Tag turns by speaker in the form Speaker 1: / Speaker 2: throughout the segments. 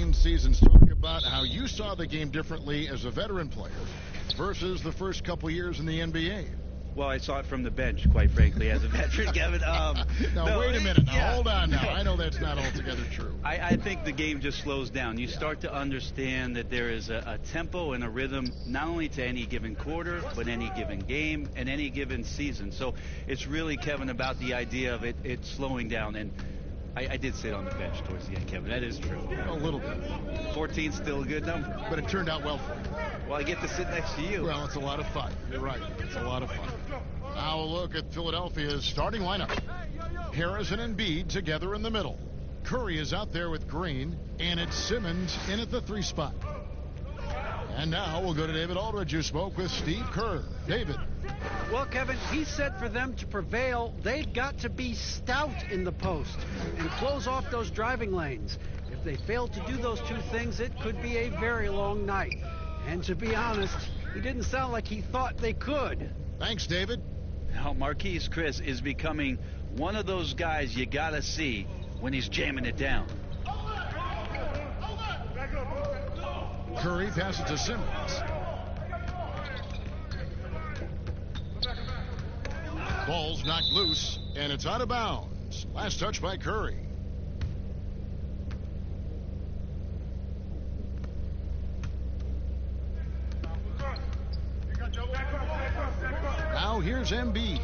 Speaker 1: between seasons. Talk about how you saw the game differently as a veteran player versus the first couple years in the NBA.
Speaker 2: Well, I saw it from the bench, quite frankly, as a veteran, Kevin.
Speaker 1: Now, wait a minute. Now, hold on now. I know that's not altogether true.
Speaker 2: I think the game just slows down. You start to understand that there is a tempo and a rhythm, not only to any given quarter, but any given game and any given season. So it's really, Kevin, about the idea of it slowing down. And I did sit on the bench towards the end, Kevin. That is true.
Speaker 1: A little bit.
Speaker 2: 14's still a good number.
Speaker 1: But it turned out well for you.
Speaker 2: Well, I get to sit next to you.
Speaker 1: Well, it's a lot of fun. You're right. It's a lot of fun. Now a look at Philadelphia's starting lineup. Harrison and Embiid together in the middle. Curry is out there with Green, and it's Simmons in at the 3 spot. And now we'll go to David Aldridge, who spoke with Steve Kerr. David.
Speaker 3: Well, Kevin, he said for them to prevail, they've got to be stout in the post and close off those driving lanes. If they fail to do those two things, it could be a very long night. And to be honest, he didn't sound like he thought they could.
Speaker 1: Thanks, David.
Speaker 2: Now, Marquise Chris is becoming one of those guys you got to see when he's jamming it down.
Speaker 1: Curry passes to Simmons. Ball's knocked loose, and it's out of bounds. Last touch by Curry. Now here's Embiid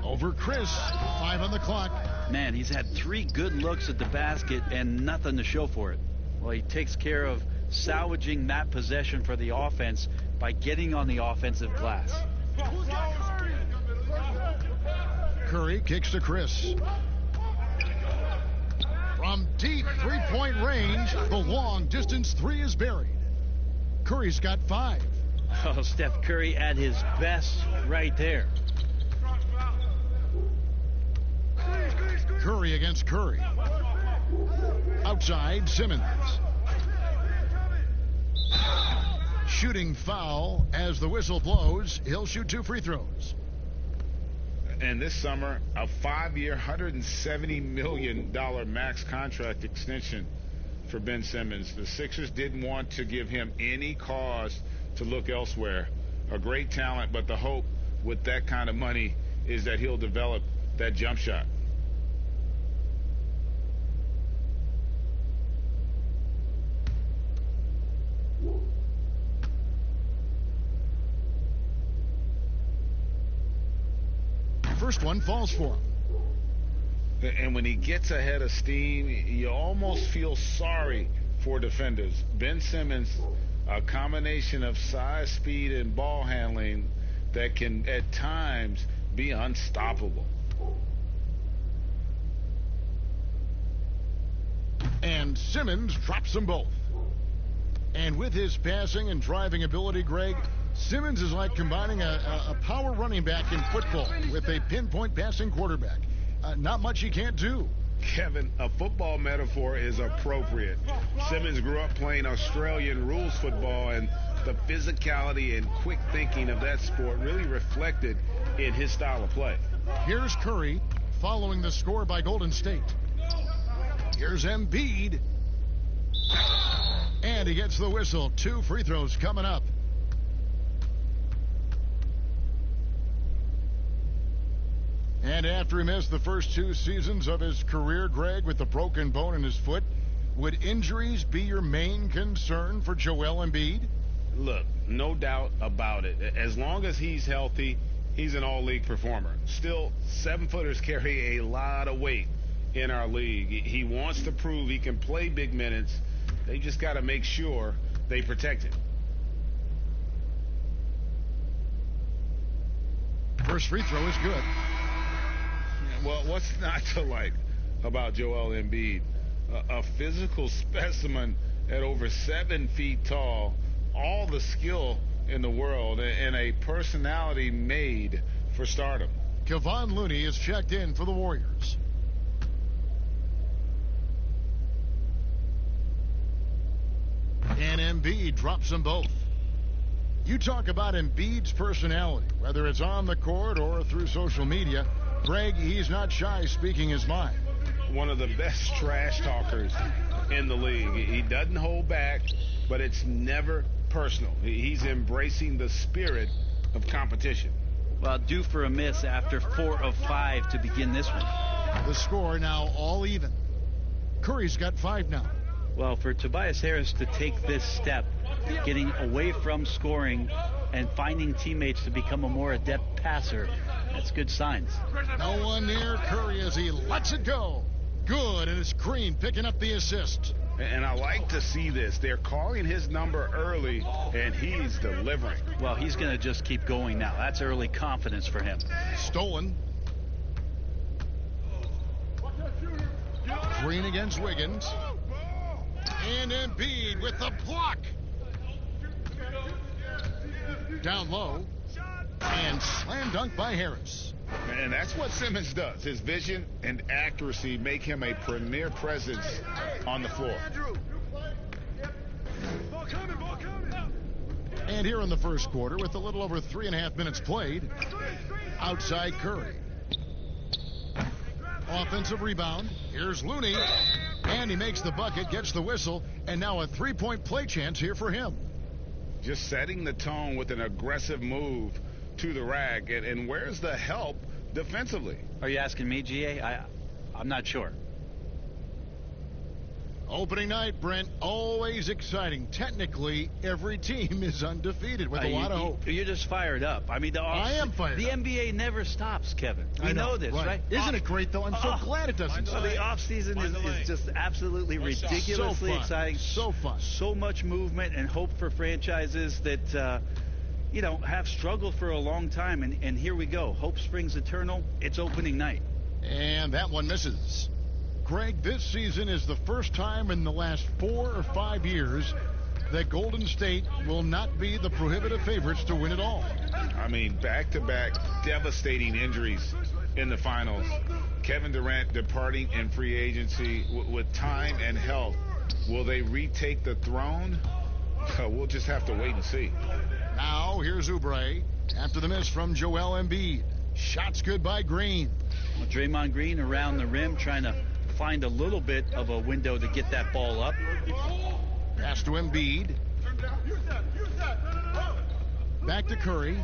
Speaker 1: over Chris. 5 on the clock.
Speaker 2: Man, he's had 3 good looks at the basket and nothing to show for it. Well, he takes care of salvaging that possession for the offense by getting on the offensive glass.
Speaker 1: Curry kicks to Chris. From deep three-point range, the long-distance 3 is buried. Curry's got 5.
Speaker 2: Oh, Steph Curry at his best right there.
Speaker 1: Curry against Curry. Outside, Simmons. Shooting foul as the whistle blows. He'll shoot 2 free throws.
Speaker 4: And this summer, a 5-year, $170 million max contract extension for Ben Simmons. The Sixers didn't want to give him any cause to look elsewhere. A great talent, but the hope with that kind of money is that he'll develop that jump shot.
Speaker 1: First one falls for him.
Speaker 4: And when he gets ahead of steam, you almost feel sorry for defenders. Ben Simmons, a combination of size, speed, and ball handling that can at times be unstoppable.
Speaker 1: And Simmons drops them both. And with his passing and driving ability, Greg, Simmons is like combining a power running back in football with a pinpoint passing quarterback. Not much he can't do.
Speaker 4: Kevin, a football metaphor is appropriate. Simmons grew up playing Australian rules football, and the physicality and quick thinking of that sport really reflected in his style of play.
Speaker 1: Here's Curry following the score by Golden State. Here's Embiid. And he gets the whistle. 2 free throws coming up. And after he missed the first 2 seasons of his career, Greg, with the broken bone in his foot, would injuries be your main concern for Joel Embiid?
Speaker 4: Look, no doubt about it. As long as he's healthy, he's an all-league performer. Still, 7-footers carry a lot of weight in our league. He wants to prove he can play big minutes. They just got to make sure they protect him.
Speaker 1: First free throw is good.
Speaker 4: Well, what's not to like about Joel Embiid? A physical specimen at over 7 feet tall, all the skill in the world, and a personality made for stardom.
Speaker 1: Kevon Looney is checked in for the Warriors. And Embiid drops them both. You talk about Embiid's personality, whether it's on the court or through social media. Greg, he's not shy speaking his mind.
Speaker 4: One of the best trash talkers in the league. He doesn't hold back, but it's never personal. He's embracing the spirit of competition.
Speaker 2: Well, due for a miss after 4 of 5 to begin this one.
Speaker 1: The score now all even. Curry's got 5 now.
Speaker 2: Well, for Tobias Harris to take this step, getting away from scoring and finding teammates to become a more adept passer, that's good signs.
Speaker 1: No one near Curry as he lets it go. Good, and it's Green picking up the assist.
Speaker 4: And I like to see this. They're calling his number early, and he's delivering.
Speaker 2: Well, he's going to just keep going now. That's early confidence for him.
Speaker 1: Stolen. Green against Wiggins. And Embiid with the block. Down low. And slam dunk by Harris.
Speaker 4: And that's what Simmons does. His vision and accuracy make him a premier presence on the floor.
Speaker 1: And here in the first quarter, with a little over 3.5 minutes played, outside Curry. Offensive rebound. Here's Looney. And he makes the bucket, gets the whistle, and now a three-point play chance here for him.
Speaker 4: Just setting the tone with an aggressive move to the rack. And where's the help defensively?
Speaker 2: Are you asking me, GA? I'm not sure.
Speaker 1: Opening night, Brent, always exciting. Technically, every team is undefeated with a lot of hope.
Speaker 2: You're just fired up. I mean,
Speaker 1: I am fired
Speaker 2: the
Speaker 1: up.
Speaker 2: NBA never stops, Kevin. We know this, right?
Speaker 1: Isn't it great, though? I'm so glad it doesn't stop.
Speaker 2: The offseason is just absolutely ridiculously exciting.
Speaker 1: So fun.
Speaker 2: So much movement and hope for franchises that, have struggled for a long time. And here we go. Hope springs eternal. It's opening night.
Speaker 1: And that one misses. Greg, this season is the first time in the last 4 or 5 years that Golden State will not be the prohibitive favorites to win it all.
Speaker 4: I mean, back-to-back devastating injuries in the finals. Kevin Durant departing in free agency with time and health. Will they retake the throne? We'll just have to wait and see.
Speaker 1: Now, here's Oubre after the miss from Joel Embiid. Shots good by Green.
Speaker 2: Well, Draymond Green around the rim trying to find a little bit of a window to get that ball up.
Speaker 1: Pass to Embiid. Back to Curry.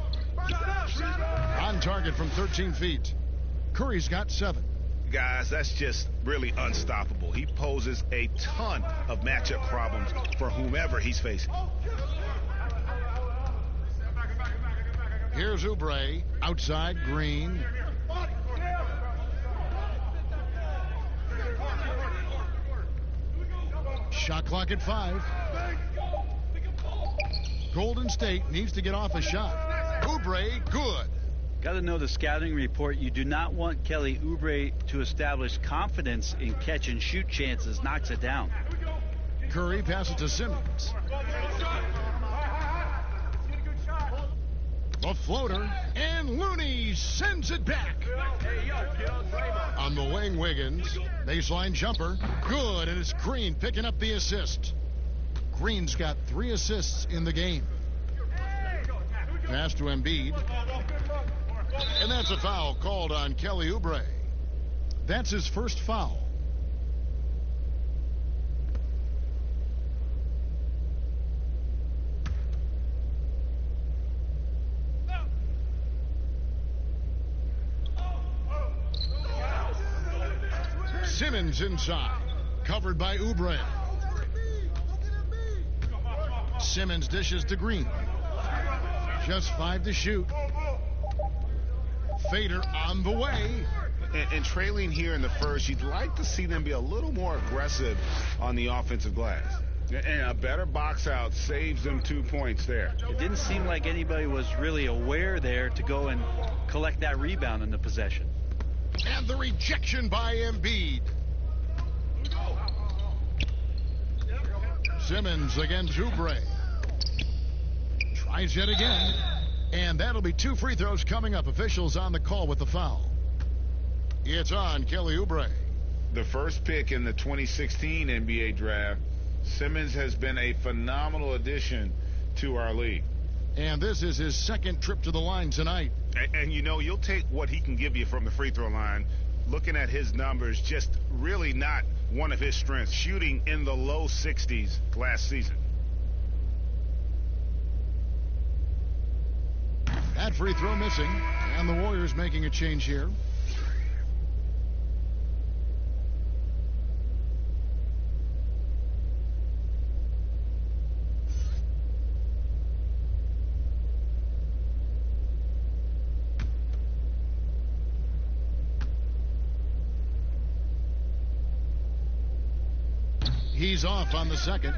Speaker 1: On target from 13 feet. Curry's got 7.
Speaker 4: Guys, that's just really unstoppable. He poses a ton of matchup problems for whomever he's facing.
Speaker 1: Here's Oubre. Outside Green. Shot clock at 5. Golden State needs to get off a shot. Oubre, good.
Speaker 2: Got to know the scouting report. You do not want Kelly Oubre to establish confidence in catch and shoot chances. Knocks it down.
Speaker 1: Curry passes to Simmons. The floater, and Looney sends it back. On the wing, Wiggins. Baseline jumper. Good, and it's Green picking up the assist. Green's got 3 assists in the game. Pass to Embiid. And that's a foul called on Kelly Oubre. That's his first foul. Simmons inside, covered by Oubre. Simmons dishes to Green. Just 5 to shoot. Fader on the way.
Speaker 4: And trailing here in the first, you'd like to see them be a little more aggressive on the offensive glass. And a better box out saves them 2 points there.
Speaker 2: It didn't seem like anybody was really aware there to go and collect that rebound in the possession.
Speaker 1: And the rejection by Embiid. Simmons against Oubre. Tries yet again. And that'll be 2 free throws coming up. Officials on the call with the foul. It's on Kelly Oubre.
Speaker 4: The first pick in the 2016 NBA draft, Simmons has been a phenomenal addition to our league.
Speaker 1: And this is his 2nd trip to the line tonight.
Speaker 4: And you'll take what he can give you from the free throw line. Looking at his numbers, just really not one of his strengths, shooting in the low 60s last season.
Speaker 1: That free throw missing, and the Warriors making a change here. He's off on the second.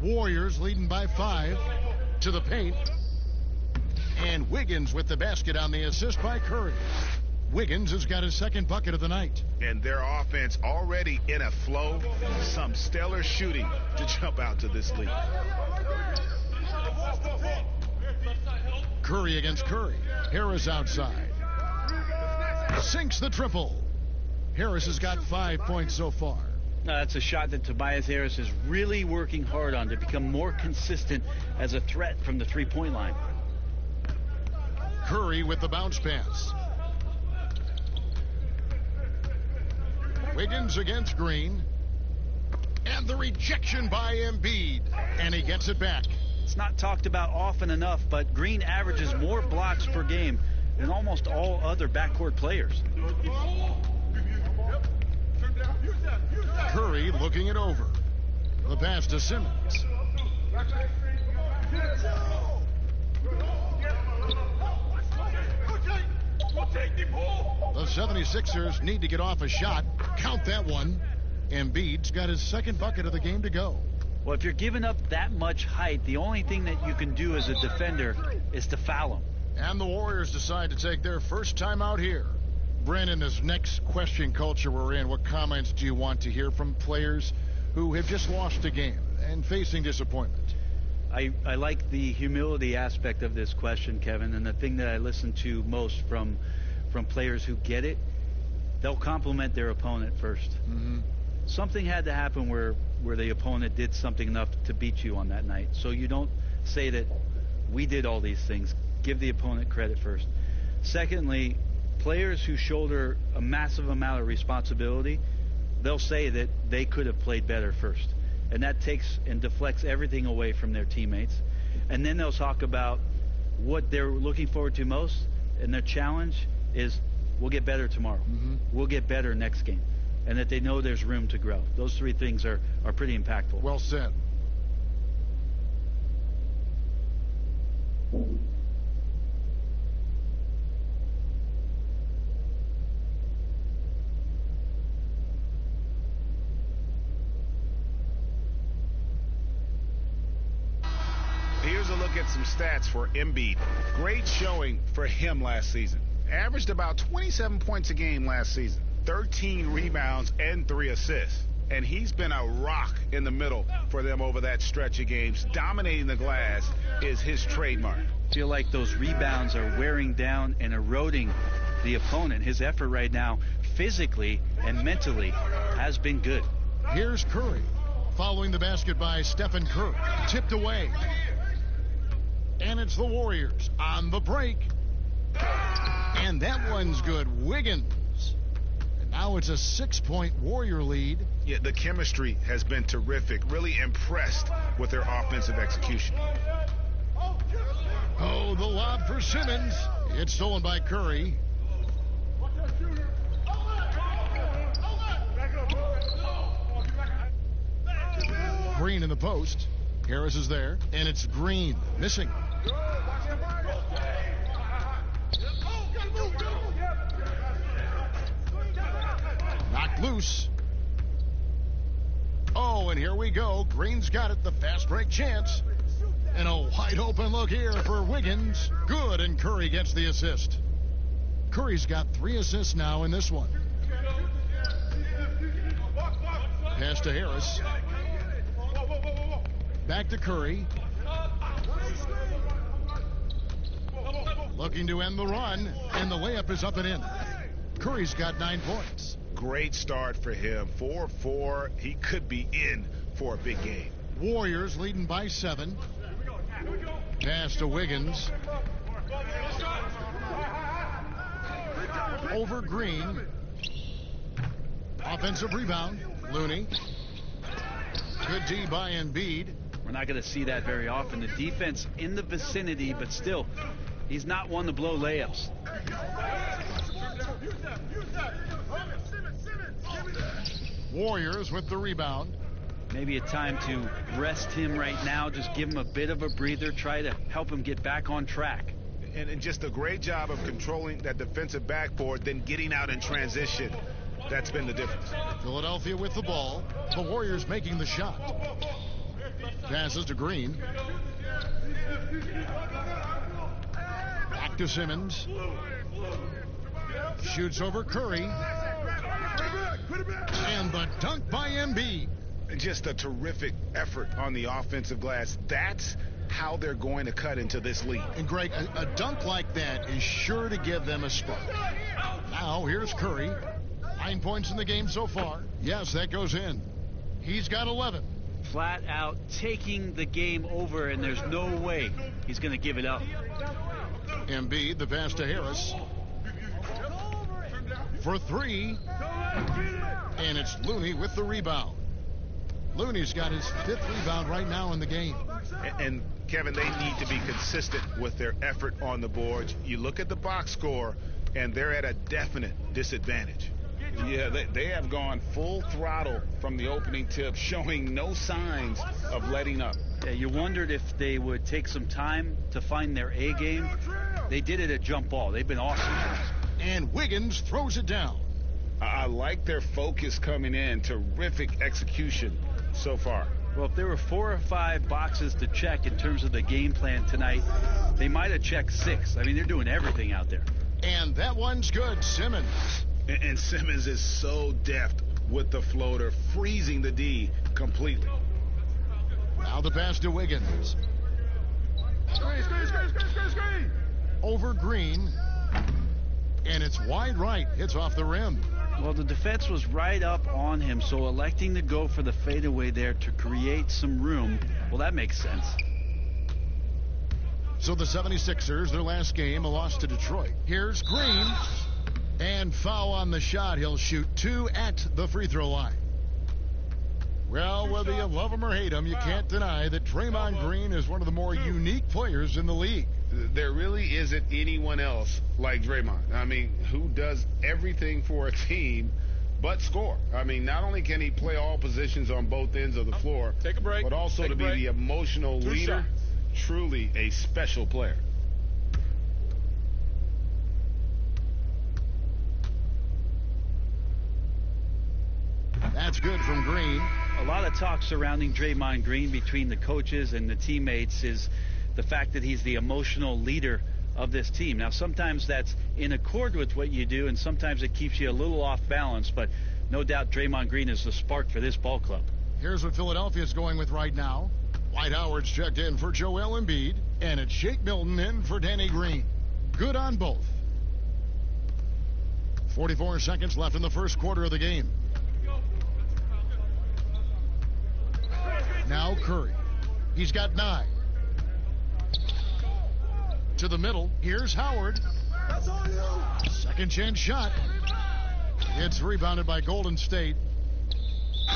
Speaker 1: Warriors leading by 5 to the paint. And Wiggins with the basket on the assist by Curry. Wiggins has got his second bucket of the night.
Speaker 4: And their offense already in a flow. Some stellar shooting to jump out to this lead.
Speaker 1: Curry against Curry. Harris outside. Sinks the triple. Harris has got 5 points so far.
Speaker 2: That's a shot that Tobias Harris is really working hard on to become more consistent as a threat from the three-point line.
Speaker 1: Curry with the bounce pass. Wiggins against Green. And the rejection by Embiid. And he gets it back.
Speaker 2: It's not talked about often enough, but Green averages more blocks per game than almost all other backcourt players.
Speaker 1: Curry looking it over. The pass to Simmons. The 76ers need to get off a shot. Count that one. Embiid's got his second bucket of the game to go.
Speaker 2: Well, if you're giving up that much height, the only thing that you can do as a defender is to foul him.
Speaker 1: And the Warriors decide to take their first time out here. Brandon, this next question culture we're in, what comments do you want to hear from players who have just lost a game and facing disappointment?
Speaker 2: I like the humility aspect of this question, Kevin, and the thing that I listen to most from players who get it, they'll compliment their opponent first.
Speaker 1: Mm-hmm.
Speaker 2: Something had to happen where the opponent did something enough to beat you on that night. So you don't say that we did all these things. Give the opponent credit first. Secondly, players who shoulder a massive amount of responsibility, they'll say that they could have played better first. And that takes and deflects everything away from their teammates. And then they'll talk about what they're looking forward to most, and their challenge is, we'll get better tomorrow.
Speaker 1: Mm-hmm.
Speaker 2: We'll get better next game. And that they know there's room to grow. Those three things are pretty impactful.
Speaker 1: Well said.
Speaker 4: Here's a look at some stats for Embiid. Great showing for him last season. Averaged about 27 points a game last season. 13 rebounds and 3 assists. And he's been a rock in the middle for them over that stretch of games. Dominating the glass is his trademark.
Speaker 2: I feel like those rebounds are wearing down and eroding the opponent. His effort right now, physically and mentally, has been good.
Speaker 1: Here's Curry. Following the basket by Stephen Curry. Tipped away. And it's the Warriors on the break. And that one's good. Wiggins. And now it's a 6-point Warrior lead.
Speaker 4: Yeah, the chemistry has been terrific. Really impressed with their offensive execution.
Speaker 1: Oh, the lob for Simmons. It's stolen by Curry. Green in the post. Harris is there, and it's Green missing. Knocked loose. Oh, and here we go. Green's got it, the fast break chance. And a wide open look here for Wiggins. Good, and Curry gets the assist. Curry's got 3 assists now in this one. Pass to Harris. Back to Curry. Looking to end the run, and the layup is up and in. Curry's got 9 points.
Speaker 4: Great start for him. 4-4. He could be in for a big game.
Speaker 1: Warriors leading by 7. Pass to Wiggins. Over Green. Offensive rebound. Looney. Good D by Embiid.
Speaker 2: We're not going to see that very often. The defense in the vicinity, but still, he's not one to blow layups.
Speaker 1: Warriors with the rebound.
Speaker 2: Maybe a time to rest him right now. Just give him a bit of a breather. Try to help him get back on track.
Speaker 4: And just a great job of controlling that defensive backboard, then getting out in transition. That's been the difference.
Speaker 1: Philadelphia with the ball. The Warriors making the shot. Passes to Green. Back to Simmons. Shoots over Curry. And the dunk by Embiid.
Speaker 4: Just a terrific effort on the offensive glass. That's how they're going to cut into this lead.
Speaker 1: And Greg, a dunk like that is sure to give them a spark. Now here's Curry. 9 points in the game so far. Yes, that goes in. He's got 11.
Speaker 2: Flat out taking the game over, and there's no way he's going to give it up.
Speaker 1: Embiid, the pass to Harris. For three. And it's Looney with the rebound. Looney's got his 5th rebound right now in the game.
Speaker 4: And Kevin, they need to be consistent with their effort on the boards. You look at the box score, and they're at a definite disadvantage. Yeah, they have gone full throttle from the opening tip, showing no signs of letting up.
Speaker 2: Yeah, you wondered if they would take some time to find their A game. They did it at jump ball. They've been awesome.
Speaker 1: And Wiggins throws it down.
Speaker 4: I like their focus coming in. Terrific execution so far.
Speaker 2: Well, if there were 4 or 5 boxes to check in terms of the game plan tonight, they might have checked 6. I mean, they're doing everything out there.
Speaker 1: And that one's good. Simmons.
Speaker 4: And Simmons is so deft with the floater, freezing the D completely.
Speaker 1: Now the pass to Wiggins.
Speaker 4: Screen.
Speaker 1: Over Green. And it's wide right. Hits off the rim.
Speaker 2: Well, the defense was right up on him, so electing to go for the fadeaway there to create some room, well, that makes sense.
Speaker 1: So the 76ers, their last game, a loss to Detroit. Here's Green. And foul on the shot. He'll shoot 2 at the free throw line. Well, whether you love him or hate him, you can't deny that Draymond Green is one of the more unique players in the league.
Speaker 4: There really isn't anyone else like Draymond. I mean, who does everything for a team but score. I mean, not only can he play all positions on both ends of the floor,
Speaker 5: Take a break.
Speaker 4: but also to be the emotional leader. Truly a special player.
Speaker 1: That's good from Green.
Speaker 2: A lot of talk surrounding Draymond Green between the coaches and the teammates is the fact that he's the emotional leader of this team. Now, sometimes that's in accord with what you do, and sometimes it keeps you a little off balance, but no doubt Draymond Green is the spark for this ball club.
Speaker 1: Here's what Philadelphia's going with right now. Dwight Howard's checked in for Joel Embiid, and it's Shake Milton in for Danny Green. Good on both. 44 seconds left in the first quarter of the game. Now Curry. He's got 9. To the middle. Here's Howard. Second chance shot. It's rebounded by Golden State.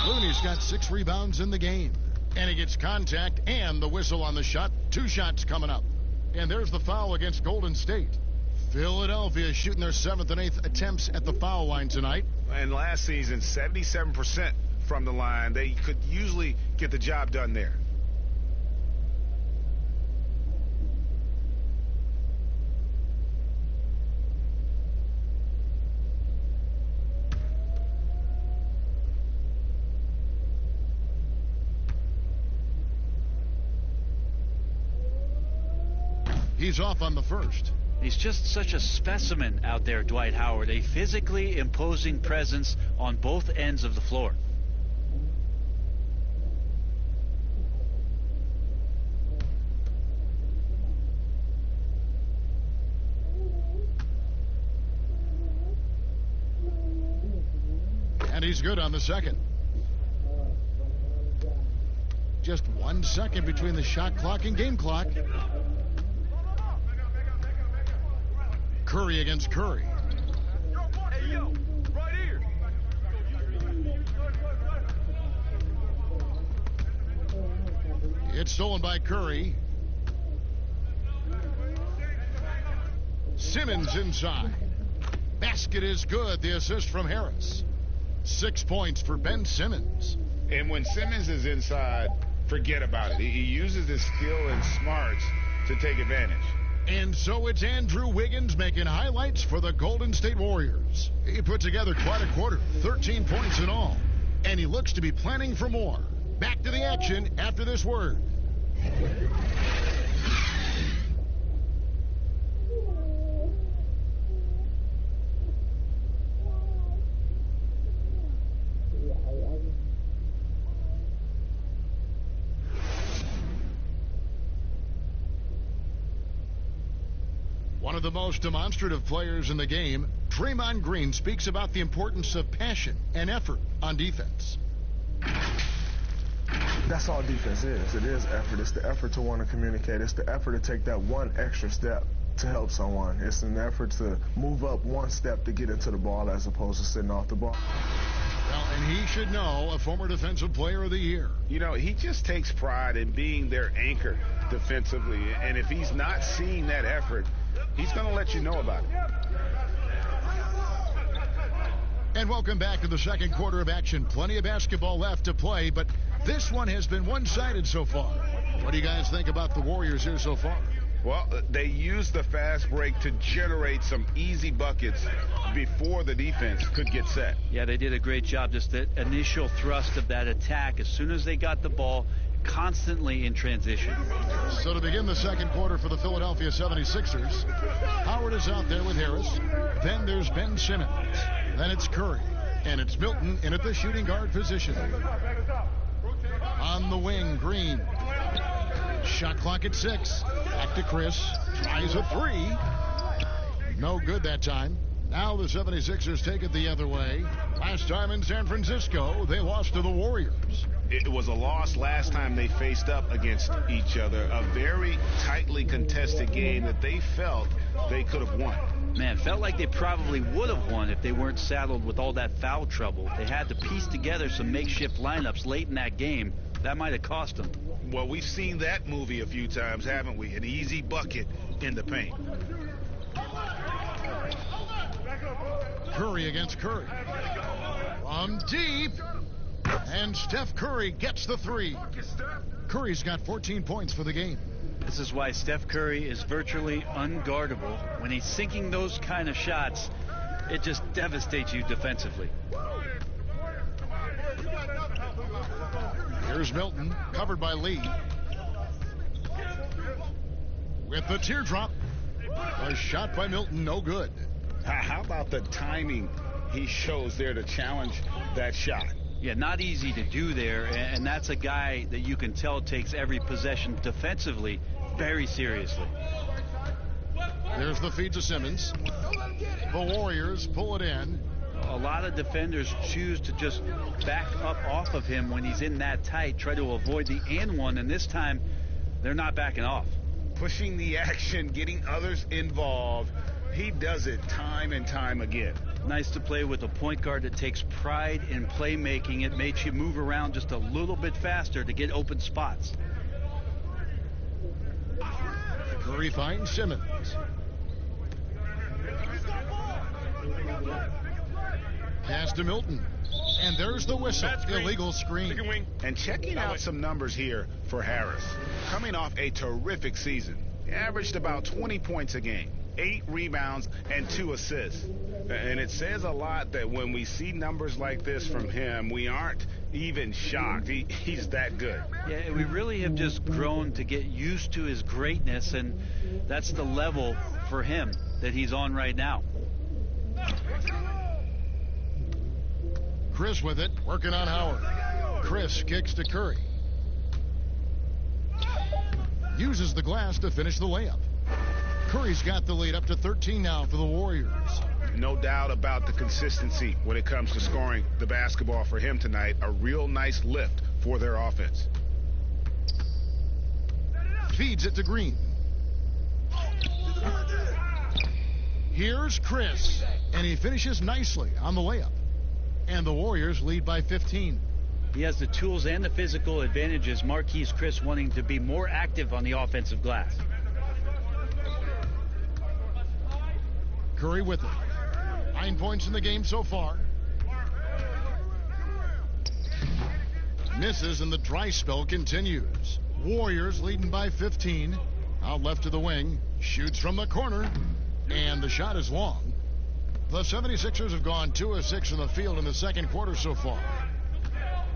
Speaker 1: Looney's got 6 rebounds in the game. And he gets contact and the whistle on the shot. 2 shots coming up. And there's the foul against Golden State. Philadelphia shooting their 7th and 8th attempts at the foul line tonight.
Speaker 4: And last season, 77% from the line. They could usually get the job done there.
Speaker 1: He's off on the first.
Speaker 2: He's just such a specimen out there, Dwight Howard. A physically imposing presence on both ends of the floor.
Speaker 1: And he's good on the second. Just 1 second between the shot clock and game clock. Curry against Curry. It's stolen by Curry. Simmons inside. Basket is good. The assist from Harris. 6 points for Ben Simmons.
Speaker 4: And when Simmons is inside, forget about it. He uses his skill and smarts to take advantage.
Speaker 1: And so it's Andrew Wiggins making highlights for the Golden State Warriors. He put together quite a quarter, 13 points in all. And he looks to be planning for more. Back to the action after this word. One of the most demonstrative players in the game, Draymond Green, speaks about the importance of passion and effort on defense.
Speaker 5: That's all defense is. It is effort. It's the effort to want to communicate. It's the effort to take that one extra step to help someone. It's an effort to move up one step to get into the ball as opposed to sitting off the ball.
Speaker 1: Well, and he should know, a former Defensive Player of the Year.
Speaker 4: You know, he just takes pride in being their anchor defensively. And if he's not seeing that effort, he's going to let you know about it.
Speaker 1: And welcome back to the second quarter of action. Plenty of basketball left to play, but this one has been one-sided so far. What do you guys think about the Warriors here so far?
Speaker 4: Well, they used the fast break to generate some easy buckets before the defense could get set.
Speaker 2: Yeah, they did a great job. Just the initial thrust of that attack, as soon as they got the ball, constantly in transition.
Speaker 1: So to begin the second quarter for the Philadelphia 76ers, Howard is out there with Harris. Then there's Ben Simmons. Then it's Curry. And it's Milton in at the shooting guard position. On the wing, Green. Shot clock at 6. Back to Chris. Tries a 3. No good that time. Now the 76ers take it the other way. Last time in San Francisco, they lost to the Warriors.
Speaker 4: It was a loss last time they faced up against each other. A very tightly contested game that they felt they could have won.
Speaker 2: Man, felt like they probably would have won if they weren't saddled with all that foul trouble. They had to piece together some makeshift lineups late in that game. That might have cost them.
Speaker 4: Well, we've seen that movie a few times, haven't we? An easy bucket in the paint.
Speaker 1: Curry against Curry. From deep. And Steph Curry gets the 3. Curry's got 14 points for the game.
Speaker 2: This is why Steph Curry is virtually unguardable. When he's sinking those kind of shots, it just devastates you defensively.
Speaker 1: Here's Milton, covered by Lee. With the teardrop. A shot by Milton, no good.
Speaker 4: How about the timing he shows there to challenge that shot?
Speaker 2: Yeah, not easy to do there, and that's a guy that you can tell takes every possession defensively very seriously.
Speaker 1: There's the feed to Simmons. The Warriors pull it in.
Speaker 2: A lot of defenders choose to just back up off of him when he's in that tight, try to avoid the and one, and this time they're not backing off.
Speaker 4: Pushing the action, getting others involved. He does it time and time again.
Speaker 2: Nice to play with a point guard that takes pride in playmaking. It makes you move around just a little bit faster to get open spots.
Speaker 1: Curry finds Simmons. Pass to Milton. And there's the whistle. Illegal screen.
Speaker 4: And checking out some numbers here for Harris. Coming off a terrific season. He averaged about 20 points a game. 8 rebounds and 2 assists. And it says a lot that when we see numbers like this from him, we aren't even shocked. He's that good.
Speaker 2: Yeah, we really have just grown to get used to his greatness, and that's the level for him that he's on right now.
Speaker 1: Chris with it, working on Howard. Chris kicks to Curry. Uses the glass to finish the layup. Curry's got the lead up to 13 now for the Warriors.
Speaker 4: No doubt about the consistency when it comes to scoring the basketball for him tonight. A real nice lift for their offense.
Speaker 1: Feeds it to Green. Here's Chris, and he finishes nicely on the layup. And the Warriors lead by 15.
Speaker 2: He has the tools and the physical advantages. Marquise Chris wanting to be more active on the offensive glass.
Speaker 1: Curry with it. 9 points in the game so far. Misses and the dry spell continues. Warriors leading by 15. Out left to the wing. Shoots from the corner. And the shot is long. The 76ers have gone 2 of 6 in the field in the second quarter so far.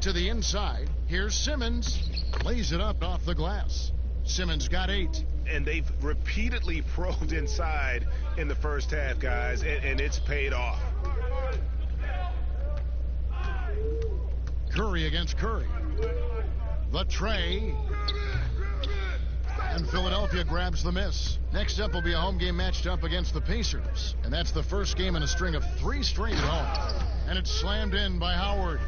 Speaker 1: To the inside. Here's Simmons. Lays it up off the glass. Simmons got 8.
Speaker 6: And they've repeatedly probed inside in the first half, guys, and it's paid off.
Speaker 1: Curry against Curry. The tray. And Philadelphia grabs the miss. Next up will be a home game matched up against the Pacers. And that's the first game in a string of 3 straight at home. And it's slammed in by Howard.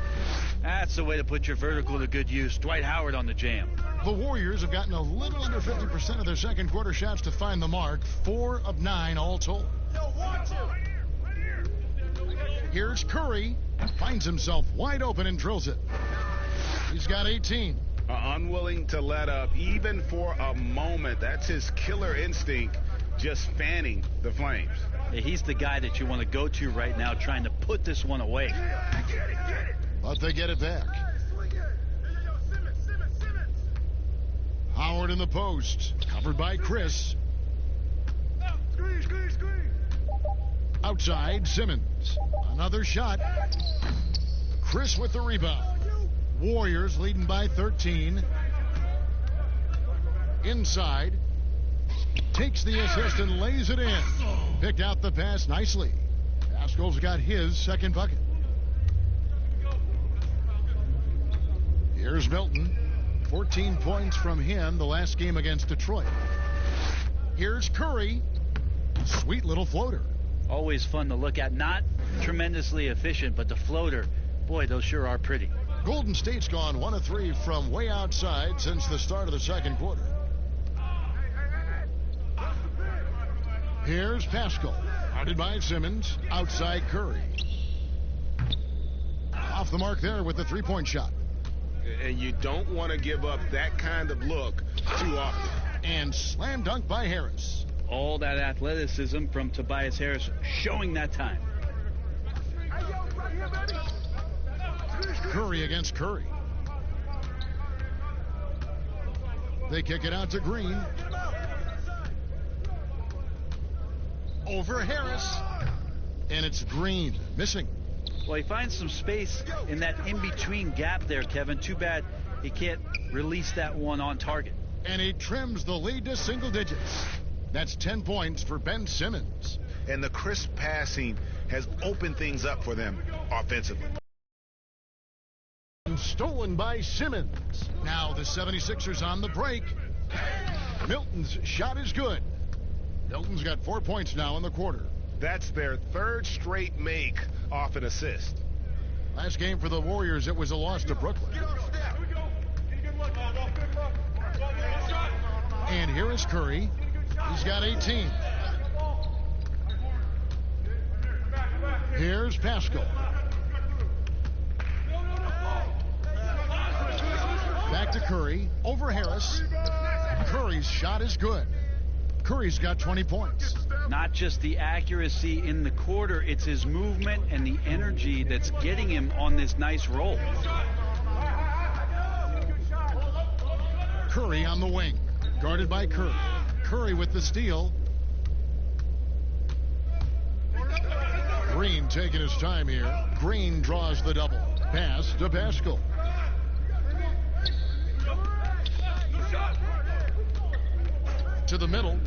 Speaker 2: That's the way to put your vertical to good use. Dwight Howard on the jam.
Speaker 1: The Warriors have gotten a little under 50% of their second quarter shots to find the mark. 4 of 9 all told. Here's Curry. Finds himself wide open and drills it. He's got 18.
Speaker 6: Unwilling to let up even for a moment. That's his killer instinct, just fanning the flames.
Speaker 2: He's the guy that you want to go to right now, trying to put this one away.
Speaker 1: But they get it back. Howard in the post. Covered by Chris. Outside, Simmons. Another shot. Chris with the rebound. Warriors leading by 13. Inside. Takes the assist and lays it in. Picked out the pass nicely. Pascal's got his second bucket. Here's Milton. 14 points from him the last game against Detroit. Here's Curry. Sweet little floater.
Speaker 2: Always fun to look at. Not tremendously efficient, but the floater, boy, those sure are pretty.
Speaker 1: Golden State's gone 1 of 3 from way outside since the start of the second quarter. Here's Pascal. Guarded by Simmons. Outside Curry. Off the mark there with the three-point shot.
Speaker 6: And you don't want to give up that kind of look too often.
Speaker 1: And slam dunk by Harris.
Speaker 2: All that athleticism from Tobias Harris showing that time.
Speaker 1: Curry against Curry. They kick it out to Green. Over Harris. And it's Green missing.
Speaker 2: Well, he finds some space in that in-between gap there, Kevin. Too bad he can't release that one on target.
Speaker 1: And he trims the lead to single digits. That's 10 points for Ben Simmons.
Speaker 6: And the crisp passing has opened things up for them offensively.
Speaker 1: Stolen by Simmons. Now the 76ers on the break. Milton's shot is good. Milton's got 4 points now in the quarter.
Speaker 6: That's their third straight make off an assist.
Speaker 1: Last game for the Warriors, it was a loss to Brooklyn. And here is Curry. He's got 18. Here's Pascal. Back to Curry. Over Harris. Curry's shot is good. Curry's got 20 points.
Speaker 2: Not just the accuracy in the quarter, it's his movement and the energy that's getting him on this nice roll.
Speaker 1: Curry on the wing. Guarded by Curry. Curry with the steal. Green taking his time here. Green draws the double. Pass to Pascal. To the middle.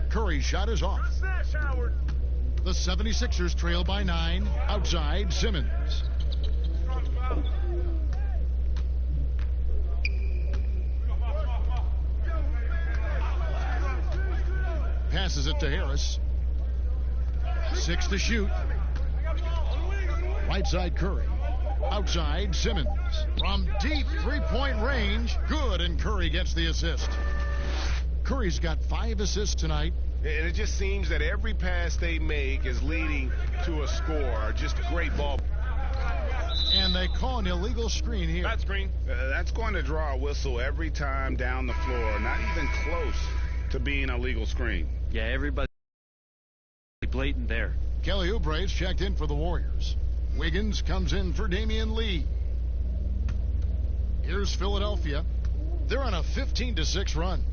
Speaker 1: Curry's shot is off. The 76ers trail by 9. Outside, Simmons. Passes it to Harris. 6 to shoot. Right side, Curry. Outside, Simmons. From deep three-point range. Good, and Curry gets the assist. Curry's got 5 assists tonight.
Speaker 6: And it just seems that every pass they make is leading to a score. Just great ball.
Speaker 1: And they call an illegal screen here.
Speaker 6: Bad screen. That's going to draw a whistle every time down the floor. Not even close to being a legal screen.
Speaker 2: Yeah, everybody blatant there.
Speaker 1: Kelly Oubre's checked in for the Warriors. Wiggins comes in for Damian Lee. Here's Philadelphia. They're on a 15-6 run.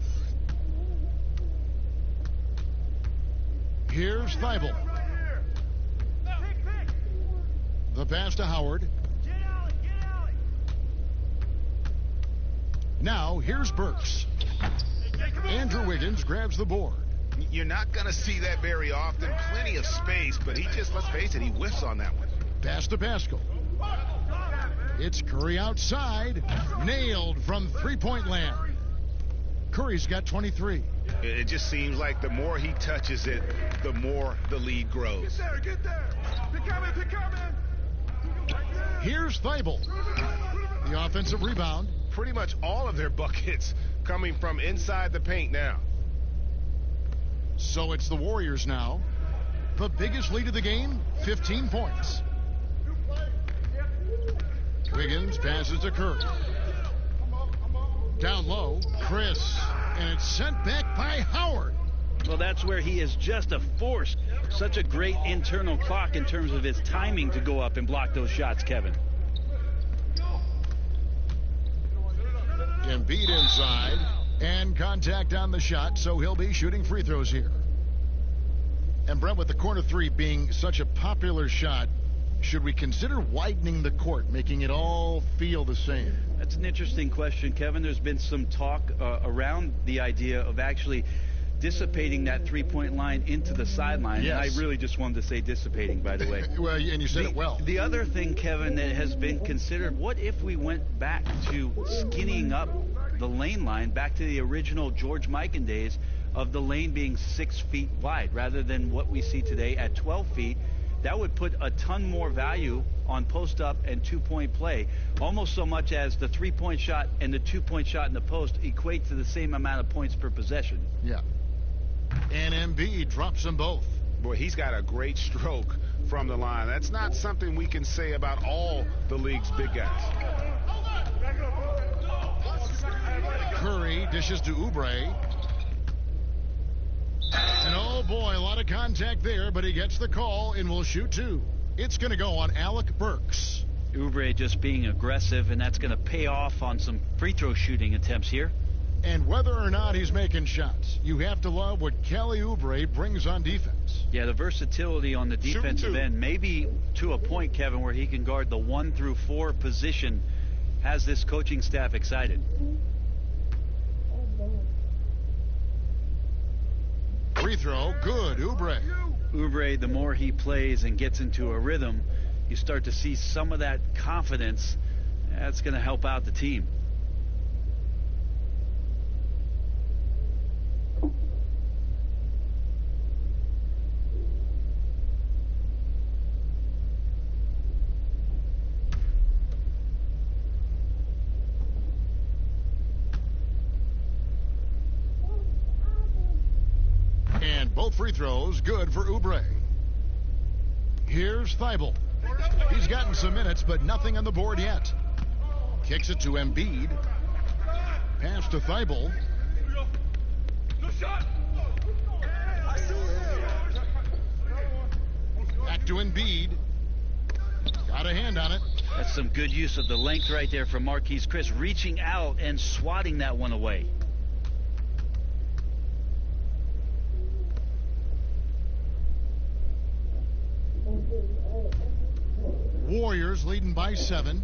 Speaker 1: Here's Thibault. The pass to Howard. Now here's Burks. Andrew Wiggins grabs the board.
Speaker 6: You're not going to see that very often. Plenty of space, but he just, let's face it, he whiffs on that one.
Speaker 1: Pass to Pascal. It's Curry outside. Nailed from three-point land. Curry's got 23.
Speaker 6: It just seems like the more he touches it, the more the lead grows.
Speaker 7: Get there. Pick coming.
Speaker 1: Here's Thibault. The offensive rebound.
Speaker 6: Pretty much all of their buckets coming from inside the paint now.
Speaker 1: So it's the Warriors now. The biggest lead of the game, 15 points. Wiggins passes to Curry. Down low, Chris. And it's sent back by Howard.
Speaker 2: Well, that's where he is just a force. Such a great internal clock in terms of his timing to go up and block those shots, Kevin.
Speaker 1: Embiid inside. And contact on the shot, so he'll be shooting free throws here. And Brent, with the corner three being such a popular shot, should we consider widening the court, making it all feel the same?
Speaker 2: That's an interesting question, Kevin. There's been some talk around the idea of actually dissipating that three-point line into the sideline.
Speaker 1: Yes.
Speaker 2: And I really just wanted to say dissipating, by the way.
Speaker 1: Well, and you said it well.
Speaker 2: The other thing, Kevin, that has been considered, what if we went back to skinnying up the lane line, back to the original George Mikan days of the lane being 6 feet wide rather than what we see today at 12 feet? That would put a ton more value on post-up and two-point play, almost so much as the three-point shot and the two-point shot in the post equate to the same amount of points per possession.
Speaker 1: Yeah. And Embiid drops them both.
Speaker 6: Boy, he's got a great stroke from the line. That's not something we can say about all the league's big guys.
Speaker 1: Curry dishes to Oubre. And oh boy, a lot of contact there, but he gets the call and will shoot two. It's going to go on Alec Burks.
Speaker 2: Oubre just being aggressive, and that's going to pay off on some free throw shooting attempts here.
Speaker 1: And whether or not he's making shots, you have to love what Kelly Oubre brings on defense.
Speaker 2: Yeah, the versatility on the defensive end, maybe to a point, Kevin, where he can guard the 1 through 4 position, has this coaching staff excited.
Speaker 1: Free throw, good, Oubre.
Speaker 2: Oubre, the more he plays and gets into a rhythm, you start to see some of that confidence. That's going to help out the team.
Speaker 1: And both free throws good for Oubre. Here's Thibault. He's gotten some minutes, but nothing on the board yet. Kicks it to Embiid. Pass to Thibault. Back to Embiid. Got a hand on it.
Speaker 2: That's some good use of the length right there from Marquise Chris, reaching out and swatting that one away.
Speaker 1: Warriors leading by 7.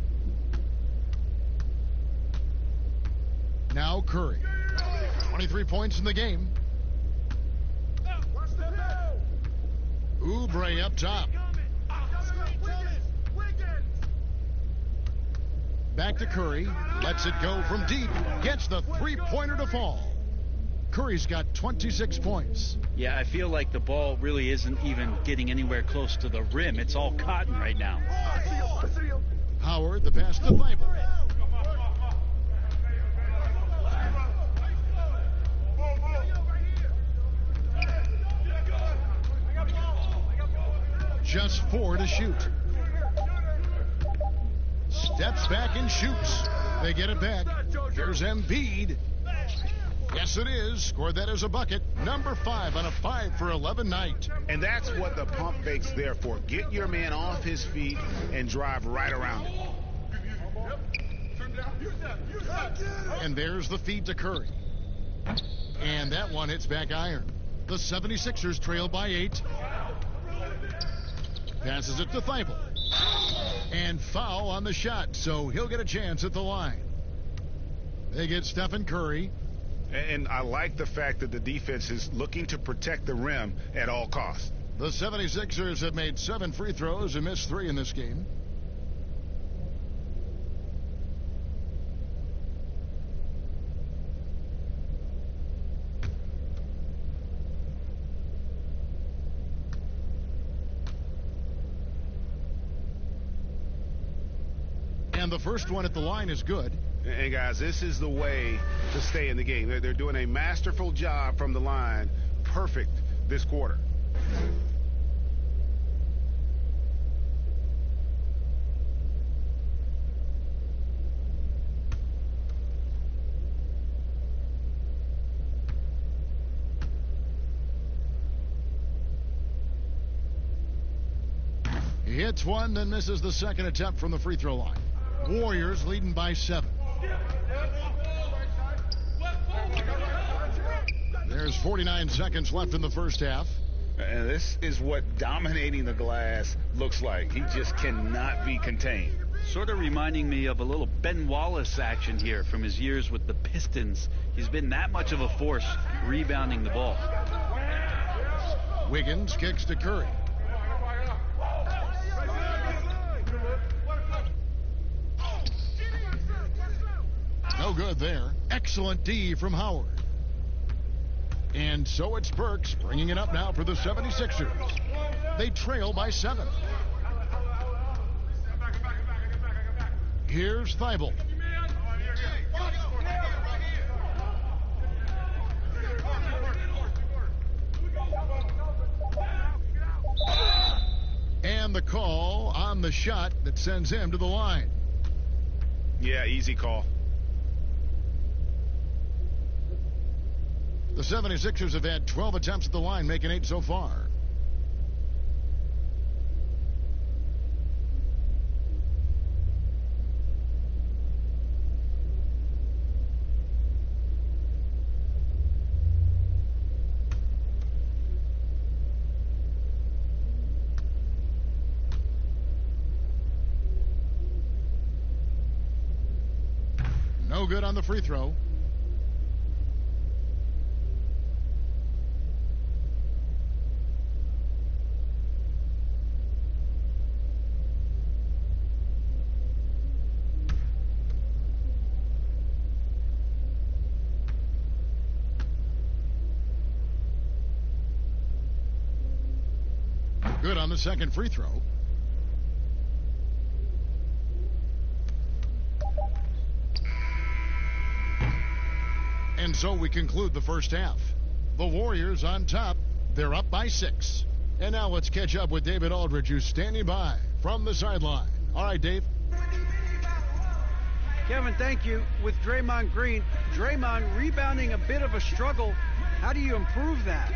Speaker 1: Now Curry. 23 points in the game. Oubre up top. Back to Curry. Lets it go from deep. Gets the three-pointer to fall. Curry's got 26 points.
Speaker 2: Yeah, I feel like the ball really isn't even getting anywhere close to the rim. It's all cotton right now.
Speaker 1: Howard, the pass to Thibault. Just 4 to shoot. steps back and shoots. They get it back. Here's Embiid. Yes, it is. Scored that as a bucket. Number 5 on a 5 for 11 night.
Speaker 4: And that's what the pump fake's there for. Get your man off his feet and drive right around him.
Speaker 1: And there's the feed to Curry. And that one hits back iron. The 76ers trail by 8. Passes it to Thibault. And foul on the shot, so he'll get a chance at the line. They get Stephen Curry.
Speaker 4: And I like the fact that the defense is looking to protect the rim at all costs.
Speaker 1: The 76ers have made 7 free throws and missed 3 in this game. And the first one at the line is good.
Speaker 4: And guys, this is the way to stay in the game. They're doing a masterful job from the line. Perfect this quarter.
Speaker 1: He hits one, then misses the second attempt from the free throw line. Warriors leading by 7. There's 49 seconds left in the first half.
Speaker 4: And this is what dominating the glass looks like. He just cannot be contained.
Speaker 2: Sort of reminding me of a little Ben Wallace action here from his years with the Pistons. He's been that much of a force rebounding the ball.
Speaker 1: Wiggins kicks to Curry. No good there. Excellent D from Howard. And so it's Burks bringing it up now for the 76ers. They trail by 7. Here's Thibault. And the call on the shot that sends him to the line.
Speaker 4: Yeah, easy call.
Speaker 1: The 76ers have had 12 attempts at the line, making 8 so far. No good on the free throw. Good on the second free throw. And so we conclude the first half. The Warriors on top. They're up by 6. And now let's catch up with David Aldridge, who's standing by from the sideline. All right, Dave.
Speaker 3: Kevin, thank you. With Draymond Green, Draymond rebounding a bit of a struggle. How do you improve that?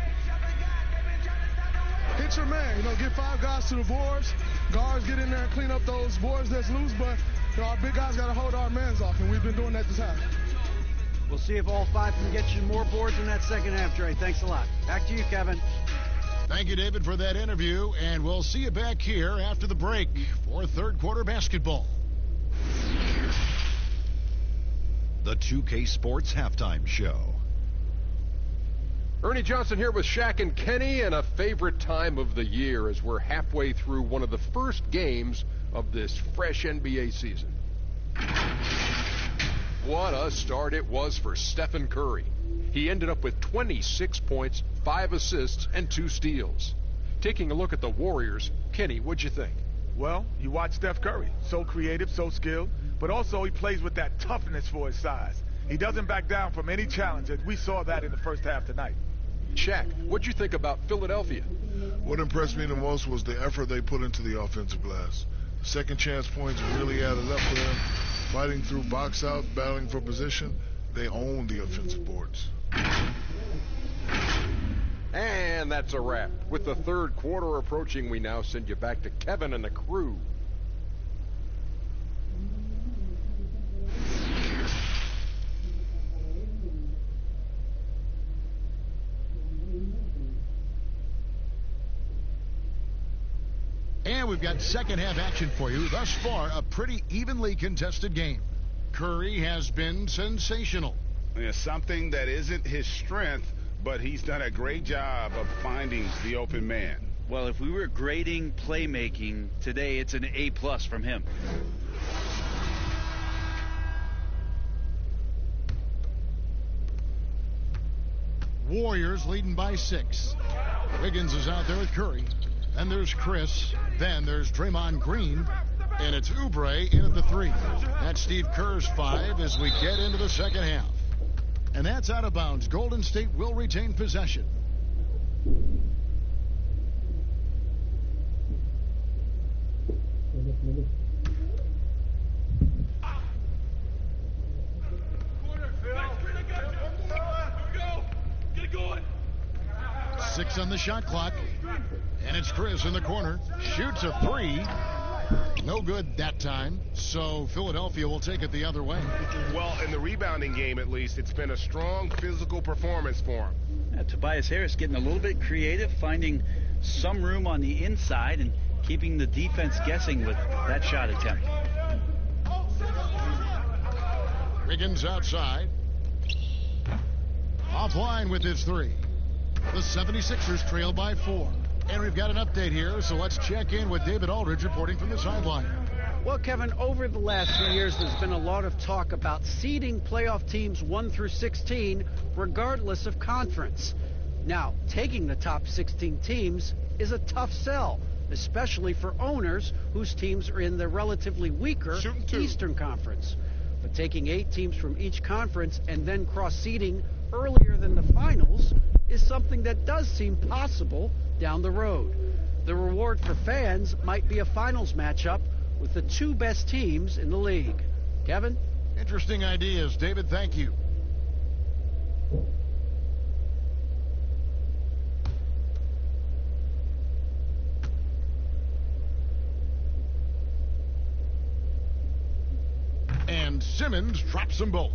Speaker 5: Hit your man, get 5 guys to the boards. Guards get in there and clean up those boards that's loose, but our big guys got to hold our mans off, and we've been doing that this half.
Speaker 3: We'll see if all 5 can get you more boards in that second half, Dre. Thanks a lot. Back to you, Kevin.
Speaker 1: Thank you, David, for that interview, and we'll see you back here after the break for third quarter basketball.
Speaker 8: The 2K Sports Halftime Show.
Speaker 9: Ernie Johnson here with Shaq and Kenny, and a favorite time of the year as we're halfway through one of the first games of this fresh NBA season. What a start it was for Stephen Curry. He ended up with 26 points, 5 assists, and 2 steals. Taking a look at the Warriors, Kenny, what'd you think?
Speaker 7: Well, you watch Steph Curry. So creative, so skilled, but also he plays with that toughness for his size. He doesn't back down from any challenge, and we saw that in the first half tonight.
Speaker 9: Shaq, what'd you think about Philadelphia?
Speaker 10: What impressed me the most was the effort they put into the offensive glass. Second chance points really added up for them. Fighting through box out, battling for position, they own the offensive boards.
Speaker 9: And that's a wrap. With the third quarter approaching, we now send you back to Kevin and the crew.
Speaker 1: And we've got second half action for you. Thus far, a pretty evenly contested game. Curry has been sensational.
Speaker 4: Yeah, something that isn't his strength, but he's done a great job of finding the open man.
Speaker 2: Well, if we were grading playmaking today, it's an A+ from him.
Speaker 1: Warriors leading by 6. Wiggins is out there with Curry. Then there's Chris. Then there's Draymond Green. And it's Oubre in at the 3. That's Steve Kerr's 5 as we get into the second half. And that's out of bounds. Golden State will retain possession. Six on the shot clock. And it's Chris in the corner. Shoots a 3. No good that time. So Philadelphia will take it the other way.
Speaker 6: Well, in the rebounding game, at least, it's been a strong physical performance for him.
Speaker 2: Tobias Harris getting a little bit creative, finding some room on the inside and keeping the defense guessing with that shot attempt.
Speaker 1: Wiggins outside. Offline with his 3. The 76ers trail by 4. And we've got an update here, so let's check in with David Aldridge reporting from the sideline.
Speaker 3: Well, Kevin, over the last few years, there's been a lot of talk about seeding playoff teams 1 through 16, regardless of conference. Now, taking the top 16 teams is a tough sell, especially for owners whose teams are in the relatively weaker Eastern Conference. But taking 8 teams from each conference and then cross-seeding earlier than the finals is something that does seem possible down the road. The reward for fans might be a finals matchup with the 2 best teams in the league. Kevin?
Speaker 1: Interesting ideas. David, thank you. And Simmons drops them both.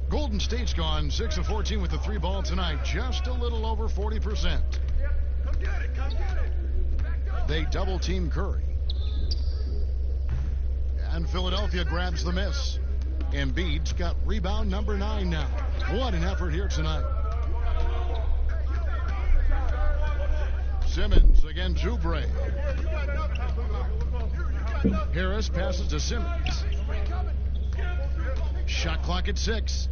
Speaker 1: Golden State's gone 6 of 14 with the 3 ball tonight, just a little over 40%. They double team Curry. And Philadelphia grabs the miss. Embiid's got rebound number 9 now. What an effort here tonight. Simmons against Oubre. Harris passes to Simmons. Shot clock at 6.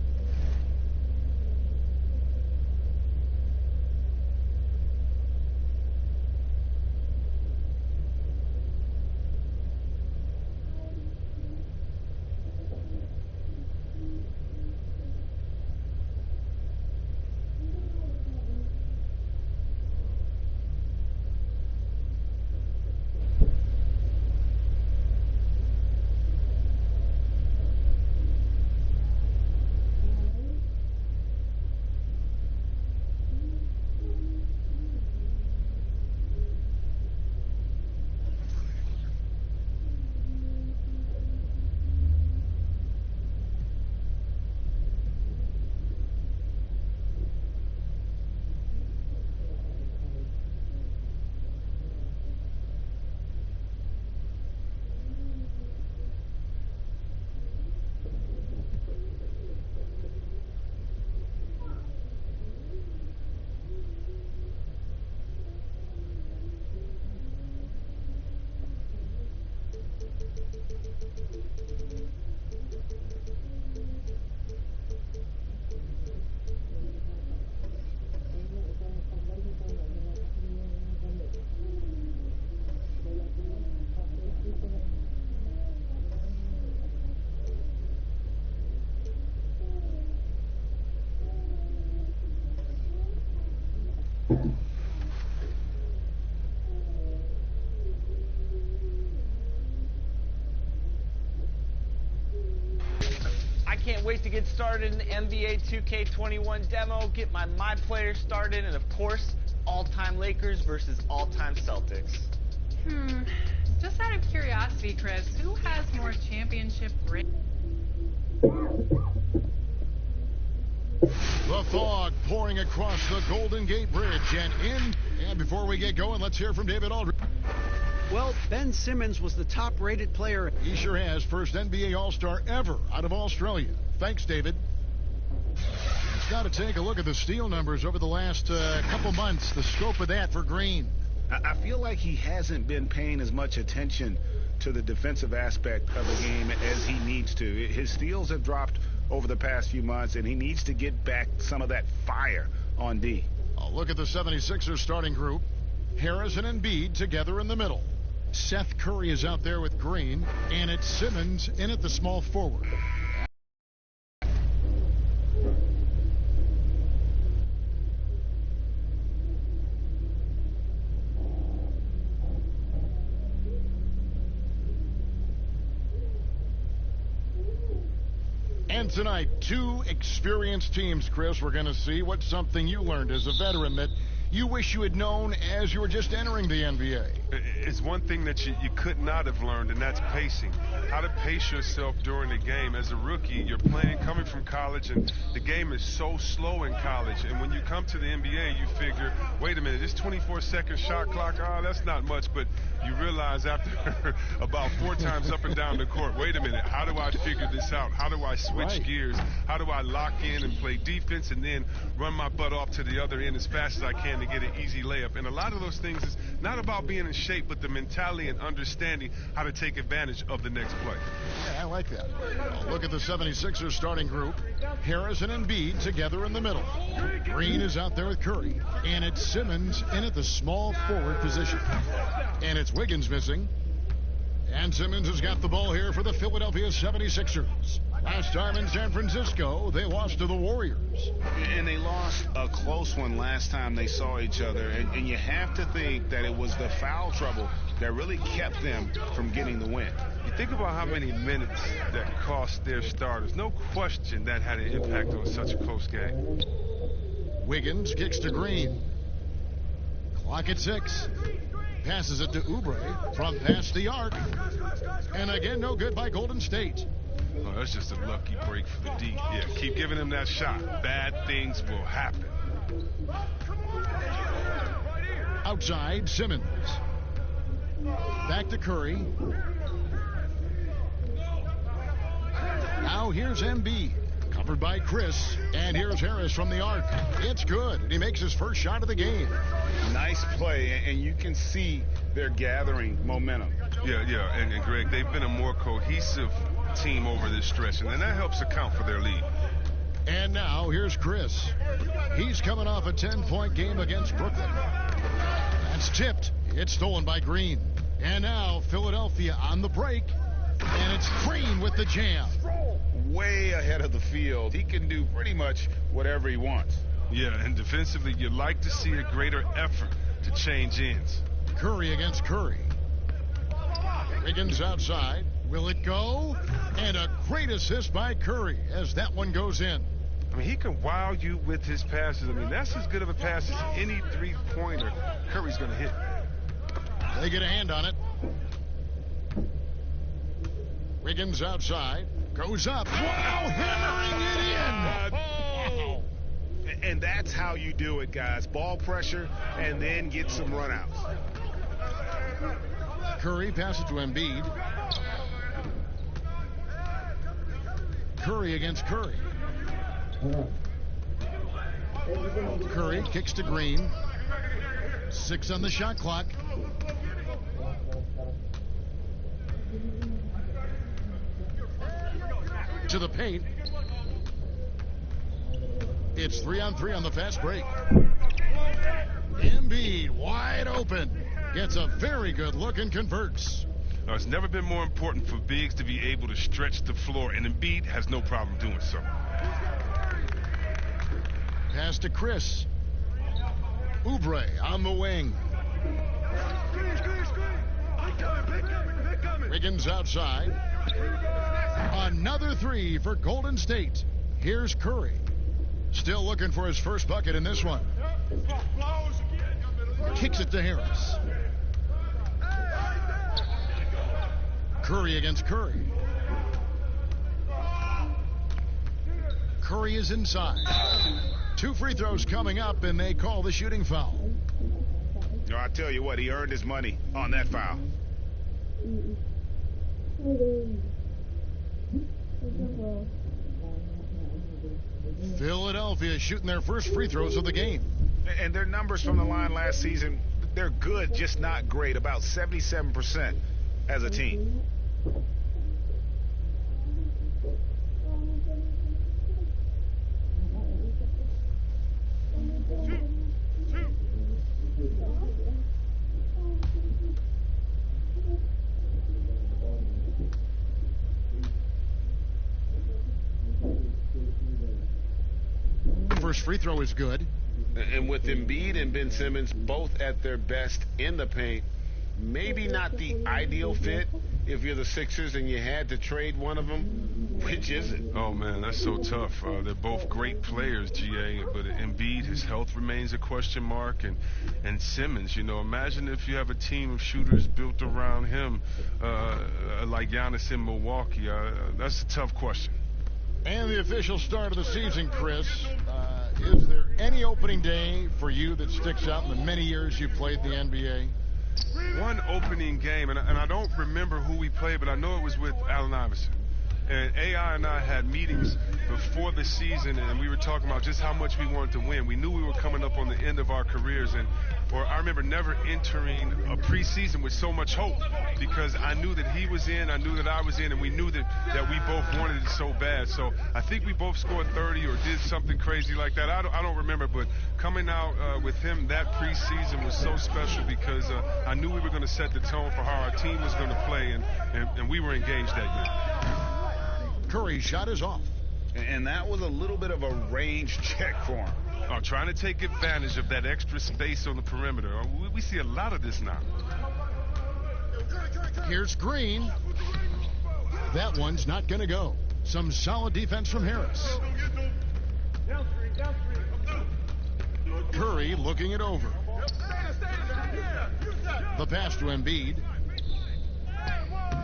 Speaker 11: can't wait to get started in the NBA 2K 21 demo, get my player started, and of course, all-time Lakers versus all-time Celtics.
Speaker 12: Just out of curiosity, Chris, who has more championship rings?
Speaker 1: The fog pouring across the Golden Gate Bridge and in. And before we get going, let's hear from David Aldridge.
Speaker 3: Well, Ben Simmons was the top-rated player.
Speaker 1: He sure has. First NBA All-Star ever out of Australia. Thanks, David. It's got to take a look at the steal numbers over the last couple months. The scope of that for Green.
Speaker 4: I feel like he hasn't been paying as much attention to the defensive aspect of the game as he needs to. His steals have dropped over the past few months, and he needs to get back some of that fire on D.
Speaker 1: I'll look at the 76ers starting group. Harris and Embiid together in the middle. Seth Curry is out there with Green, and it's Simmons in at the small forward. And tonight, two experienced teams, Chris. We're going to see what's something you learned as a veteran that you wish you had known as you were just entering the NBA.
Speaker 13: It's one thing that you could not have learned, and that's pacing. How to pace yourself during the game. As a rookie, you're playing, coming from college, and the game is so slow in college. And when you come to the NBA, you figure, wait a minute, this 24-second shot clock, that's not much. But you realize after about 4 times up and down the court, wait a minute, how do I figure this out? How do I switch gears? How do I lock in and play defense and then run my butt off to the other end as fast as I can to get an easy layup? And a lot of those things is not about being in shape, but the mentality and understanding how to take advantage of the next play.
Speaker 1: Yeah, I like that. I'll look at the 76ers starting group. Harris and Embiid together in the middle. Green is out there with Curry. And it's Simmons in at the small forward position. And it's Wiggins missing. And Simmons has got the ball here for the Philadelphia 76ers. Last time in San Francisco, they lost to the Warriors.
Speaker 4: And they lost a close one last time they saw each other. And you have to think that it was the foul trouble that really kept them from getting the win.
Speaker 13: You think about how many minutes that cost their starters. No question that had an impact on such a close game.
Speaker 1: Wiggins kicks to Green. Clock at 6. Passes it to Oubre from past the arc. And again, no good by Golden State.
Speaker 13: Oh, that's just a lucky break for the D. Yeah, keep giving him that shot. Bad things will happen.
Speaker 1: Outside, Simmons. Back to Curry. Now here's Embiid. Covered by Chris. And here's Harris from the arc. It's good. And he makes his first shot of the game.
Speaker 4: Nice play. And you can see they're gathering momentum.
Speaker 13: Yeah. And Greg, they've been a more cohesive team over this stretch. And then that helps account for their lead.
Speaker 1: And now here's Chris. He's coming off a 10-point game against Brooklyn. That's tipped. It's stolen by Green. And now Philadelphia on the break. And it's Green with the jam.
Speaker 4: Way ahead of the field. He can do pretty much whatever he wants.
Speaker 13: Yeah, and defensively, you'd like to see a greater effort to change ends.
Speaker 1: Curry against Curry. Wiggins outside. Will it go? And a great assist by Curry as that one goes in.
Speaker 13: I mean, he can wow you with his passes. I mean, that's as good of a pass as any three-pointer Curry's going to hit.
Speaker 1: They get a hand on it. Wiggins outside. Goes up. Wow, hammering it in.
Speaker 4: And that's how you do it, guys. Ball pressure and then get some runouts.
Speaker 1: Curry passes to Embiid. Curry against Curry. Curry kicks to Green. 6 on the shot clock. To the paint. It's 3-on-3 on the fast break. Embiid wide open. Gets a very good look and converts.
Speaker 13: It's never been more important for bigs to be able to stretch the floor, and Embiid has no problem doing so.
Speaker 1: Pass to Chris. Oubre on the wing. Wiggins outside. Another three for Golden State. Here's Curry. Still looking for his first bucket in this one. Kicks it to Harris. Curry against Curry. Curry is inside. 2 free throws coming up, and they call the shooting foul.
Speaker 4: No, I tell you what, he earned his money on that foul.
Speaker 1: Philadelphia shooting their first free throws of the game.
Speaker 4: And their numbers from the line last season, they're good, just not great. About 77% as a team.
Speaker 1: First free throw is good.
Speaker 6: And with Embiid and Ben Simmons both at their best in the paint, maybe not the ideal fit if you're the Sixers and you had to trade one of them. Which is it?
Speaker 13: Oh, man, that's so tough. They're both great players, GA, but Embiid, his health remains a question mark. And Simmons, you know, imagine if you have a team of shooters built around him like Giannis in Milwaukee. That's a tough question.
Speaker 1: And the official start of the season, Chris. Is there any opening day for you that sticks out in the many years you played the NBA?
Speaker 13: One opening game, and I don't remember who we played, but I know it was with Allen Iverson. And AI and I had meetings before the season, and we were talking about just how much we wanted to win. We knew we were coming up on the end of our careers, or I remember never entering a preseason with so much hope because I knew that he was in, I knew that I was in, and we knew that we both wanted it so bad. So I think we both scored 30 or did something crazy like that. I don't remember, but coming out with him that preseason was so special because I knew we were going to set the tone for how our team was going to play, and we were engaged that year.
Speaker 1: Curry's shot is off.
Speaker 4: And that was a little bit of a range check for him.
Speaker 13: Trying to take advantage of that extra space on the perimeter. We see a lot of this now.
Speaker 1: Here's Green. That one's not going to go. Some solid defense from Harris. Curry looking it over. The pass to Embiid.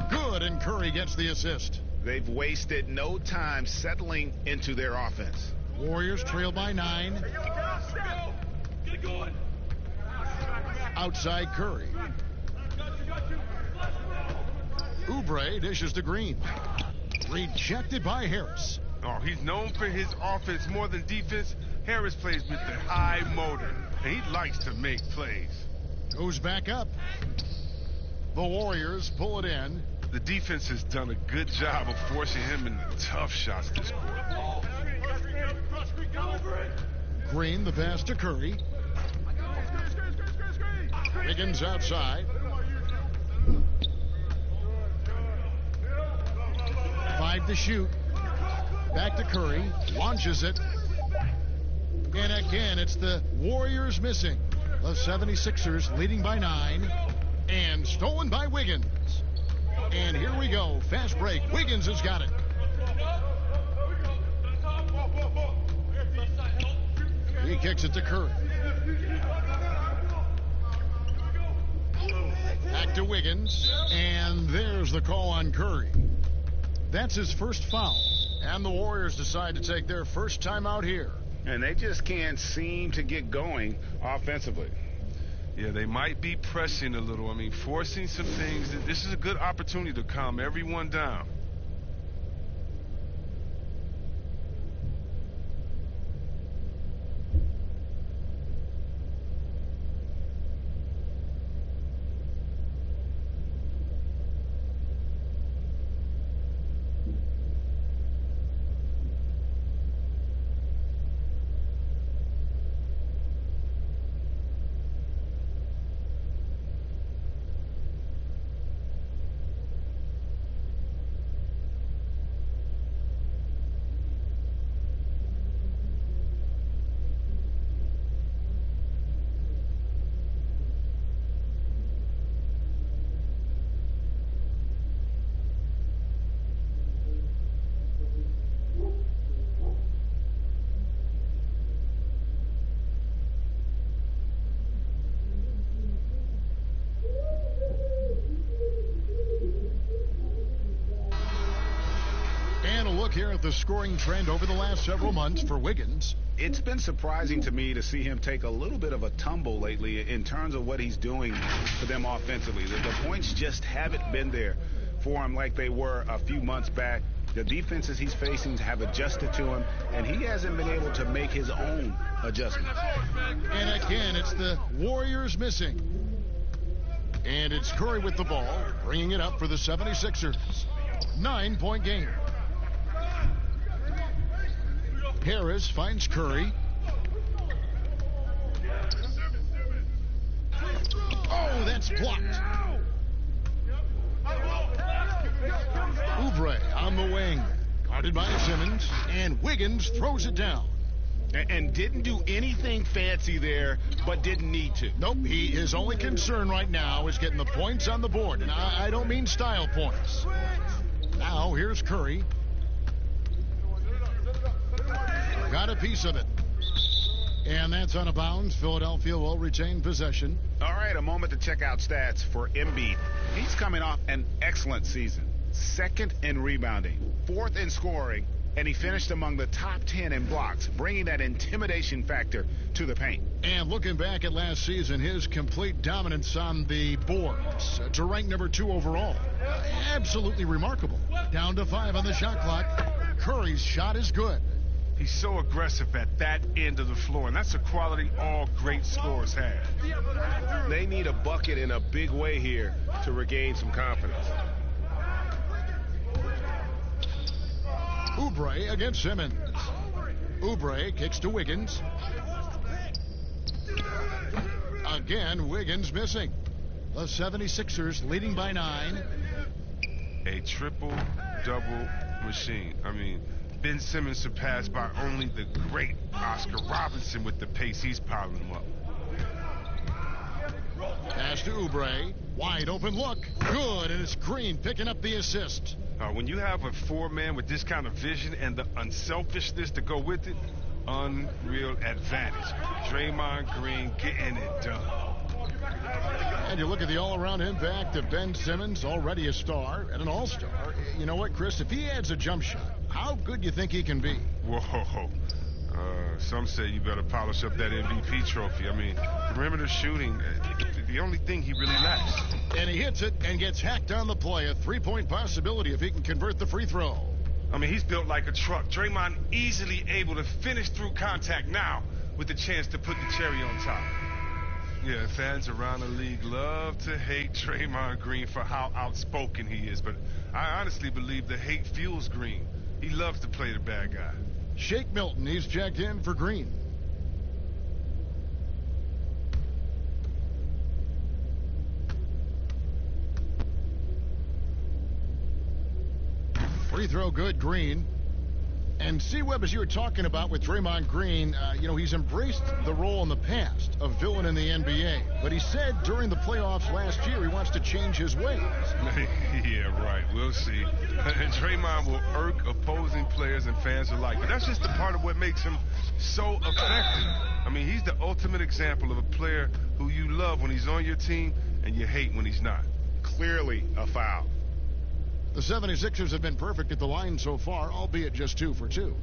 Speaker 1: Good, and Curry gets the assist.
Speaker 4: They've wasted no time settling into their offense.
Speaker 1: Warriors trail by 9. Outside Curry. Oubre dishes to Green. Rejected by Harris.
Speaker 13: Oh, he's known for his offense more than defense. Harris plays with the high motor, and he likes to make plays.
Speaker 1: Goes back up. The Warriors pull it in.
Speaker 13: The defense has done a good job of forcing him into tough shots this quarter.
Speaker 1: Green, the pass to Curry. Wiggins outside. 5 to shoot. Back to Curry. Launches it. And again, it's the Warriors missing. The 76ers leading by 9. And stolen by Wiggins. And here we go. Fast break. Wiggins has got it. He kicks it to Curry. Back to Wiggins. And there's the call on Curry. That's his first foul. And the Warriors decide to take their first timeout here.
Speaker 4: And they just can't seem to get going offensively.
Speaker 13: Yeah, they might be pressing a little. I mean, forcing some things. This is a good opportunity to calm everyone down.
Speaker 1: look here at the scoring trend over the last several months for Wiggins.
Speaker 4: It's been surprising to me to see him take a little bit of a tumble lately in terms of what he's doing for them offensively. The points just haven't been there for him like they were a few months back. The defenses he's facing have adjusted to him, and he hasn't been able to make his own adjustments.
Speaker 1: And again, it's the Warriors missing. And it's Curry with the ball, bringing it up for the 76ers. 9-point game. Harris finds Curry. Oh, that's blocked. Oubre on the wing, guarded by Simmons, and Wiggins throws it down.
Speaker 4: And didn't do anything fancy there, but didn't need to.
Speaker 1: Nope, his only concern right now is getting the points on the board, and I don't mean style points. Now, here's Curry. Got a piece of it. And that's out of bounds. Philadelphia will retain possession.
Speaker 4: All right, a moment to check out stats for Embiid. He's coming off an excellent season. 2nd in rebounding, 4th in scoring, and he finished among the top 10 in blocks, bringing that intimidation factor to the paint.
Speaker 1: And looking back at last season, his complete dominance on the boards to rank number 2 overall. Absolutely remarkable. Down to 5 on the shot clock. Curry's shot is good.
Speaker 13: He's so aggressive at that end of the floor, and that's a quality all great scorers have.
Speaker 6: They need a bucket in a big way here to regain some confidence.
Speaker 1: Oubre against Simmons. Oubre kicks to Wiggins. Again, Wiggins missing. The 76ers leading by 9.
Speaker 13: A triple-double machine. I mean, Ben Simmons surpassed by only the great Oscar Robertson with the pace he's piling them up.
Speaker 1: Pass to Oubre. Wide open look. Good, and it's Green picking up the assist.
Speaker 13: When you have a 4-man with this kind of vision and the unselfishness to go with it, unreal advantage. Draymond Green getting it done.
Speaker 1: And you look at the all-around impact of Ben Simmons, already a star and an all-star. You know what, Chris? If he adds a jump shot, how good do you think he can be?
Speaker 13: Whoa. Some say you better polish up that MVP trophy. I mean, perimeter shooting, the only thing he really lacks.
Speaker 1: And he hits it and gets hacked on the play. A 3-point possibility if he can convert the free throw.
Speaker 13: I mean, he's built like a truck. Draymond easily able to finish through contact now with the chance to put the cherry on top. Yeah, fans around the league love to hate Draymond Green for how outspoken he is, but I honestly believe the hate fuels Green. He loves to play the bad guy.
Speaker 1: Shake Milton, he's checked in for Green. Free throw good, Green. And C-Web, as you were talking about with Draymond Green, he's embraced the role in the past of villain in the NBA. But he said during the playoffs last year he wants to change his ways.
Speaker 13: Yeah, right. We'll see. Draymond will irk opposing players and fans alike. But that's just a part of what makes him so effective. I mean, he's the ultimate example of a player who you love when he's on your team and you hate when he's not.
Speaker 4: Clearly a foul.
Speaker 1: The 76ers have been perfect at the line so far, albeit just 2 for 2.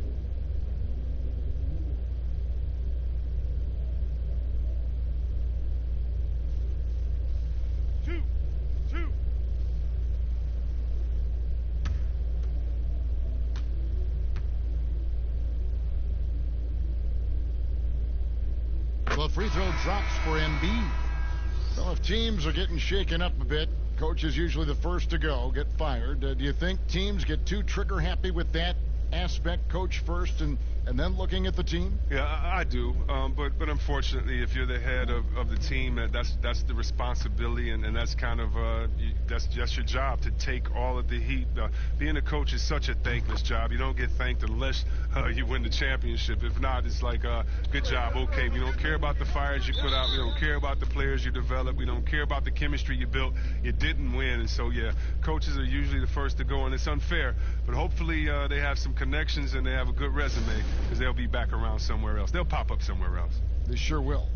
Speaker 1: The free throw drops for Embiid. Well, if teams are getting shaken up a bit, coach is usually the first to go, get fired. Do you think teams get too trigger happy with that aspect, coach first and then looking at the team?
Speaker 13: Yeah, I do. But unfortunately, if you're the head of the team, that's the responsibility, and that's kind of that's just your job to take all of the heat. Being a coach is such a thankless job. You don't get thanked unless you win the championship. If not, it's like, good job, okay. We don't care about the fires you put out. We don't care about the players you develop. We don't care about the chemistry you built. You didn't win, and so yeah, coaches are usually the first to go, and it's unfair. But hopefully they have some connections and they have a good resume, because they'll be back around somewhere else. They'll pop up somewhere else.
Speaker 1: They sure will.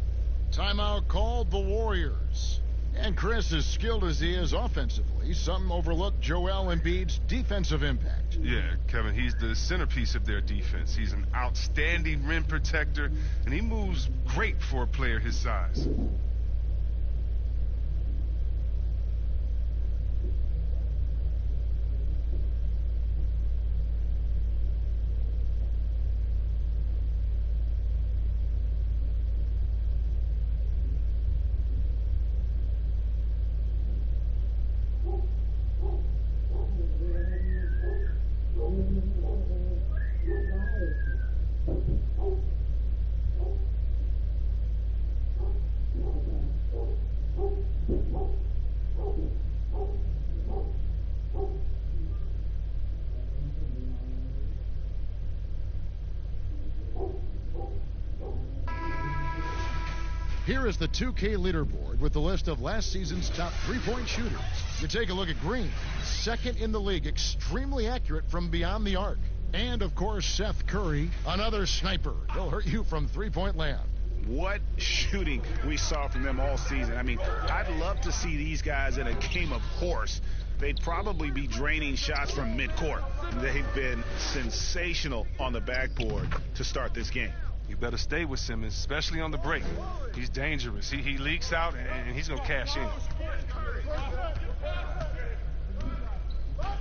Speaker 1: Timeout called the Warriors. And Chris, as skilled as he is offensively, some overlook Joel Embiid's defensive impact.
Speaker 13: Yeah, Kevin, he's the centerpiece of their defense. He's an outstanding rim protector, and he moves great for a player his size.
Speaker 1: Here is the 2K leaderboard with the list of last season's top three-point shooters. You take a look at Green, second in the league, extremely accurate from beyond the arc. And, of course, Seth Curry, another sniper. He'll hurt you from three-point land.
Speaker 4: What shooting we saw from them all season. I mean, I'd love to see these guys in a game of horse. They'd probably be draining shots from midcourt. They've been sensational on the backboard to start this game.
Speaker 13: You better stay with Simmons, especially on the break. He's dangerous. He leaks out, and he's going to cash in.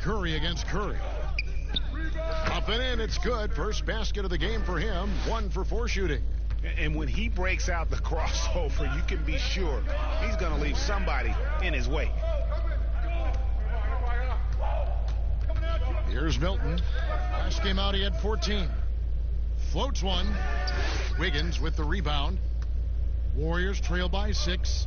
Speaker 1: Curry against Curry. Up and in, it's good. First basket of the game for him. 1 for 4 shooting.
Speaker 4: And when he breaks out the crossover, you can be sure he's going to leave somebody in his way.
Speaker 1: Here's Milton. Last game out, he had 14. Floats one. Wiggins with the rebound. Warriors trail by 6.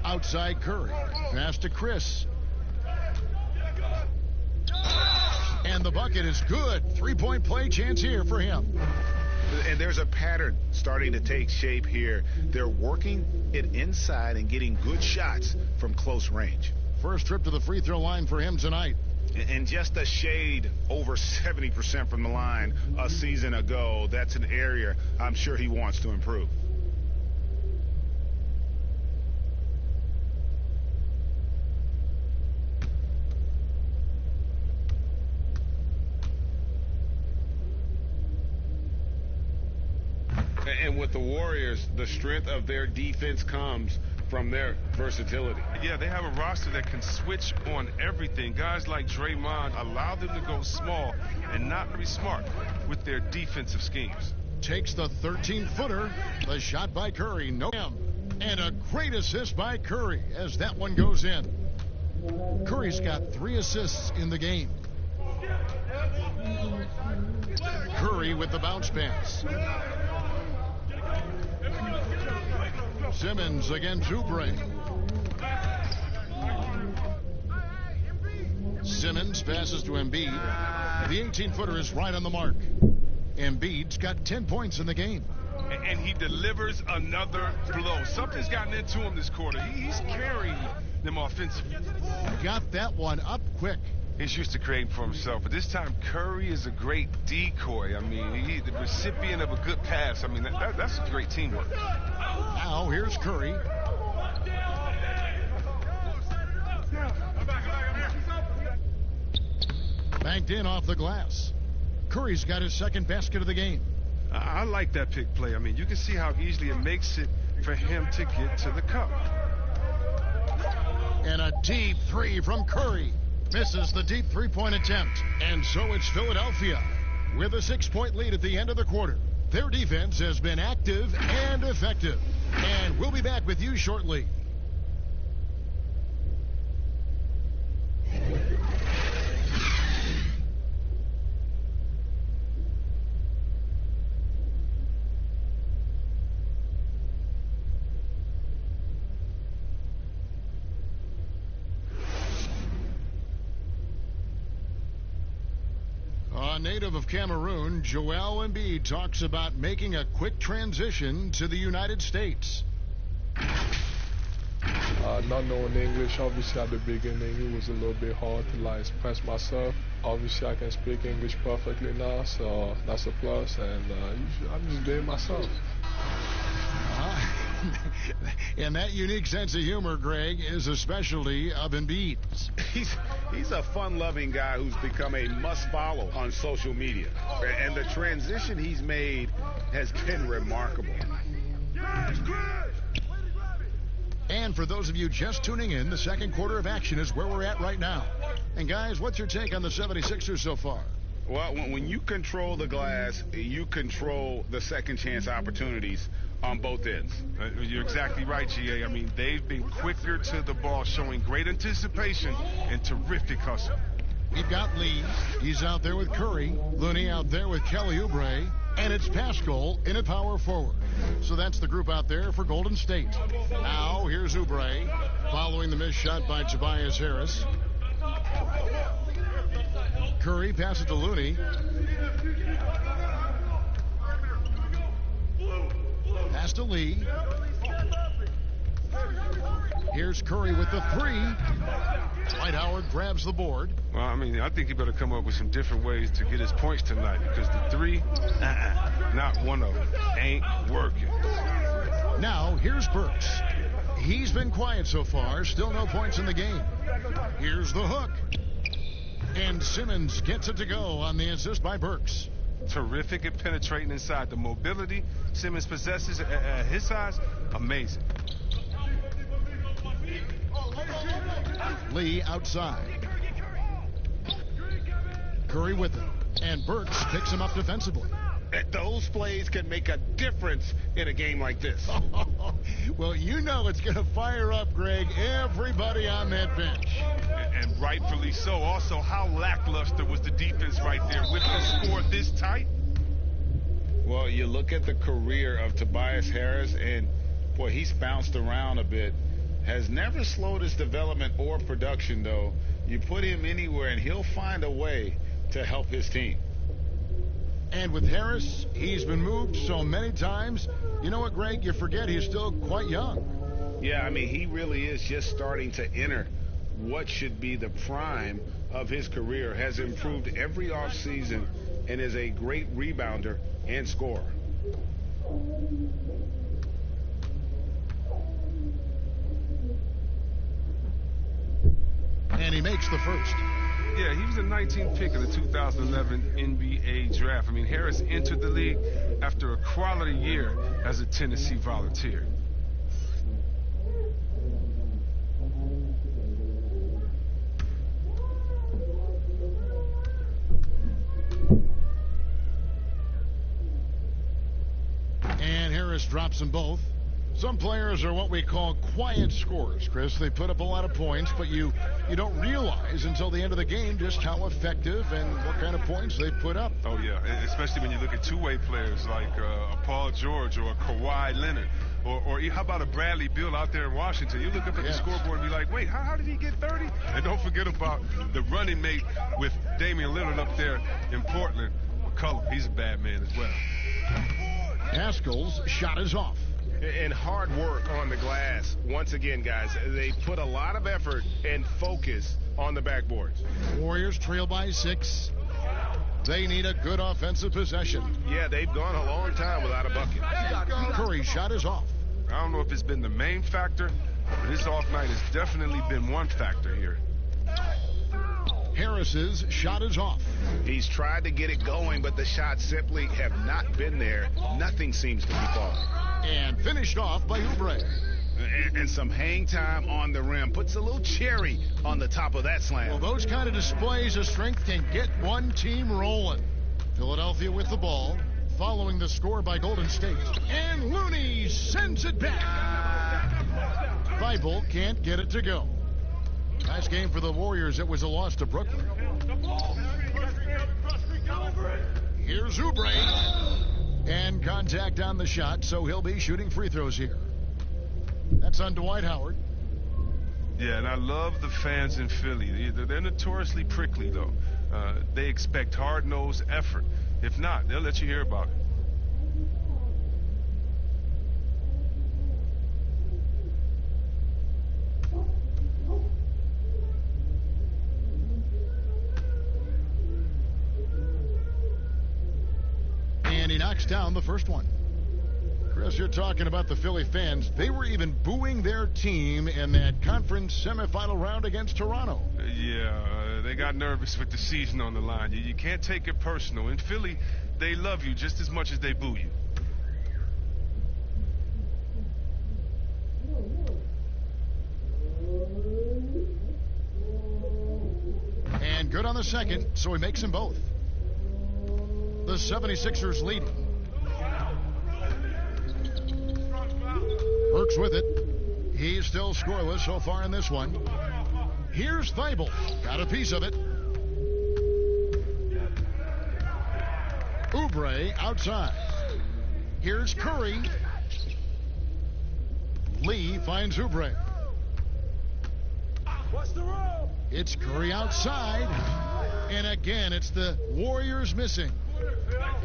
Speaker 1: Outside Curry. Pass to Chris. And the bucket is good. 3-point play chance here for him.
Speaker 4: And there's a pattern starting to take shape here. They're working it inside and getting good shots from close range.
Speaker 1: First trip to the free throw line for him tonight.
Speaker 4: And just a shade over 70% from the line a season ago. That's an area I'm sure he wants to improve. And with the Warriors, the strength of their defense comes from their versatility.
Speaker 13: Yeah, they have a roster that can switch on everything. Guys like Draymond allow them to go small and not very smart with their defensive schemes.
Speaker 1: Takes the 13-footer. The shot by Curry. No. And a great assist by Curry as that one goes in. Curry's got 3 assists in the game. Curry with the bounce pass. Simmons against Oubre. Simmons passes to Embiid. The 18-footer is right on the mark. Embiid's got 10 points in the game.
Speaker 13: And he delivers another blow. Something's gotten into him this quarter. He's carrying them offensively.
Speaker 1: Got that one up quick.
Speaker 13: He's used to creating for himself, but this time Curry is a great decoy. I mean, he's the recipient of a good pass. I mean, that's great teamwork.
Speaker 1: Now here's Curry. Banked in off the glass. Curry's got his second basket of the game.
Speaker 13: I like that pick play. I mean, you can see how easily it makes it for him to get to the cup.
Speaker 1: And a deep 3 from Curry. Misses the deep 3-point attempt. And so it's Philadelphia with a 6-point lead at the end of the quarter. Their defense has been active and effective. And we'll be back with you shortly. A native of Cameroon, Joel Embiid talks about making a quick transition to the United States.
Speaker 5: Not knowing English, obviously at the beginning, it was a little bit hard to like express myself. Obviously, I can speak English perfectly now, so that's a plus, and I'm just being myself.
Speaker 1: And that unique sense of humor, Greg, is a specialty of Embiid.
Speaker 4: He's a fun-loving guy who's become a must-follow on social media. And the transition he's made has been remarkable.
Speaker 1: And for those of you just tuning in, the second quarter of action is where we're at right now. And guys, what's your take on the 76ers so far?
Speaker 4: Well, when you control the glass, you control the second chance opportunities on both ends.
Speaker 13: You're exactly right, GA. I mean, they've been quicker to the ball, showing great anticipation and terrific hustle.
Speaker 1: We've got Lee. He's out there with Curry. Looney out there with Kelly Oubre. And it's Pascal in at power forward. So that's the group out there for Golden State. Now, here's Oubre following the missed shot by Tobias Harris. Curry passes to Looney. Pass to Lee. Here's Curry with the three. Dwight Howard grabs the board.
Speaker 13: Well, I mean, I think he better come up with some different ways to get his points tonight, because the three, not one of them, ain't working.
Speaker 1: Now, here's Burks. He's been quiet so far. Still no points in the game. Here's the hook. And Simmons gets it to go on the assist by Burks.
Speaker 13: Terrific at penetrating inside. The mobility Simmons possesses at his size, amazing.
Speaker 1: Lee outside. Curry with him. And Burks picks him up defensively.
Speaker 4: Those plays can make a difference in a game like this.
Speaker 1: Well, you know it's going to fire up, Greg, everybody on that bench.
Speaker 13: And rightfully so. Also, how lackluster was the defense right there with the score this tight?
Speaker 4: Well, you look at the career of Tobias Harris, and, boy, he's bounced around a bit. Has never slowed his development or production, though. You put him anywhere, and he'll find a way to help his team.
Speaker 1: And with Harris, he's been moved so many times. You know what, Greg? You forget he's still quite young.
Speaker 4: Yeah, I mean, he really is just starting to enter what should be the prime of his career. Has improved every offseason and is a great rebounder and scorer.
Speaker 1: And he makes the first.
Speaker 13: Yeah, he was the 19th pick of the 2011 NBA draft. I mean, Harris entered the league after a quality year as a Tennessee Volunteer.
Speaker 1: And Harris drops them both. Some players are what we call quiet scorers, Chris. They put up a lot of points, but you don't realize until the end of the game just how effective and what kind of points they put up.
Speaker 13: Oh, yeah, especially when you look at two-way players like a Paul George or a Kawhi Leonard. Or how about a Bradley Beal out there in Washington? You look up at the scoreboard and be like, wait, how did he get 30? And don't forget about the running mate with Damian Lillard up there in Portland. McCollum, he's a bad man as well.
Speaker 1: Pascal's shot is off.
Speaker 6: And hard work on the glass. Once again, guys, they put a lot of effort and focus on the backboards.
Speaker 1: Warriors trail by 6. They need a good offensive possession.
Speaker 6: Yeah, they've gone a long time without a bucket.
Speaker 1: Curry's shot is off.
Speaker 13: I don't know if it's been the main factor, but this off night has definitely been one factor here.
Speaker 1: Harris's shot is off.
Speaker 6: He's tried to get it going, but the shots simply have not been there. Nothing seems to be falling.
Speaker 1: And finished off by Oubre.
Speaker 6: And some hang time on the rim. Puts a little cherry on the top of that slam.
Speaker 1: Well, those kind of displays of strength can get one team rolling. Philadelphia with the ball, following the score by Golden State. And Looney sends it back. Thibault can't get it to go. Last game for the Warriors, it was a loss to Brooklyn. Here's Oubre. And contact on the shot, so he'll be shooting free throws here. That's on Dwight Howard.
Speaker 13: Yeah, and I love the fans in Philly. They're notoriously prickly, though. They expect hard-nosed effort. If not, they'll let you hear about it.
Speaker 1: knocks down the first one. Chris, you're talking about the Philly fans. They were even booing their team in that conference semifinal round against Toronto.
Speaker 13: Yeah, they got nervous with the season on the line. You can't take it personal. In Philly, they love you just as much as they boo you.
Speaker 1: And good on the second, so he makes them both. The 76ers leading. Burks with it. He's still scoreless so far in this one. Here's Thibault. Got a piece of it. Oubre outside. Here's Curry. Lee finds Oubre. It's Curry outside. And again, it's the Warriors missing.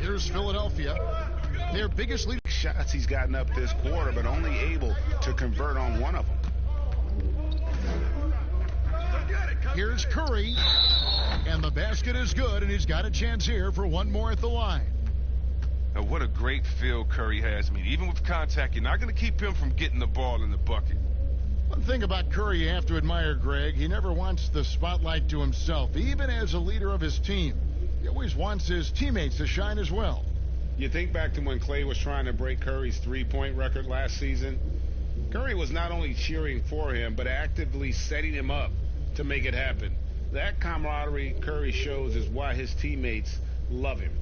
Speaker 1: Here's Philadelphia. Their biggest lead.
Speaker 4: Shots he's gotten up this quarter, but only able to convert on one of them.
Speaker 1: Here's Curry. And the basket is good, and he's got a chance here for one more at the line.
Speaker 13: Now, what a great feel Curry has. I mean, even with contact, you're not going to keep him from getting the ball in the bucket.
Speaker 1: One thing about Curry you have to admire, Greg, he never wants the spotlight to himself, even as a leader of his team. He always wants his teammates to shine as well.
Speaker 4: You think back to when Clay was trying to break Curry's three-point record last season. Curry was not only cheering for him, but actively setting him up to make it happen. That camaraderie Curry shows is why his teammates love him.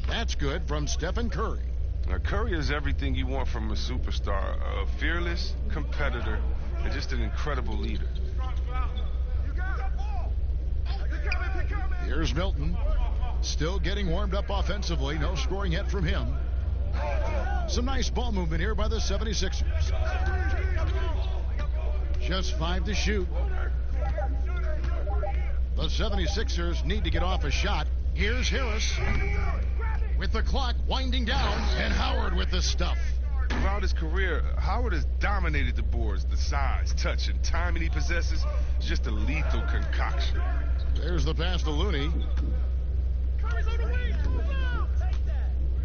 Speaker 1: That's good from Stephen Curry.
Speaker 13: Now, Curry is everything you want from a superstar. A fearless competitor and just an incredible leader.
Speaker 1: Here's Milton. Still getting warmed up offensively. No scoring yet from him. Some nice ball movement here by the 76ers. Just 5 to shoot. The 76ers need to get off a shot. Here's Harris. With the clock winding down, and Howard with the stuff.
Speaker 13: Throughout his career, Howard has dominated the boards. The size, touch, and timing he possesses is just a lethal concoction.
Speaker 1: There's the pass to Looney.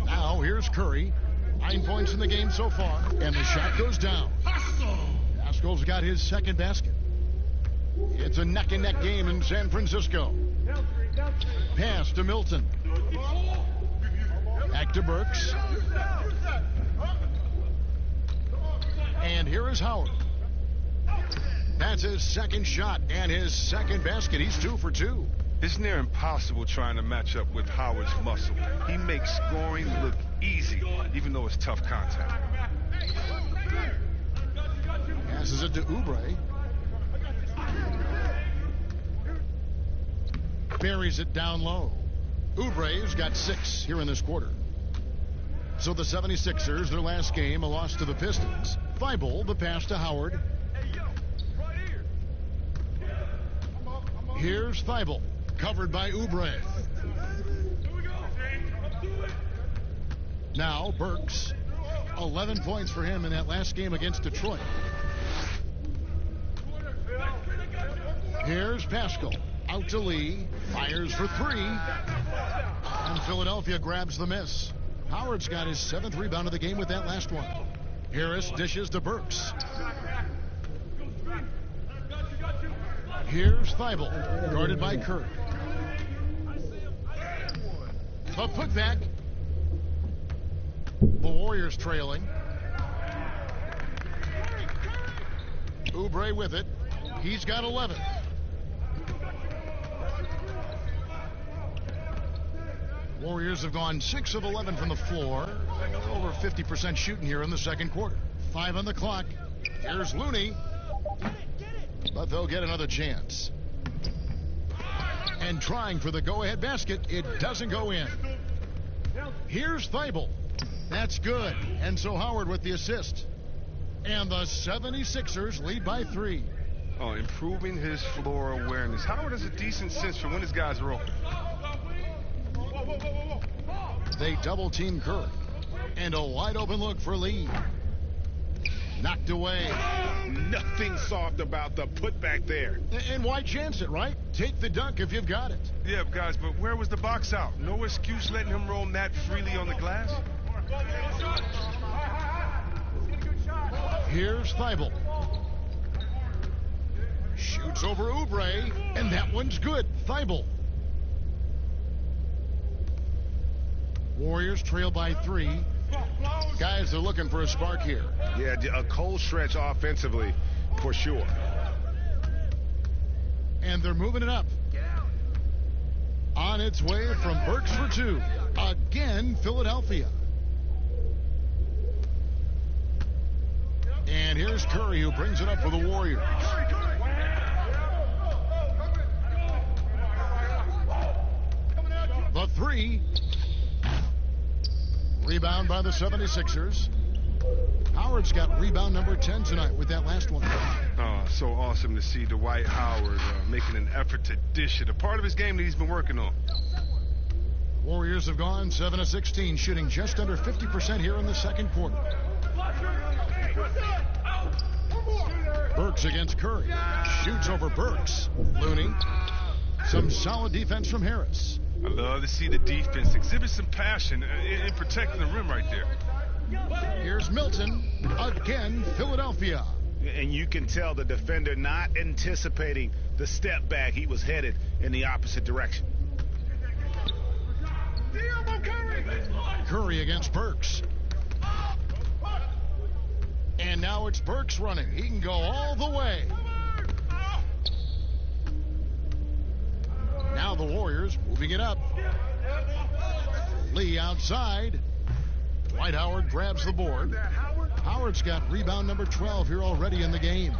Speaker 1: Now here's Curry. 9 points in the game so far, and the shot goes down. Pascal's got his second basket. It's a neck-and-neck game in San Francisco. Pass to Milton. Back to Burks. And here is Howard. That's his second shot and his second basket. He's 2 for 2.
Speaker 13: It's near impossible trying to match up with Howard's muscle. He makes scoring look easy, even though it's tough contact.
Speaker 1: Passes it to Oubre. Buries it down low. Oubre's got 6 here in this quarter. So the 76ers, their last game, a loss to the Pistons. Thibault, the pass to Howard. Here's Thibault, covered by Oubre. Now Burks, 11 points for him in that last game against Detroit. Here's Pascal, out to Lee, fires for 3, and Philadelphia grabs the miss. Howard's got his 7th rebound of the game with that last one. Harris dishes to Burks. Here's Thibault, guarded by Curry. A putback. The Warriors trailing. Oubre with it. He's got 11. Warriors have gone 6 of 11 from the floor. Over 50% shooting here in the second quarter. 5 on the clock. Here's Looney. But they'll get another chance. And trying for the go-ahead basket, it doesn't go in. Here's Thibault. That's good. And so Howard with the assist. And the 76ers lead by 3.
Speaker 13: Oh, improving his floor awareness. Howard has a decent sense for when his guys are open.
Speaker 1: They double-team Curry. And a wide-open look for Lee. Knocked away.
Speaker 4: Nothing soft about the putback there.
Speaker 1: And why chance it, right? Take the dunk if you've got it.
Speaker 13: Yeah, guys, but where was the box out? No excuse letting him roam that freely on the glass?
Speaker 1: Here's Thibault. Shoots over Oubre, and that one's good. Thibault. Warriors trail by 3. Guys, they're looking for a spark here.
Speaker 6: Yeah, a cold stretch offensively, for sure.
Speaker 1: And they're moving it up. On its way from Burks for 2. Again, Philadelphia. And here's Curry, who brings it up for the Warriors. The 3. Rebound by the 76ers. Howard's got rebound number 10 tonight with that last one.
Speaker 13: Oh, so awesome to see Dwight Howard making an effort to dish it. A part of his game that he's been working on.
Speaker 1: Warriors have gone 7 of 16, shooting just under 50% here in the second quarter. Burks against Curry. Shoots over Burks. Looney. Some solid defense from Harris.
Speaker 13: I love to see the defense exhibit some passion in protecting the rim right there.
Speaker 1: Here's Milton. Again, Philadelphia.
Speaker 4: And you can tell the defender not anticipating the step back. He was headed in the opposite direction.
Speaker 1: Curry against Burks. And now it's Burks running. He can go all the way. Now the Warriors moving it up. Lee outside. Dwight Howard grabs the board. Howard's got rebound number 12 here already in the game.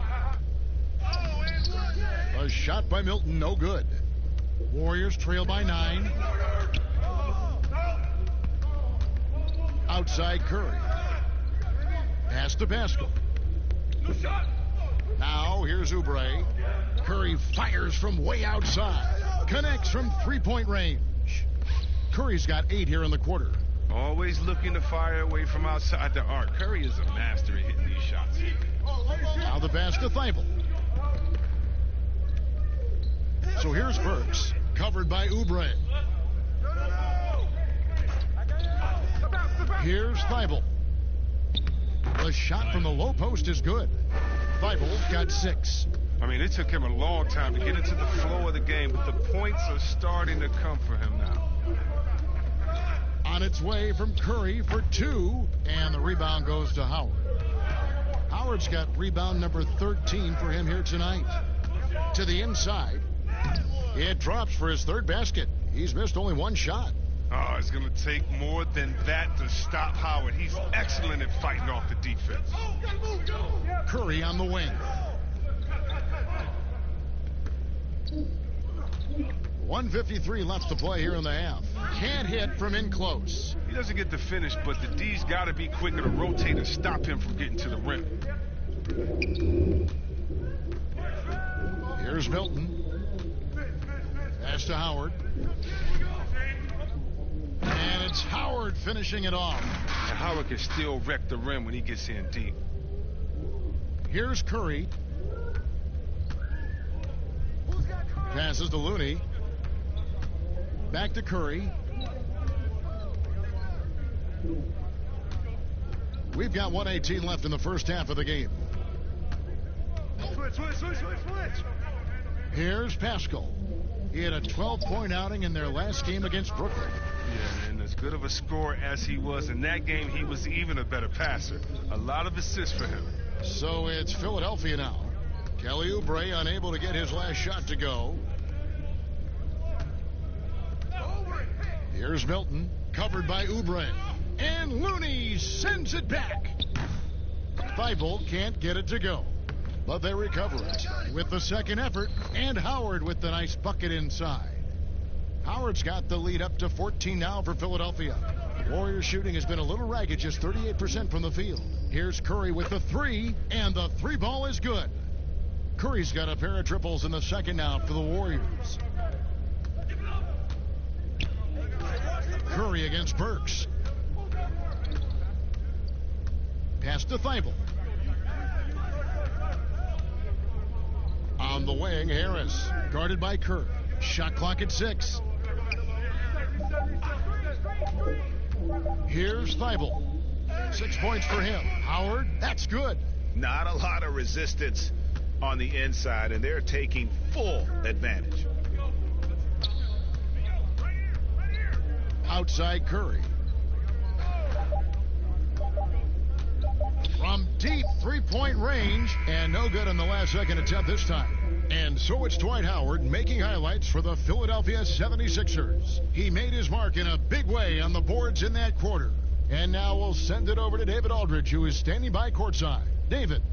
Speaker 1: A shot by Milton, no good. Warriors trail by 9. Outside Curry. Pass to Pascal. Now here's Oubre. Curry fires from way outside. Connects from three-point range. Curry's got 8 here in the quarter.
Speaker 13: Always looking to fire away from outside the arc. Curry is a master at hitting these shots.
Speaker 1: Now the pass to Thibault. So here's Burks, covered by Oubre. Here's Thibault. The shot from the low post is good. Thibault's got 6.
Speaker 13: I mean, it took him a long time to get into the flow of the game, but the points are starting to come for him now.
Speaker 1: On its way from Curry for 2, and the rebound goes to Howard. Howard's got rebound number 13 for him here tonight. To the inside. It drops for his 3rd basket. He's missed only 1 shot.
Speaker 13: Oh, it's going to take more than that to stop Howard. He's excellent at fighting off the defense.
Speaker 1: Curry on the wing. 1:53 left to play here in the half. Can't hit from in close.
Speaker 13: He doesn't get the finish, but the D's got to be quicker to rotate and stop him from getting to the rim.
Speaker 1: Here's Milton. Pass to Howard. And it's Howard finishing it off.
Speaker 13: And Howard can still wreck the rim when he gets in deep.
Speaker 1: Here's Curry. Passes to Looney. Back to Curry. We've got 1:18 left in the first half of the game.
Speaker 13: Switch.
Speaker 1: Here's Pascal. He had a 12-point outing in their last game against Brooklyn.
Speaker 13: Yeah, and as good of a scorer as he was in that game, he was even a better passer. A lot of assists for him.
Speaker 1: So it's Philadelphia now. Kelly Oubre unable to get his last shot to go. Here's Milton, covered by Oubre. And Looney sends it back. Thibault can't get it to go. But they recover it with the second effort, and Howard with the nice bucket inside. Howard's got the lead up to 14 now for Philadelphia. Warriors shooting has been a little ragged, just 38% from the field. Here's Curry with the 3, and the 3 ball is good. Curry's got a pair of triples in the second now for the Warriors. Curry against Burks. Pass to Thibault. On the wing, Harris, guarded by Curry. Shot clock at 6. Here's Thibault. 6 points for him. Howard, that's good.
Speaker 4: Not a lot of resistance on the inside, and they're taking full advantage.
Speaker 1: Outside Curry. From deep three-point range, and no good on the last second attempt this time. And so it's Dwight Howard making highlights for the Philadelphia 76ers. He made his mark in a big way on the boards in that quarter. And now we'll send it over to David Aldridge, who is standing by courtside. David.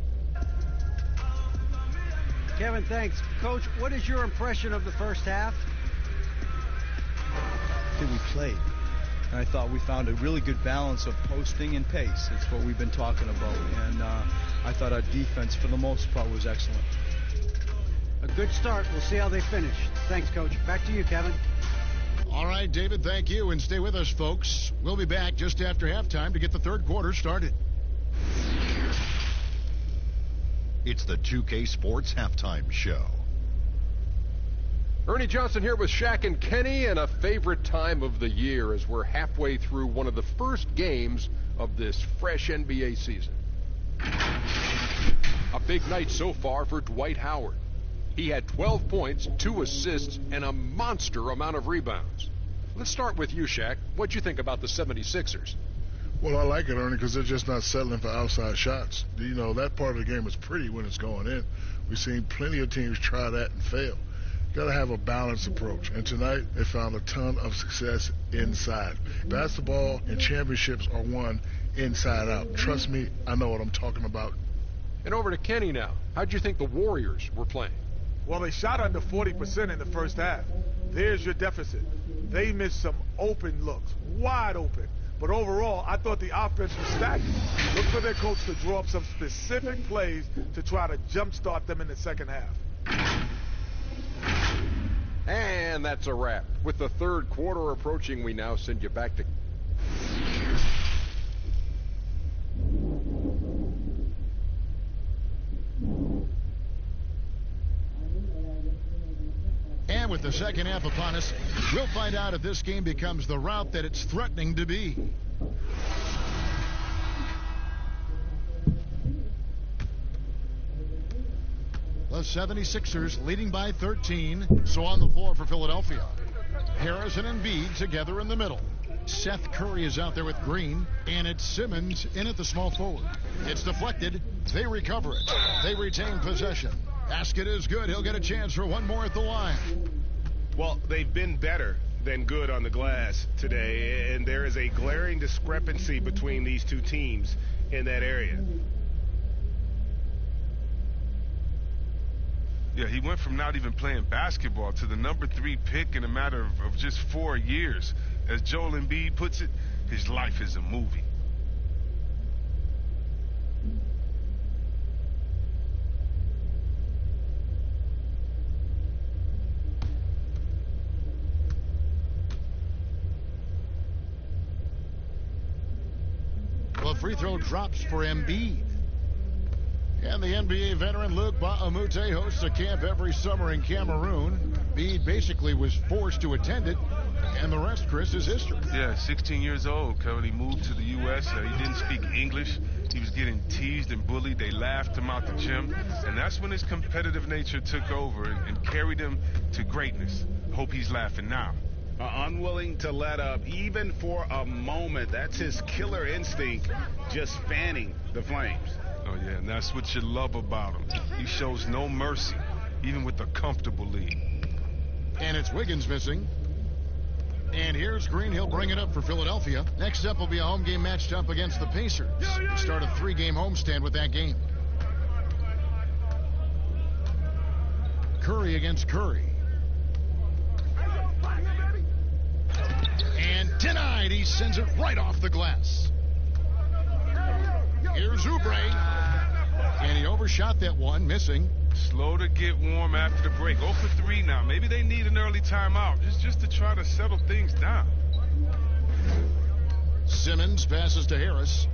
Speaker 3: Kevin, thanks. Coach, what is your impression of the first half?
Speaker 14: I think we played. And I thought we found a really good balance of posting and pace. That's what we've been talking about. And I thought our defense, for the most part, was excellent.
Speaker 3: A good start. We'll see how they finish. Thanks, Coach. Back to you, Kevin.
Speaker 1: All right, David, thank you. And stay with us, folks. We'll be back just after halftime to get the third quarter started.
Speaker 8: It's the 2K Sports Halftime Show.
Speaker 9: Ernie Johnson here with Shaq and Kenny, and a favorite time of the year as we're halfway through one of the first games of this fresh NBA season. A big night so far for Dwight Howard. He had 12 points, 2 assists, and a monster amount of rebounds. Let's start with you, Shaq. What'd you think about the 76ers?
Speaker 10: Well, I like it, Ernie, because they're just not settling for outside shots. You know, that part of the game is pretty when it's going in. We've seen plenty of teams try that and fail. Got to have a balanced approach. And tonight, they found a ton of success inside. Basketball and championships are won inside out. Trust me, I know what I'm talking about.
Speaker 9: And over to Kenny now. How'd you think the Warriors were playing?
Speaker 7: Well, they shot under 40% in the first half. There's your deficit. They missed some open looks, wide open. But overall, I thought the offense was stagnant. Look for their coach to draw up some specific plays to try to jumpstart them in the second half.
Speaker 9: And that's a wrap. With the third quarter approaching, we now send you back to...
Speaker 1: And with the second half upon us, we'll find out if this game becomes the route that it's threatening to be. The 76ers leading by 13. So on the floor for Philadelphia. Harris and Embiid together in the middle. Seth Curry is out there with Green, and it's Simmons in at the small forward. It's deflected. They recover it. They retain possession. Basket is good. He'll get a chance for one more at the line.
Speaker 6: Well, they've been better than good on the glass today, and there is a glaring discrepancy between these two teams in that area.
Speaker 13: Yeah, he went from not even playing basketball to the number 3 pick in a matter of just 4 years. As Joel Embiid puts it, his life is a movie.
Speaker 1: The free throw drops for Embiid. And the NBA veteran Luc Mbah a Moute hosts a camp every summer in Cameroon. Embiid basically was forced to attend it, and the rest, Chris, is history.
Speaker 13: Yeah, 16 years old, when he moved to the U.S. He didn't speak English. He was getting teased and bullied. They laughed him out the gym, and that's when his competitive nature took over and carried him to greatness. Hope he's laughing now.
Speaker 6: Unwilling to let up, even for a moment. That's his killer instinct, just fanning the flames.
Speaker 13: Oh, yeah, and that's what you love about him. He shows no mercy, even with a comfortable lead.
Speaker 1: And it's Wiggins missing. And here's Green. He'll bring it up for Philadelphia. Next up will be a home game matched up against the Pacers. We start a 3-game homestand with that game. Curry against Curry. And denied. He sends it right off the glass. Here's Oubre. And he overshot that one, missing.
Speaker 13: Slow to get warm after the break. 0 for 3 now. Maybe they need an early timeout just to try to settle things down.
Speaker 1: Simmons passes to Harris.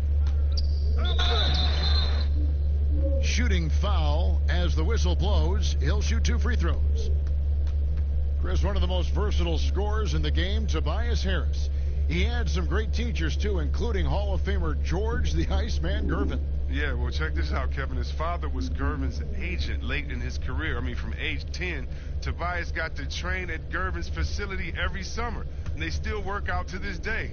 Speaker 1: Shooting foul as the whistle blows. He'll shoot 2 free throws. Chris, one of the most versatile scorers in the game, Tobias Harris. He had some great teachers, too, including Hall of Famer George the Iceman Gervin.
Speaker 13: Yeah, well, check this out, Kevin. His father was Gervin's agent late in his career. I mean, from age 10, Tobias got to train at Gervin's facility every summer, and they still work out to this day.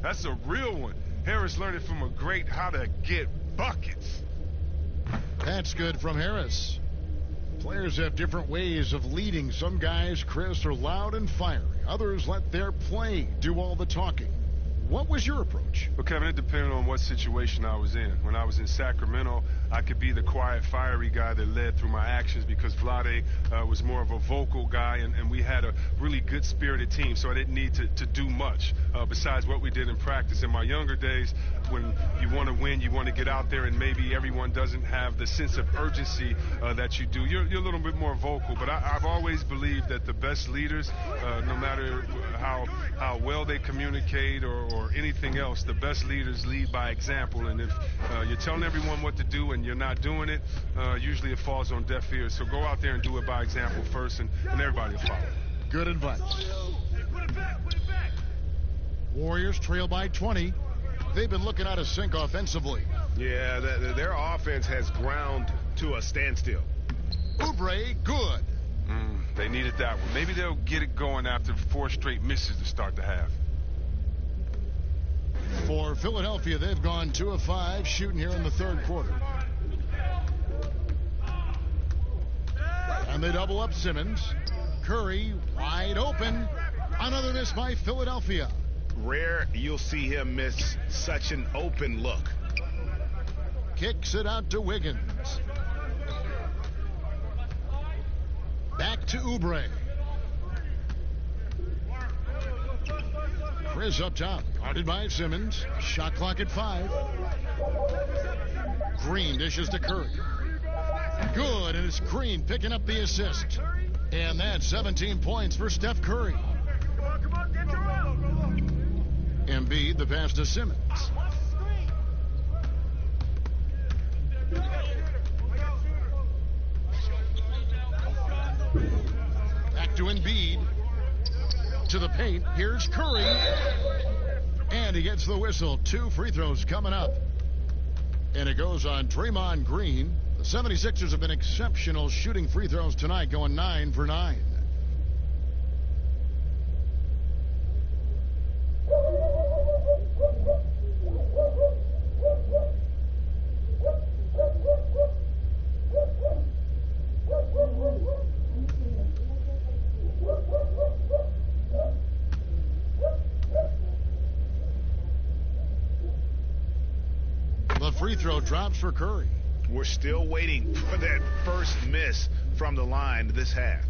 Speaker 13: That's a real one. Harris learned it from a great how to get buckets.
Speaker 1: That's good from Harris. Players have different ways of leading. Some guys, Chris, are loud and fiery. Others let their play do all the talking. What was your approach?
Speaker 13: Well, Kevin, it depended on what situation I was in. When I was in Sacramento, I could be the quiet, fiery guy that led through my actions because Vlade was more of a vocal guy, and we had a really good-spirited team, so I didn't need to do much besides what we did in practice. In my younger days, when you want to win, you want to get out there, and maybe everyone doesn't have the sense of urgency that you do. You're a little bit more vocal, but I've always believed that the best leaders, no matter how well they communicate or anything else, the best leaders lead by example. And if you're telling everyone what to do and you're not doing it, usually it falls on deaf ears. So go out there and do it by example first, and everybody will follow.
Speaker 1: Good advice. Warriors trail by 20. They've been looking out of sync offensively.
Speaker 6: Yeah, their offense has ground to a standstill.
Speaker 1: Oubre, good.
Speaker 13: They needed that one. Maybe they'll get it going after 4 straight misses to start the half.
Speaker 1: For Philadelphia, they've gone 2 of 5 shooting here in the third quarter. And they double up Simmons. Curry wide open. Another miss by Philadelphia.
Speaker 6: Rare you'll see him miss such an open look.
Speaker 1: Kicks it out to Wiggins. Back to Oubre. Chris up top, guarded by Simmons. Shot clock at 5. Green dishes to Curry. Good, and it's Green picking up the assist. And that's 17 points for Steph Curry. Embiid, the pass to Simmons. Back to Embiid. To the paint. Here's Curry. And he gets the whistle. 2 free throws coming up. And it goes on Draymond Green. The 76ers have been exceptional shooting free throws tonight, going 9 for 9. The free throw drops for Curry.
Speaker 6: We're still waiting for that first miss from the line this half.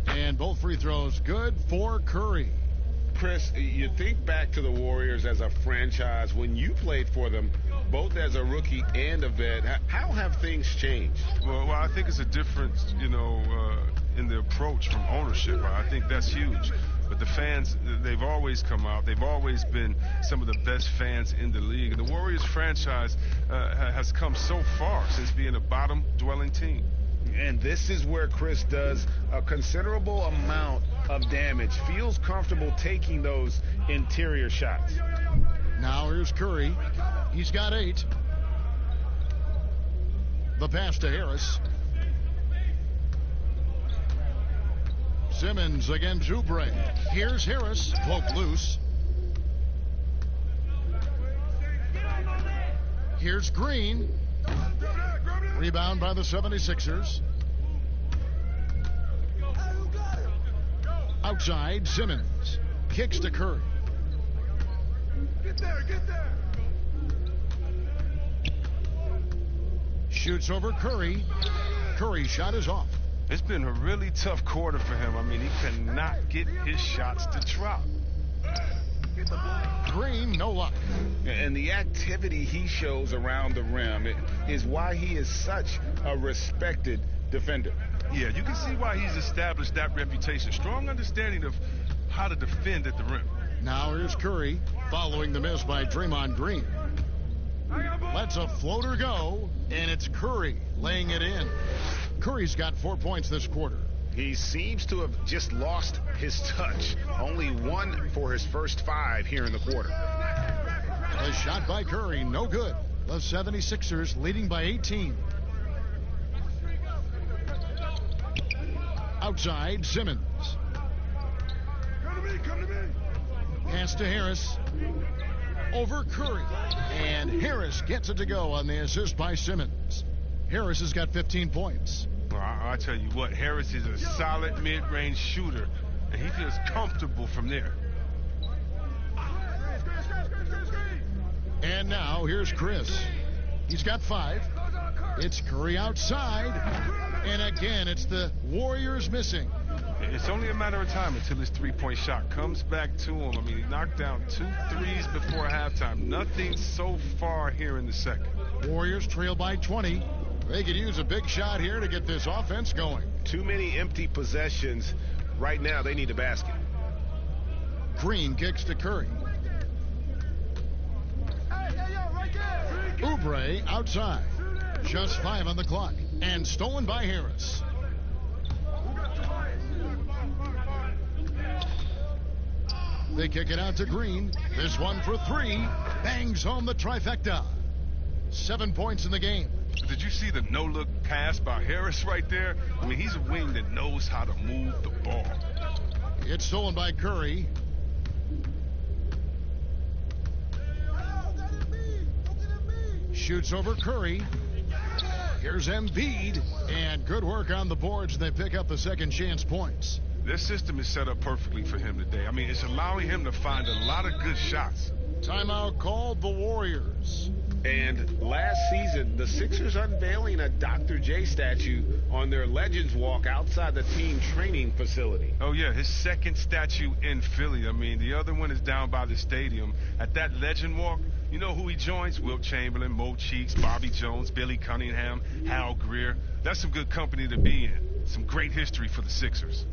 Speaker 1: And both free throws good for Curry.
Speaker 6: Chris, you think back to the Warriors as a franchise when you played for them, both as a rookie and a vet. How have things changed?
Speaker 13: Well, I think it's a difference, in the approach from ownership. I think that's huge. But the fans, they've always come out. They've always been some of the best fans in the league. And the Warriors franchise has come so far since being a bottom-dwelling team.
Speaker 6: And this is where Chris does a considerable amount of damage. Feels comfortable taking those interior shots.
Speaker 1: Now here's Curry. He's got 8. The pass to Harris. Simmons against Oubre. Here's Harris. Poke loose. Here's Green. Rebound by the 76ers. Outside, Simmons. Kicks to Curry.
Speaker 7: Get there, get there.
Speaker 1: Shoots over Curry. Curry's shot is off.
Speaker 13: It's been a really tough quarter for him. I mean, he cannot get his shots to drop.
Speaker 1: Green no luck.
Speaker 4: And the activity he shows around the rim is why he is such a respected defender.
Speaker 13: Yeah, you can see why he's established that reputation. Strong understanding of how to defend at the rim.
Speaker 1: Now here's Curry following the miss by Draymond Green. Lets a floater go, and it's Curry laying it in. Curry's got 4 points this quarter.
Speaker 6: He seems to have just lost his touch. Only 1 for his first 5 here in the quarter.
Speaker 1: A shot by Curry, no good. The 76ers leading by 18. Outside, Simmons. Pass to Harris. Over Curry. And Harris gets it to go on the assist by Simmons. Harris has got 15 points.
Speaker 13: Well, I'll tell you what, Harris is a solid mid-range shooter, and he feels comfortable from there.
Speaker 1: And now here's Chris. He's got 5. It's Curry outside. And again, it's the Warriors missing.
Speaker 13: It's only a matter of time until his three-point shot comes back to him. I mean, he knocked down 2 threes before halftime. Nothing so far here in the second.
Speaker 1: Warriors trail by 20. They could use a big shot here to get this offense going.
Speaker 6: Too many empty possessions. Right now, they need a basket.
Speaker 1: Green kicks to Curry. Oubre outside. Just 5 on the clock. And stolen by Harris. They kick it out to Green. This one for 3. Bangs home the trifecta. 7 points in the game.
Speaker 13: Did you see the no-look pass by Harris right there? I mean, he's a wing that knows how to move the ball.
Speaker 1: It's stolen by Curry. Shoots over Curry. Here's Embiid. And good work on the boards. They pick up the second chance points.
Speaker 13: Their system is set up perfectly for him today. I mean, it's allowing him to find a lot of good shots.
Speaker 1: Timeout called the Warriors.
Speaker 6: And last season, the Sixers unveiling a Dr. J statue on their Legends Walk outside the team training facility.
Speaker 13: Oh, yeah, his second statue in Philly. I mean, the other one is down by the stadium. At that Legend Walk, you know who he joins? Wilt Chamberlain, Mo Cheeks, Bobby Jones, Billy Cunningham, Hal Greer. That's some good company to be in. Some great history for the Sixers.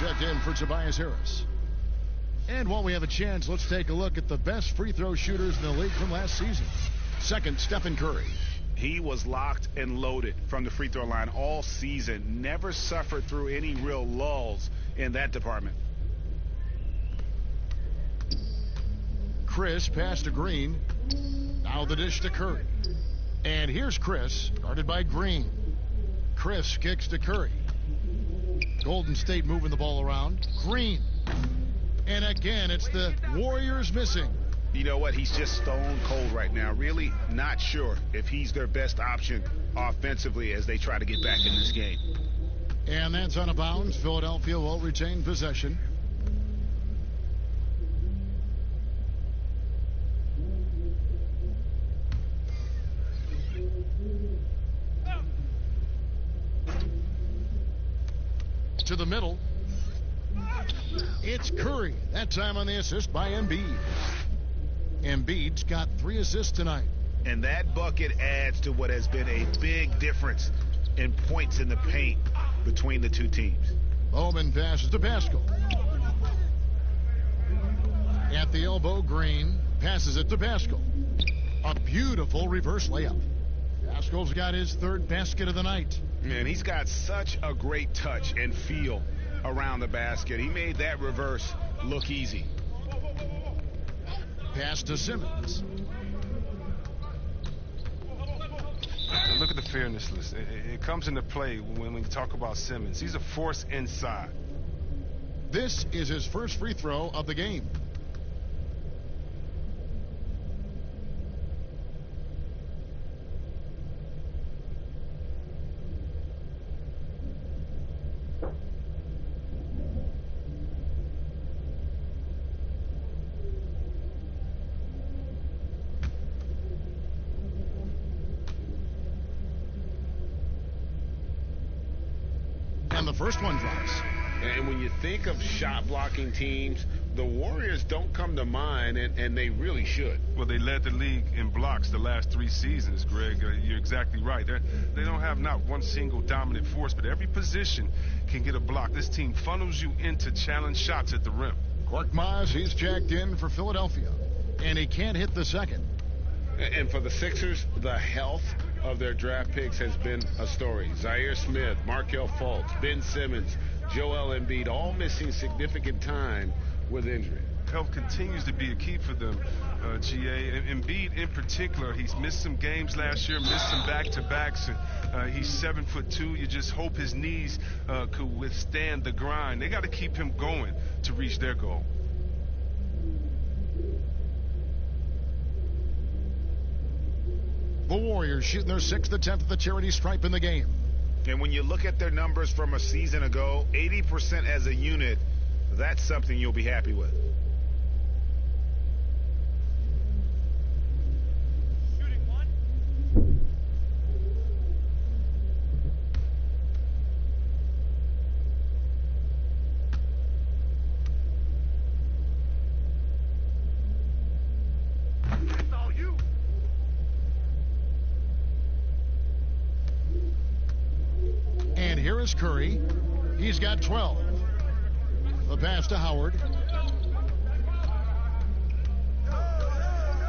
Speaker 1: Checked in for Tobias Harris. And while we have a chance, let's take a look at the best free throw shooters in the league from last season. Second, Stephen Curry.
Speaker 4: He was locked and loaded from the free throw line all season. Never suffered through any real lulls in that department.
Speaker 1: Chris passed to Green. Now the dish to Curry. And here's Chris, guarded by Green. Chris kicks to Curry. Golden State moving the ball around. Green. And again, it's the Warriors missing.
Speaker 6: You know what? He's just stone cold right now. Really not sure if he's their best option offensively as they try to get back in this game.
Speaker 1: And that's out of bounds. Philadelphia will retain possession. To the middle. It's Curry. That time on the assist by Embiid. Embiid's got 3 assists tonight.
Speaker 6: And that bucket adds to what has been a big difference in points in the paint between the two teams.
Speaker 1: Bowman passes to Pascal. At the elbow, Green passes it to Pascal. A beautiful reverse layup. Pascal's got his 3rd basket of the night.
Speaker 6: Man, he's got such a great touch and feel
Speaker 4: around the basket. He made that reverse look easy.
Speaker 1: Pass to Simmons.
Speaker 13: Look at the fairness list. It comes into play when we talk about Simmons. He's a force inside.
Speaker 1: This is his first free throw of the game. And the first one drops.
Speaker 6: And when you think of shot blocking teams, the Warriors don't come to mind, and they really should.
Speaker 13: Well, they led the league in blocks the last 3 seasons, Greg. You're exactly right. They don't have not one single dominant force, but every position can get a block. This team funnels you into challenge shots at the rim.
Speaker 1: Korkmaz, he's checked in for Philadelphia, and he can't hit the second.
Speaker 6: And for the Sixers, the health of their draft picks has been a story. Zaire Smith, Markelle Fultz, Ben Simmons, Joel Embiid, all missing significant time with injury.
Speaker 13: Health continues to be a key for them, GA. Embiid in particular, he's missed some games last year, missed some back-to-backs, and he's 7'2". You just hope his knees could withstand the grind. They got to keep him going to reach their goal.
Speaker 1: The Warriors shooting their 6th attempt at the charity stripe in the game.
Speaker 4: And when you look at their numbers from a season ago, 80% as a unit, that's something you'll be happy with.
Speaker 11: Shooting one. It's all you.
Speaker 1: And here is Curry. He's got 12. The pass to Howard.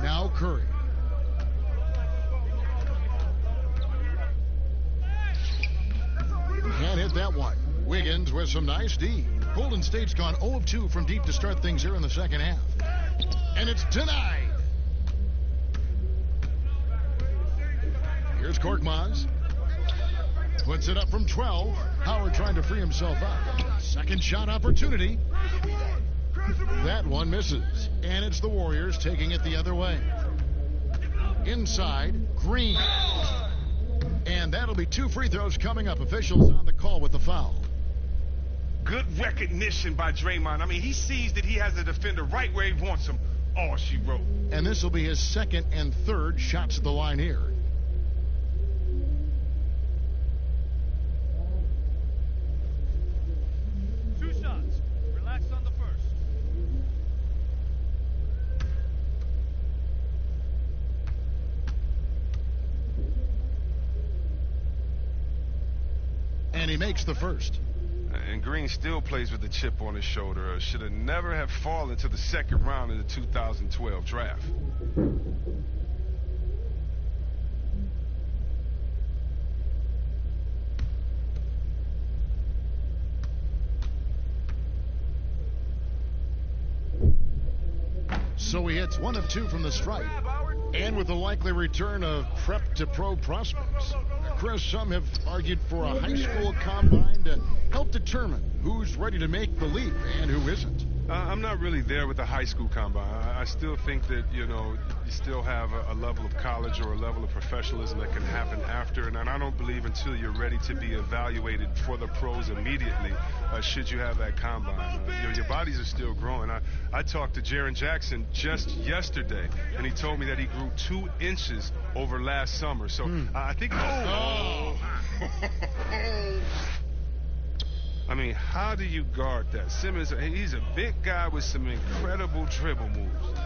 Speaker 1: Now Curry. Can't hit that one. Wiggins with some nice D. Golden State's gone 0 of 2 from deep to start things here in the second half. And it's denied. Here's Korkmaz. Puts it up from 12. Howard trying to free himself up. Second shot opportunity. That one misses. And it's the Warriors taking it the other way. Inside, Green. And that'll be 2 free throws coming up. Officials on the call with the foul.
Speaker 13: Good recognition by Draymond. I mean, he sees that he has a defender right where he wants him. All she wrote.
Speaker 1: And this will be his 2nd and 3rd shots at the line here. And he makes the first.
Speaker 13: And Green still plays with a chip on his shoulder. Should have never have fallen to the 2nd round of the 2012 draft.
Speaker 1: So he hits 1 of 2 from the stripe. And with the likely return of prep to pro prospects. Chris, some have argued for a high school combine to help determine who's ready to make the leap and who isn't.
Speaker 13: I'm not really there with the high school combine. I still think that, you still have a level of college or a level of professionalism that can happen after. And I don't believe until you're ready to be evaluated for the pros immediately, should you have that combine. Your bodies are still growing. I talked to Jaren Jackson just yesterday, and he told me that he grew 2 inches over last summer. So I think... I mean, how do you guard that? Simmons, he's a big guy with some incredible dribble moves.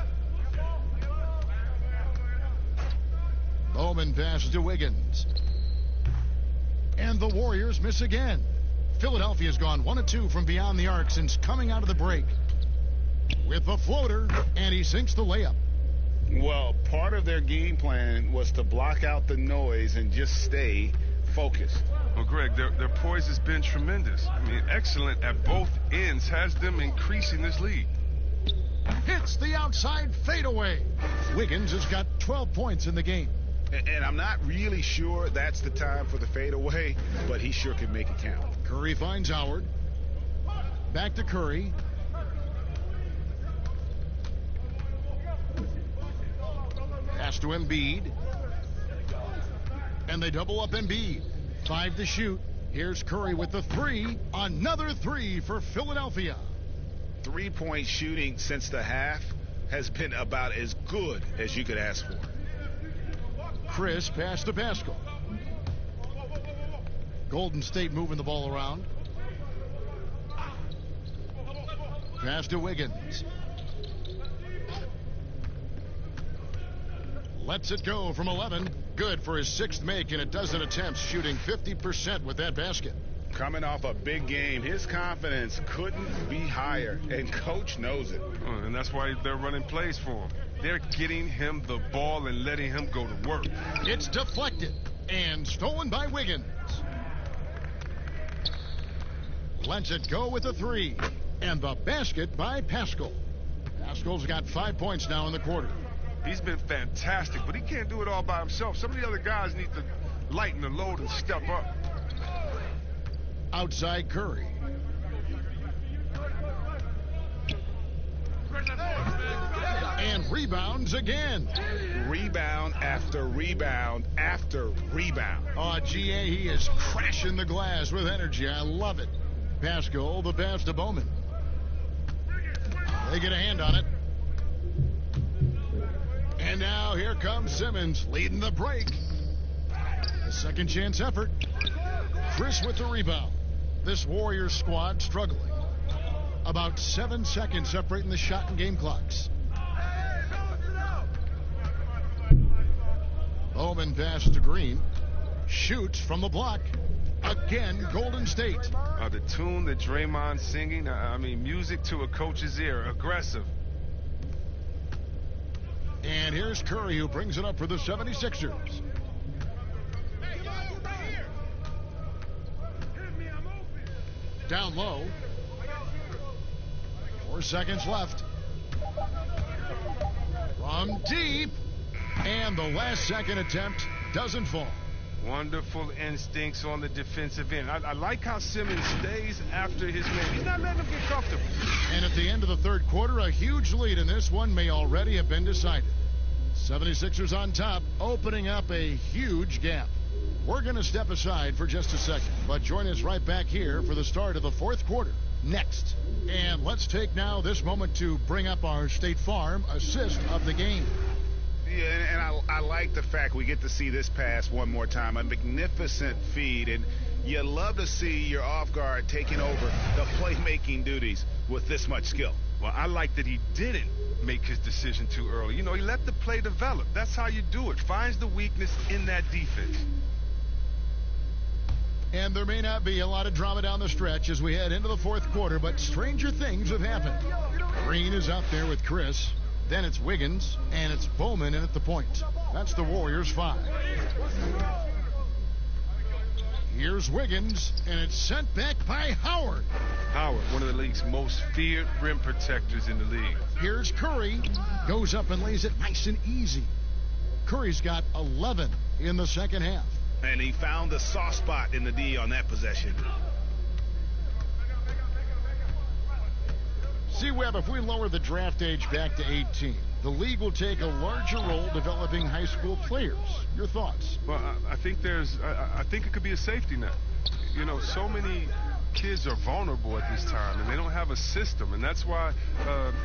Speaker 1: Bowman passes to Wiggins. And the Warriors miss again. Philadelphia's gone 1 of 2 from beyond the arc since coming out of the break. With the floater, and he sinks the layup.
Speaker 6: Well, part of their game plan was to block out the noise and just stay focused.
Speaker 13: Well, Greg, their poise has been tremendous. I mean, excellent at both ends, has them increasing this lead.
Speaker 1: Hits the outside fadeaway. Wiggins has got 12 points in the game.
Speaker 4: And I'm not really sure that's the time for the fadeaway, but he sure can make it count.
Speaker 1: Curry finds Howard. Back to Curry. Pass to Embiid. And they double up Embiid. 5 to shoot. Here's Curry with the 3. Another 3 for Philadelphia.
Speaker 4: Three-point shooting since the half has been about as good as you could ask for.
Speaker 1: Chris pass to Pascal. Golden State moving the ball around. Pass to Wiggins. Lets it go from 11. Good for his 6th make in a dozen attempts, shooting 50% with that basket.
Speaker 4: Coming off a big game, his confidence couldn't be higher, and coach knows it.
Speaker 13: And that's why they're running plays for him. They're getting him the ball and letting him go to work.
Speaker 1: It's deflected and stolen by Wiggins. Lets it go with a 3. And the basket by Pascal. Pascal's got 5 points now in the quarter.
Speaker 13: He's been fantastic, but he can't do it all by himself. Some of the other guys need to lighten the load and step up.
Speaker 1: Outside Curry. And rebounds again.
Speaker 4: Rebound after rebound after rebound.
Speaker 1: Oh, GA, he is crashing the glass with energy. I love it. Pascal, the pass to Bowman. They get a hand on it. And now here comes Simmons leading the break. A second chance effort. Chris with the rebound. This Warriors squad struggling. About 7 seconds separating the shot and game clocks. Bowman passes to Green. Shoots from the block. Again, Golden State.
Speaker 13: The tune that Draymond's singing, I mean, music to a coach's ear. Aggressive.
Speaker 1: And here's Curry, who brings it up for the 76ers. Down low. 4 seconds left. From deep. And the last second attempt doesn't fall.
Speaker 13: Wonderful instincts on the defensive end. I like how Simmons stays after his man. He's not letting him get comfortable.
Speaker 1: And at the end of the third quarter, a huge lead in this one may already have been decided. 76ers on top, opening up a huge gap. We're going to step aside for just a second, but join us right back here for the start of the fourth quarter next. And let's take now this moment to bring up our State Farm assist of the game.
Speaker 4: Yeah, and I like the fact we get to see this pass one more time. A magnificent feed, and you love to see your off guard taking over the playmaking duties with this much skill.
Speaker 13: Well, I like that he didn't make his decision too early. You know, he let the play develop. That's how you do it. Finds the weakness in that defense.
Speaker 1: And there may not be a lot of drama down the stretch as we head into the fourth quarter, but stranger things have happened. Green is out there with Chris. Then it's Wiggins, and it's Bowman in at the point. That's the Warriors' 5. Here's Wiggins, and it's sent back by Howard.
Speaker 13: Howard, one of the league's most feared rim protectors in the league.
Speaker 1: Here's Curry. Goes up and lays it nice and easy. Curry's got 11 in the second half.
Speaker 4: And he found the soft spot in the D on that possession.
Speaker 1: See, Webb, if we lower the draft age back to 18, the league will take a larger role developing high school players. Your thoughts?
Speaker 13: Well, I think I think it could be a safety net. You know, so many kids are vulnerable at this time, and they don't have a system, and that's why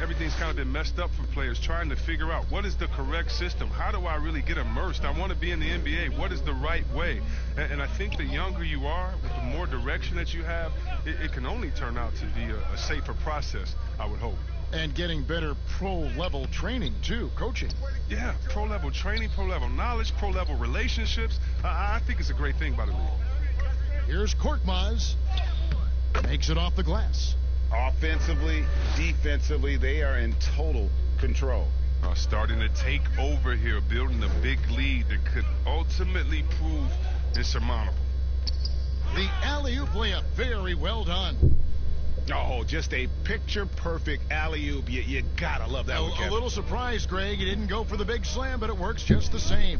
Speaker 13: everything's kind of been messed up for players trying to figure out what is the correct system. How do I really get immersed? I want to be in the NBA. What is the right way? And I think the younger you are, with the more direction that you have, it can only turn out to be a safer process, I would hope.
Speaker 1: And getting better pro-level training, too, coaching.
Speaker 13: Yeah, pro-level training, pro-level knowledge, pro-level relationships. I think it's a great thing by the league.
Speaker 1: Here's Korkmaz. Makes it off the glass.
Speaker 4: Offensively, defensively, they are in total control.
Speaker 13: Starting to take over here, building a big lead that could ultimately prove insurmountable.
Speaker 1: The alley-oop layup, very well done.
Speaker 4: Oh, just a picture-perfect alley-oop. You gotta love that one, Kevin.
Speaker 1: A little surprised, Greg. He didn't go for the big slam, but it works just the same.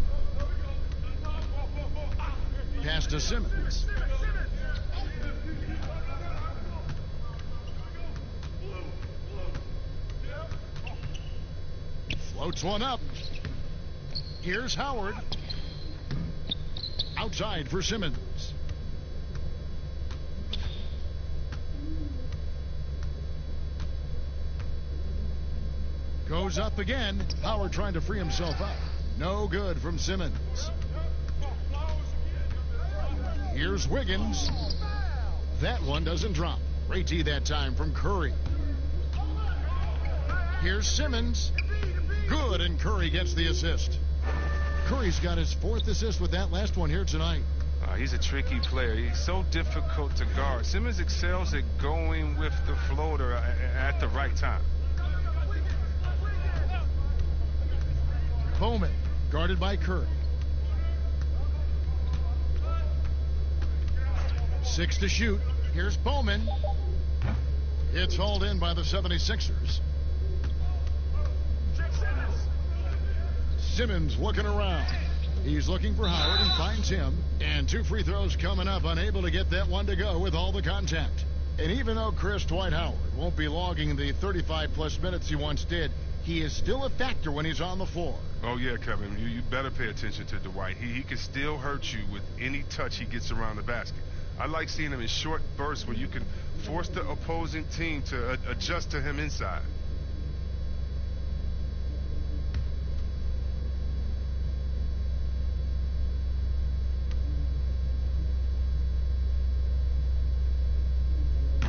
Speaker 1: Pass to Simmons. Floats one up. Here's Howard. Outside for Simmons. Goes up again. Howard trying to free himself up. No good from Simmons. Here's Wiggins. That one doesn't drop. Great tee that time from Curry. Here's Simmons. Good, and Curry gets the assist. Curry's got his 4th assist with that last one here tonight.
Speaker 13: He's a tricky player. He's so difficult to guard. Simmons excels at going with the floater at the right time.
Speaker 1: Bowman, guarded by Curry. 6 to shoot. Here's Bowman. It's hauled in by the 76ers. Simmons looking around. He's looking for Howard and finds him. And 2 free throws coming up, unable to get that one to go with all the contact. And even though Dwight Howard won't be logging the 35-plus minutes he once did, he is still a factor when he's on the floor.
Speaker 13: Oh, yeah, Kevin. You better pay attention to Dwight. He can still hurt you with any touch he gets around the basket. I like seeing him in short bursts where you can force the opposing team to adjust to him inside.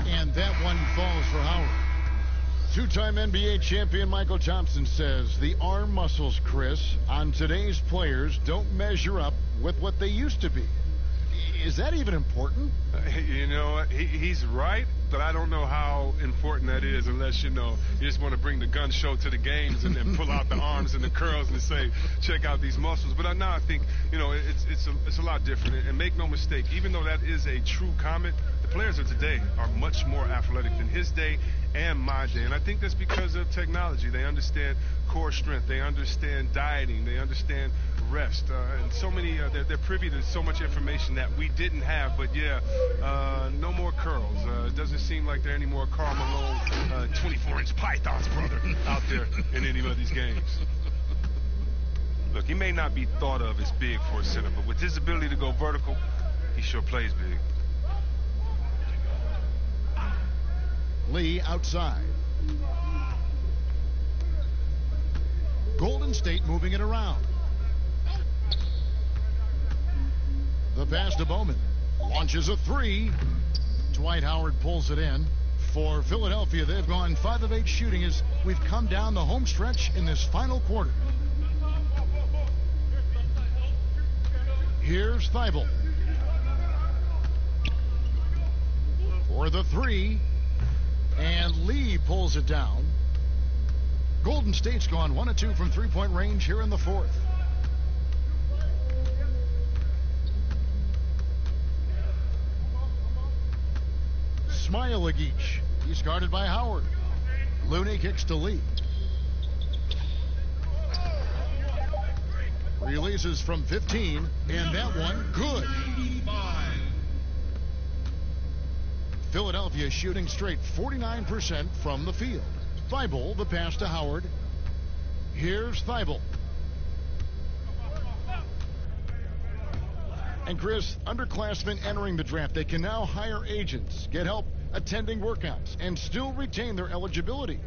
Speaker 1: And that one falls for Howard. 2-time NBA champion Michael Thompson says the arm muscles, Chris, on today's players don't measure up with what they used to be. Is that even important?
Speaker 13: You know, he's right, but I don't know how important that is unless, you just want to bring the gun show to the games and then pull out the arms and the curls and say, check out these muscles. But now I think, it's a lot different. And make no mistake, even though that is a true comment, the players of today are much more athletic than his day and my day. And I think that's because of technology. They understand core strength. They understand dieting. They understand rest. And so many, they're privy to so much information that we didn't have. But, no more curls. It doesn't seem like there are any more Karl Malone 24-inch pythons, brother, out there in any of these games. Look, he may not be thought of as big for a center, but with his ability to go vertical, he sure plays big.
Speaker 1: Lee outside. Golden State moving it around. The pass to Bowman. Launches a 3. Dwight Howard pulls it in. For Philadelphia, they've gone 5 of 8 shooting as we've come down the home stretch in this final quarter. Here's Thibault. For the 3. And Lee pulls it down. Golden State's gone 1 of 2 from 3-point range here in the 4th. Smailagic. He's guarded by Howard. Looney kicks to Lee. Releases from 15, and that one good. Philadelphia shooting straight 49% from the field. Thibault, the pass to Howard. Here's Thibault. And Chris, underclassmen entering the draft, they can now hire agents, get help attending workouts, and still retain their eligibility.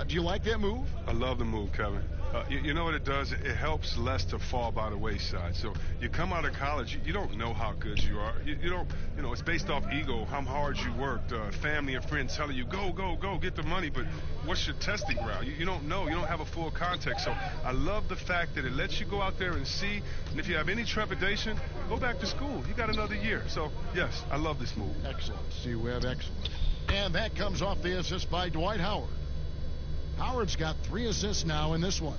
Speaker 1: Do you like that move?
Speaker 13: I love the move, Kevin. You know what it does? It helps less to fall by the wayside. So you come out of college, you don't know how good you are. You don't, it's based off ego, how hard you worked, family and friends telling you, go, get the money, but what's your testing ground? You don't know. You don't have a full context. So I love the fact that it lets you go out there and see, and if you have any trepidation, go back to school. You got another year. So, yes, I love this move.
Speaker 1: Excellent. C-Web, excellent. And that comes off the assist by Dwight Howard. Howard's got 3 assists now in this one.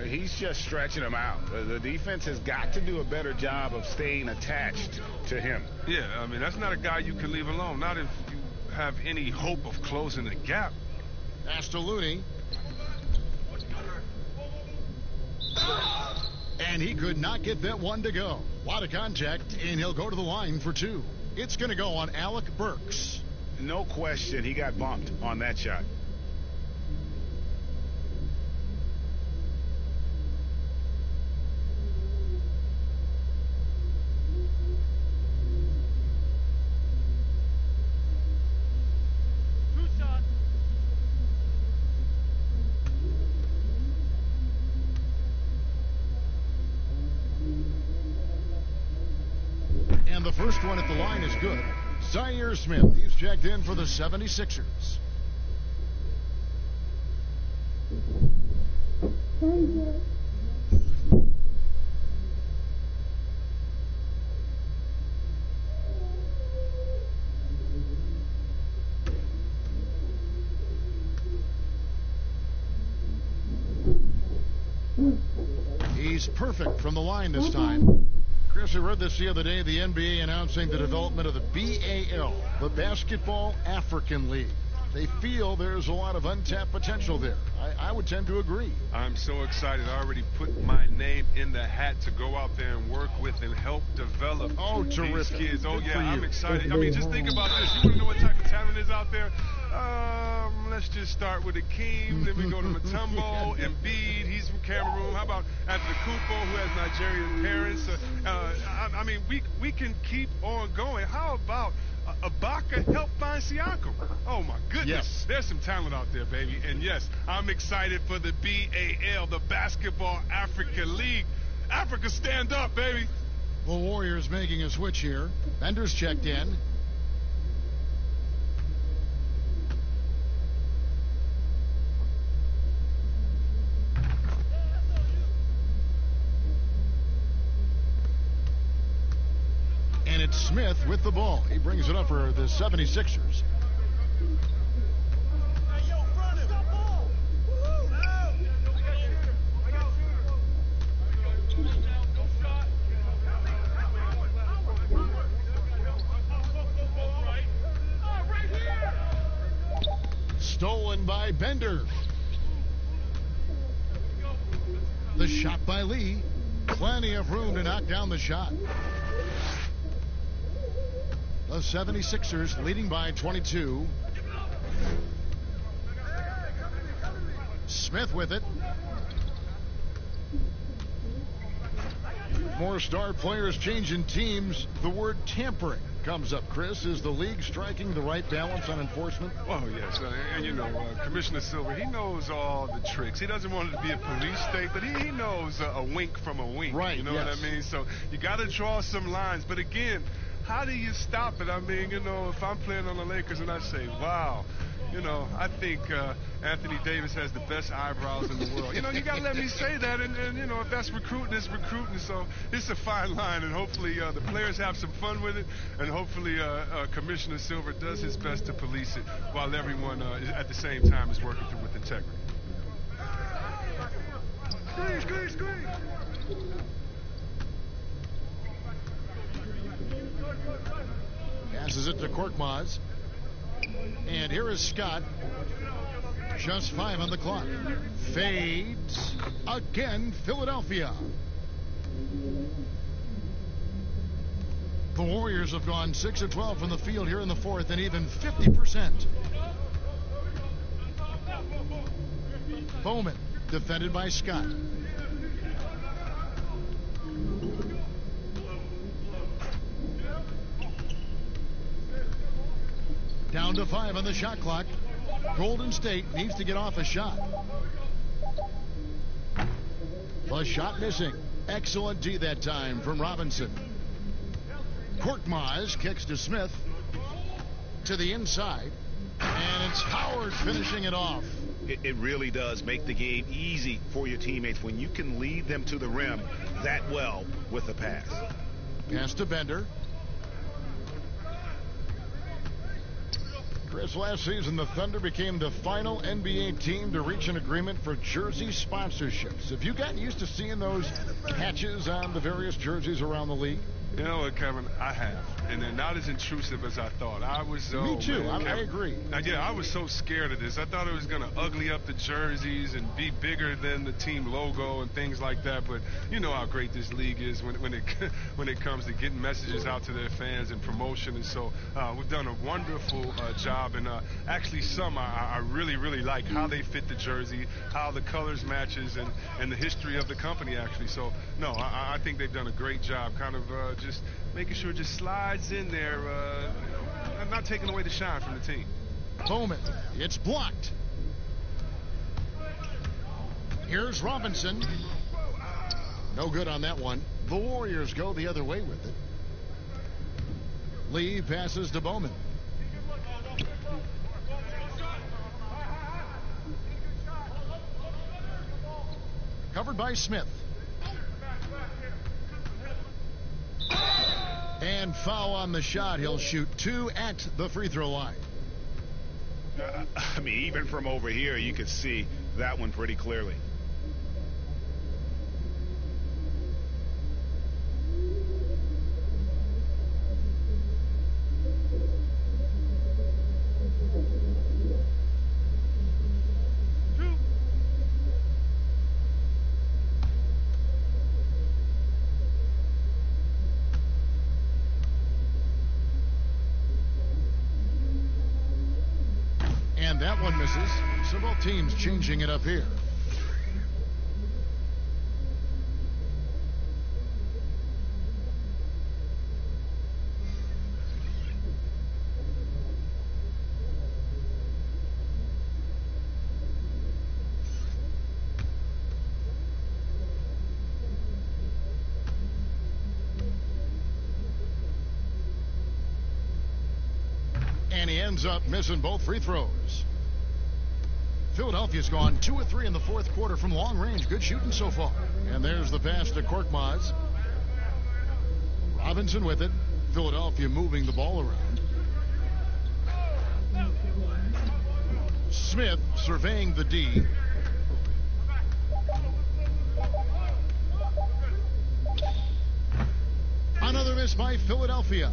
Speaker 4: He's just stretching him out. The defense has got to do a better job of staying attached to him.
Speaker 13: Yeah, I mean, that's not a guy you can leave alone. Not if you have any hope of closing the gap.
Speaker 1: Pass to Looney. And he could not get that one to go. A lot of contact, and he'll go to the line for two. It's going to go on Alec Burks.
Speaker 4: No question, he got bumped on that shot.
Speaker 1: And the first one at the line is good. Zaire Smith, he's checked in for the 76ers. He's perfect from the line this time. Chris, I read this the other day, the NBA announcing the development of the BAL, the Basketball African League. They feel there's a lot of untapped potential there. I would tend to agree.
Speaker 13: I'm so excited. I already put my name in the hat to go out there and work with and help develop these kids. Oh, yeah, I'm excited. I mean, just think about this. You want to know what type of talent is out there? Let's just start with Akeem, then we go to Mutombo, Embiid, he's from Cameroon. How about Antetokounmpo, who has Nigerian parents? I mean, we can keep on going. How about Ibaka help find Siakam? Oh, my goodness.
Speaker 1: Yes.
Speaker 13: There's some talent out there, baby. And, yes, I'm excited for the BAL, the Basketball Africa League. Africa, stand up, baby.
Speaker 1: The Warriors making a switch here. Bender's checked in. And it's Smith with the ball. He brings it up for the 76ers. Stolen by Bender. The shot by Lee. Plenty of room to knock down the shot. The 76ers leading by 22. Smith with it. More star players changing teams. The word tampering comes up, Chris. Is the league striking the right balance on enforcement?
Speaker 13: Oh, yes. And, you know, Commissioner Silver, he knows all the tricks. He doesn't want it to be a police state, but he knows a wink from a wink.
Speaker 1: Right,
Speaker 13: You know what I mean? So you got to draw some lines. But, again, how do you stop it? I mean, you know, if I'm playing on the Lakers and I say, wow, you know, I think Anthony Davis has the best eyebrows in the world. You know, you got to let me say that. And, you know, if that's recruiting, it's recruiting. So it's a fine line. And hopefully the players have some fun with it. And hopefully Commissioner Silver does his best to police it while everyone at the same time is working through with integrity. Screen.
Speaker 1: Passes it to Korkmaz. And here is Scott. Just 5 on the clock. Fades. Again, Philadelphia. The Warriors have gone 6 of 12 from the field here in the fourth and even 50%. Bowman, defended by Scott. Down to 5 on the shot clock. Golden State needs to get off a shot. The shot missing. Excellent D that time from Robinson. Korkmaz kicks to Smith. To the inside. And it's Howard finishing it off.
Speaker 4: It really does make the game easy for your teammates when you can lead them to the rim that well with the pass. Pass
Speaker 1: to Bender. Chris, last season the Thunder became the final NBA team to reach an agreement for jersey sponsorships. Have you gotten used to seeing those patches on the various jerseys around the league?
Speaker 13: You know what, Kevin? I have. And they're not as intrusive as I thought. I was
Speaker 1: Me too.
Speaker 13: Man,
Speaker 1: I agree.
Speaker 13: Yeah, I was so scared of this. I thought it was going to ugly up the jerseys and be bigger than the team logo and things like that. But you know how great this league is when it comes to getting messages out to their fans and promotion. And so we've done a wonderful job. And actually some I really, really like how they fit the jersey, how the colors matches, and the history of the company, actually. So, no, I think they've done a great job kind of just making sure it just slides in there, not taking away the shine from the team.
Speaker 1: Bowman, it's blocked. Here's Robinson. No good on that one. The Warriors go the other way with it. Lee passes to Bowman. Covered by Smith. And foul on the shot. He'll shoot 2 at the free throw line.
Speaker 4: I mean, even from over here, you could see that one pretty clearly.
Speaker 1: And that one misses. So both teams changing it up here. And he ends up missing both free throws. Philadelphia's gone 2 of 3 in the fourth quarter from long range. Good shooting so far. And there's the pass to Korkmaz. Robinson with it. Philadelphia moving the ball around. Smith surveying the D. Another miss by Philadelphia.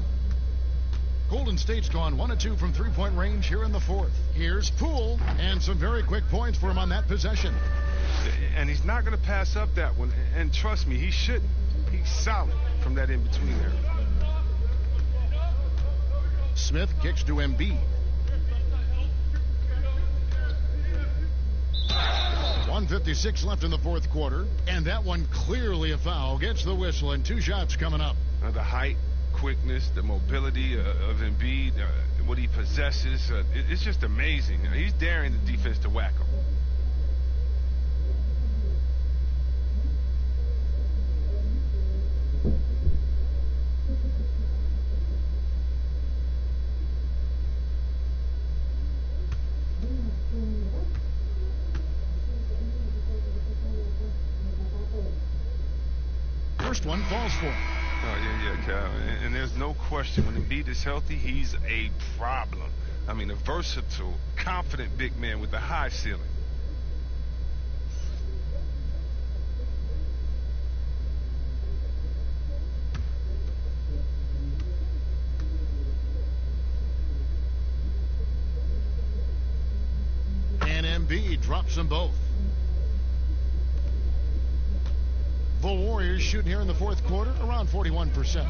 Speaker 1: Golden State's gone 1 of 2 from three-point range here in the fourth. Here's Poole, and some very quick points for him on that possession.
Speaker 13: And he's not going to pass up that one. And trust me, he shouldn't. He's solid from that in-between there.
Speaker 1: Smith kicks to Embiid. 1:56 left in the fourth quarter, and that one clearly a foul. Gets the whistle, and 2 shots coming up.
Speaker 13: The height, quickness, the mobility of Embiid, what he possesses, it's just amazing. He's daring the defense to whack him.
Speaker 1: First one falls for him.
Speaker 13: Oh, yeah, Cal. And there's no question, when Embiid is healthy, he's a problem. I mean, a versatile, confident big man with a high ceiling.
Speaker 1: And Embiid drops them both. The Warriors shooting here in the fourth quarter around 41%.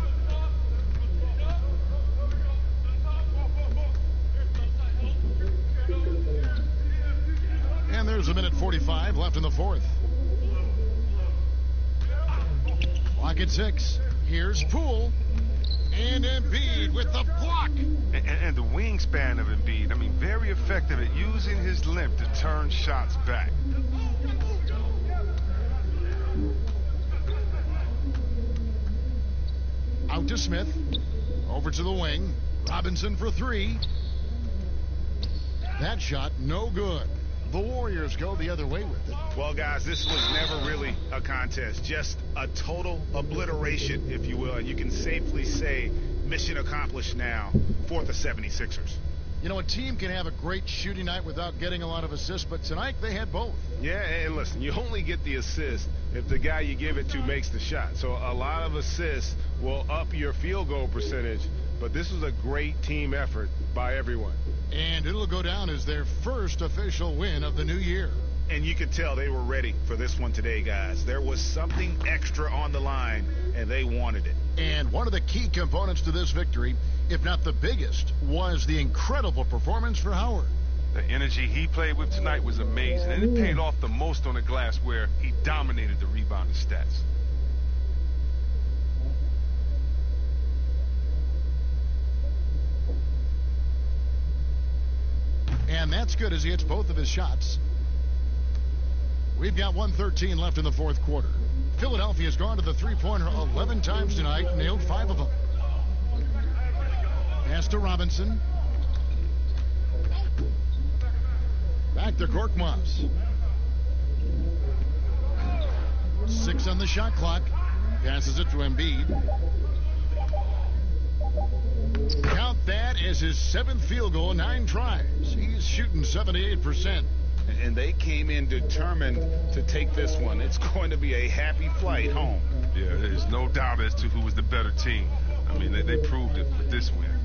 Speaker 1: And there's a minute 45 left in the fourth. Clock at 6. Here's Poole. And Embiid with the block.
Speaker 13: And the wingspan of Embiid, I mean, very effective at using his length to turn shots back.
Speaker 1: Out to Smith. Over to the wing. Robinson for 3. That shot no good. The Warriors go the other way with it.
Speaker 4: Well, guys, this was never really a contest. Just a total obliteration, if you will. And you can safely say mission accomplished now for the 76ers.
Speaker 1: You know, a team can have a great shooting night without getting a lot of assists, but tonight they had both.
Speaker 4: Yeah, and listen, you only get the assist if the guy you give it to makes the shot. So a lot of assists will up your field goal percentage, but this was a great team effort by everyone.
Speaker 1: And it'll go down as their first official win of the new year.
Speaker 4: And you could tell they were ready for this one today, guys. There was something extra on the line, and they wanted it.
Speaker 1: And one of the key components to this victory, if not the biggest, was the incredible performance for Howard.
Speaker 13: The energy he played with tonight was amazing, and it paid off the most on the glass where he dominated the rebounding stats.
Speaker 1: And that's good as he hits both of his shots. We've got 1:13 left in the fourth quarter. Philadelphia's gone to the three-pointer 11 times tonight and nailed 5 of them. Pass to Robinson. Back to Korkmaz. 6 on the shot clock. Passes it to Embiid. Count that as his 7th field goal, 9 tries. He's shooting 78%.
Speaker 4: And they came in determined to take this one. It's going to be a happy flight home.
Speaker 13: Yeah, there's no doubt as to who was the better team. I mean, they proved it with this win.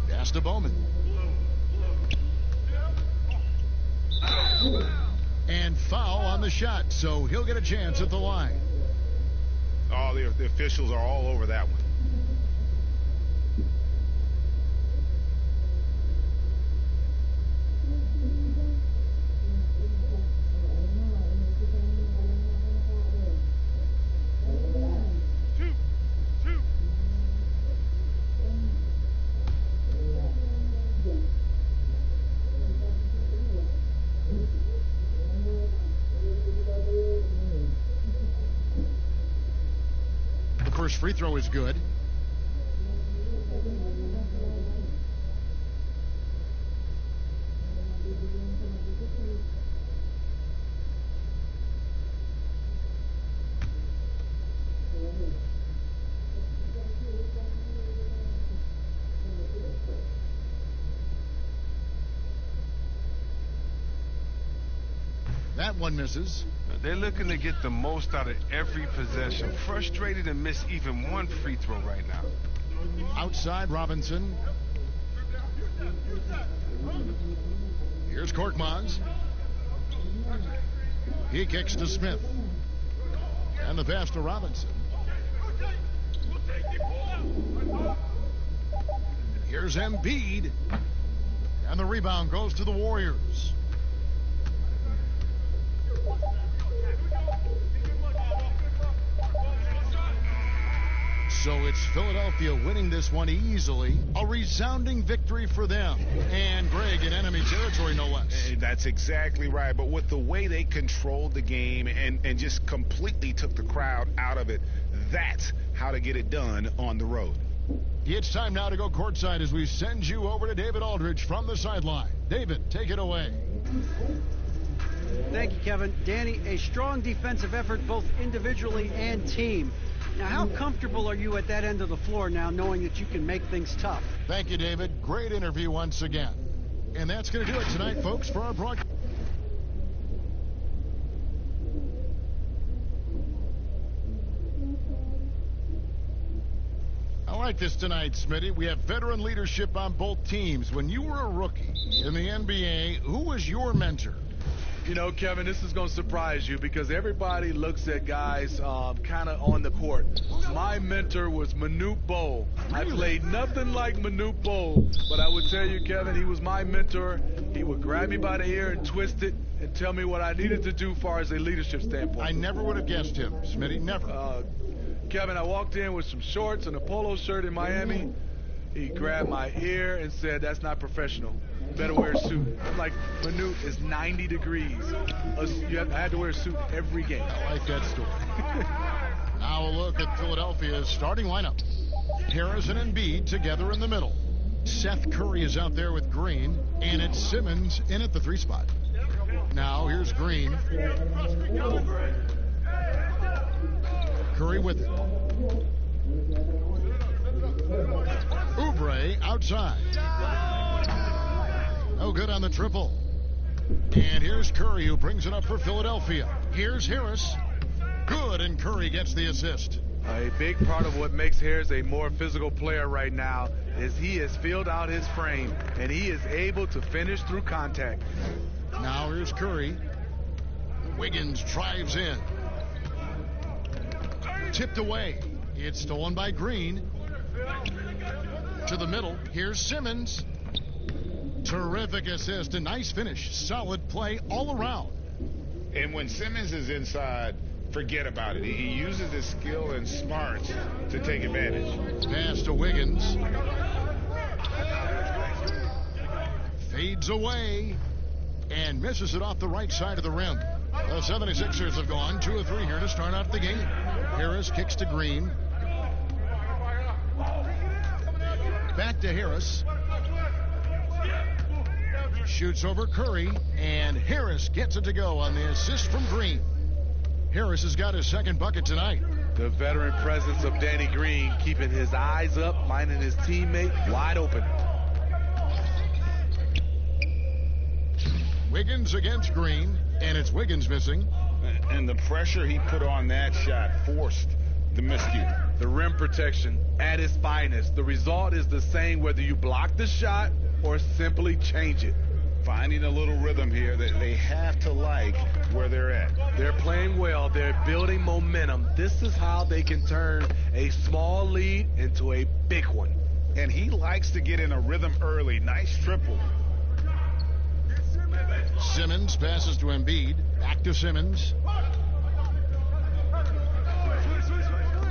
Speaker 1: Pass to Bowman. And foul on the shot, so he'll get a chance at the line.
Speaker 4: Oh, the officials are all over that one.
Speaker 1: First free throw is good. That one misses.
Speaker 13: They're looking to get the most out of every possession. Frustrated to miss even one free throw right now.
Speaker 1: Outside Robinson. Here's Korkmaz. He kicks to Smith. And the pass to Robinson. Here's Embiid. And the rebound goes to the Warriors. So it's Philadelphia winning this one easily. A resounding victory for them. And Greg in enemy territory, no less.
Speaker 4: That's exactly right. But with the way they controlled the game and just completely took the crowd out of it, that's how to get it done on the road.
Speaker 1: It's time now to go courtside as we send you over to David Aldridge from the sideline. David, take it away.
Speaker 3: Thank you, Kevin. Danny, a strong defensive effort both individually and team. Now, how comfortable are you at that end of the floor now, knowing that you can make things tough?
Speaker 1: Thank you, David. Great interview once again. And that's going to do it tonight, folks, for our broadcast. I like this tonight, Smitty. We have veteran leadership on both teams. When you were a rookie in the NBA, who was your mentor?
Speaker 7: You know, Kevin, this is going to surprise you because everybody looks at guys kind of on the court. My mentor was Manute Bol. Really? I played nothing like Manute Bol, but I would tell you, Kevin, he was my mentor. He would grab me by the ear and twist it and tell me what I needed to do as far as a leadership standpoint.
Speaker 1: I never would have guessed him, Smitty, never.
Speaker 7: Kevin, I walked in with some shorts and a polo shirt in Miami. He grabbed my ear and said, "That's not professional. You better wear a suit." I'm like, Manute, it's 90 degrees. I had to wear a suit every game.
Speaker 1: I like that story. Now a look at Philadelphia's starting lineup. Harris and Embiid together in the middle. Seth Curry is out there with Green, and it's Simmons in at the 3 spot. Now here's Green. Curry with it. Oubre outside. No good on the triple. And here's Curry, who brings it up for Philadelphia. Here's Harris. Good, and Curry gets the assist.
Speaker 15: A big part of what makes Harris a more physical player right now is he has filled out his frame, and he is able to finish through contact.
Speaker 1: Now here's Curry. Wiggins drives in. Tipped away. It's stolen by Green. To the middle. Here's Simmons. Terrific assist. A nice finish. Solid play all around.
Speaker 4: And when Simmons is inside, forget about it. He uses his skill and smarts to take advantage.
Speaker 1: Pass to Wiggins. Fades away and misses it off the right side of the rim. The 76ers have gone 2 of 3 here to start out the game. Harris kicks to Green. Back to Harris. Shoots over Curry, and Harris gets it to go on the assist from Green. Harris has got his second bucket tonight.
Speaker 15: The veteran presence of Danny Green keeping his eyes up, finding his teammate wide open.
Speaker 1: Wiggins against Green, and it's Wiggins missing.
Speaker 4: And the pressure he put on that shot forced the miscue.
Speaker 15: The rim protection at its finest. The result is the same whether you block the shot or simply change it.
Speaker 4: Finding a little rhythm here that they have to like where they're at.
Speaker 15: They're playing well. They're building momentum. This is how they can turn a small lead into a big one.
Speaker 4: And he likes to get in a rhythm early. Nice triple.
Speaker 1: Simmons passes to Embiid. Back to Simmons.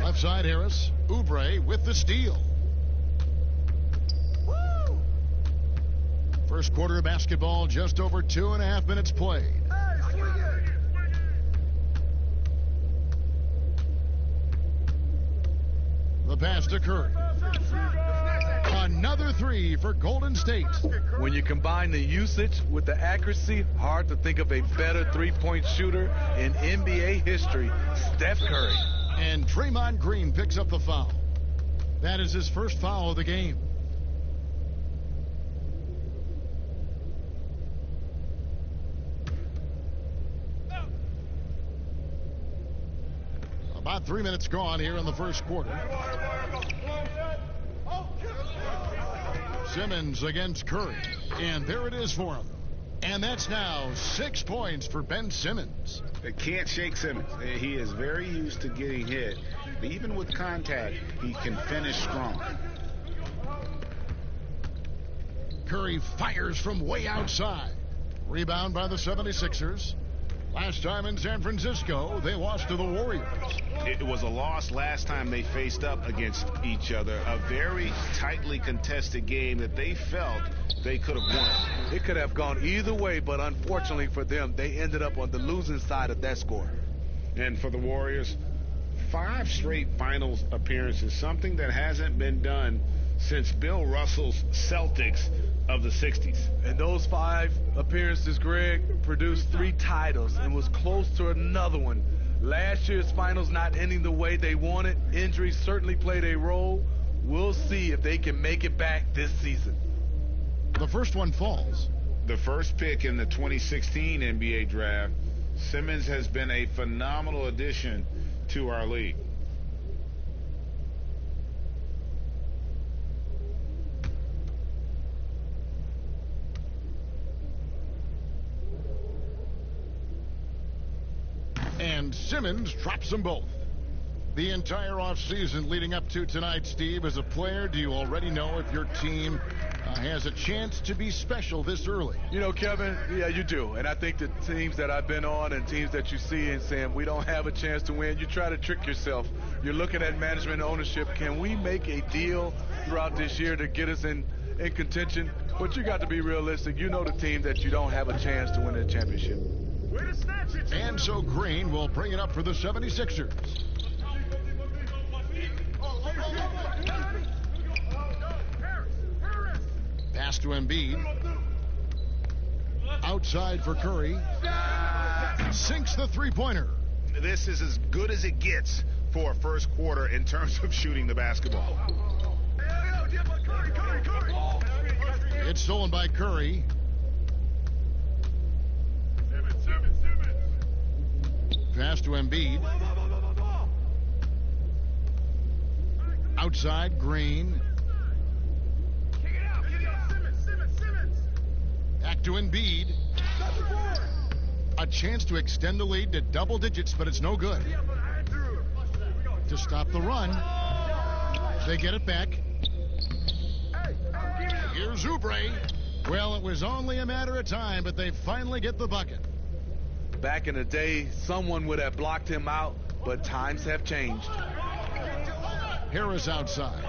Speaker 1: Left side Harris. Oubre with the steal. First quarter of basketball, just over 2.5 minutes played. The pass to Curry. Another 3 for Golden State.
Speaker 15: When you combine the usage with the accuracy, hard to think of a better three-point shooter in NBA history, Steph Curry.
Speaker 1: And Draymond Green picks up the foul. That is his first foul of the game. About 3 minutes gone here in the first quarter. Simmons against Curry. And there it is for him. And that's now 6 points for Ben Simmons.
Speaker 4: They can't shake Simmons. He is very used to getting hit. But even with contact, he can finish strong.
Speaker 1: Curry fires from way outside. Rebound by the 76ers. Last time in San Francisco, they lost to the Warriors.
Speaker 4: It was a loss last time they faced up against each other. A very tightly contested game that they felt they could have won.
Speaker 15: It could have gone either way, but unfortunately for them, they ended up on the losing side of that score.
Speaker 4: And for the Warriors, 5 straight finals appearances, something that hasn't been done since Bill Russell's Celtics of the 60s.
Speaker 15: And those 5 appearances, Greg, produced 3 titles and was close to another one. Last year's finals not ending the way they wanted. Injuries certainly played a role. We'll see if they can make it back this season.
Speaker 1: The first one falls.
Speaker 4: The first pick in the 2016 NBA draft, Simmons has been a phenomenal addition to our league.
Speaker 1: And Simmons drops them both. The entire offseason leading up to tonight, Steve, as a player, do you already know if your team has a chance to be special this early?
Speaker 15: You know, Kevin, yeah, you do. And I think the teams that I've been on and teams that you see and saying we don't have a chance to win, you try to trick yourself. You're looking at management and ownership. Can we make a deal throughout this year to get us in contention? But you got to be realistic. You know the team that you don't have a chance to win a championship.
Speaker 1: And so Green will bring it up for the 76ers. Pass to Embiid. Outside for Curry. Sinks the three-pointer.
Speaker 4: This is as good as it gets for a first quarter in terms of shooting the basketball.
Speaker 1: It's stolen by Curry. Pass to Embiid. Outside, Green. Back to Embiid. A chance to extend the lead to double digits, but it's no good. To stop the run. They get it back. Here's Oubre. Well, it was only a matter of time, but they finally get the bucket.
Speaker 15: Back in the day, someone would have blocked him out, but times have changed.
Speaker 1: Harris outside.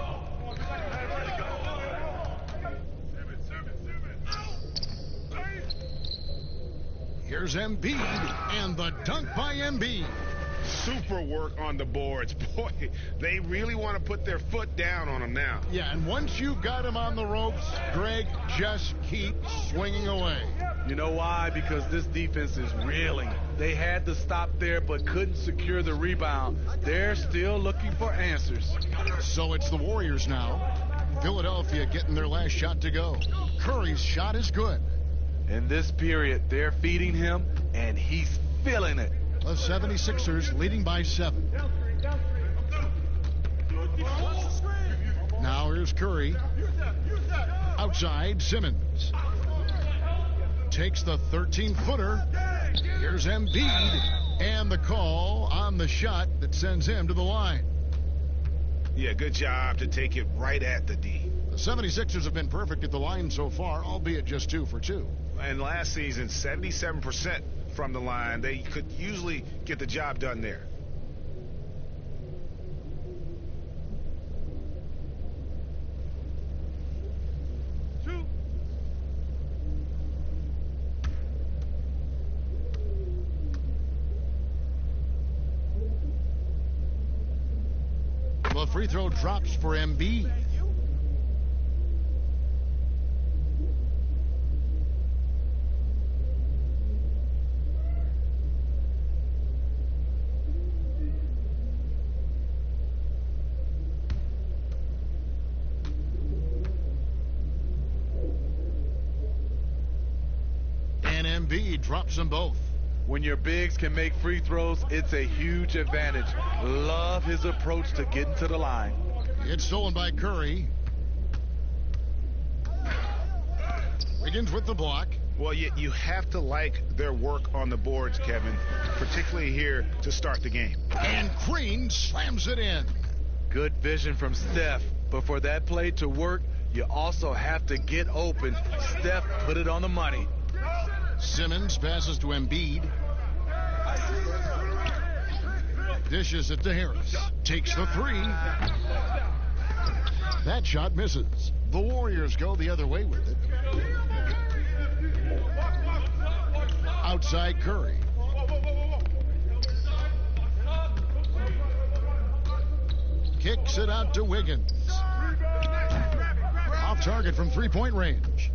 Speaker 1: Here's Embiid, and the dunk by Embiid.
Speaker 4: Super work on the boards. Boy, they really want to put their foot down on him now.
Speaker 1: Yeah, and once you've got him on the ropes, Greg, just keep swinging away.
Speaker 15: You know why? Because this defense is reeling. They had to stop there but couldn't secure the rebound. They're still looking for answers.
Speaker 1: So it's the Warriors now. Philadelphia getting their last shot to go. Curry's shot is good.
Speaker 15: In this period, they're feeding him, and he's feeling it.
Speaker 1: The 76ers leading by 7. Now here's Curry. Outside, Simmons. Takes the 13-footer. Here's Embiid. And the call on the shot that sends him to the line.
Speaker 4: Yeah, good job to take it right at the D.
Speaker 1: The 76ers have been perfect at the line so far, albeit just 2 for 2.
Speaker 4: And last season, 77% from the line. They could usually get the job done there.
Speaker 1: The free throw drops for Embiid. And Embiid drops them both.
Speaker 15: When your bigs can make free throws, it's a huge advantage. Love his approach to getting to the line.
Speaker 1: It's stolen by Curry. Wiggins with the block.
Speaker 4: Well, you have to like their work on the boards, Kevin, particularly here to start the game.
Speaker 1: And Green slams it in.
Speaker 15: Good vision from Steph, but for that play to work, you also have to get open. Steph put it on the money.
Speaker 1: Simmons passes to Embiid. Dishes it to Harris. Takes the 3. That shot misses. The Warriors go the other way with it. Outside Curry. Kicks it out to Wiggins. Off target from three-point range.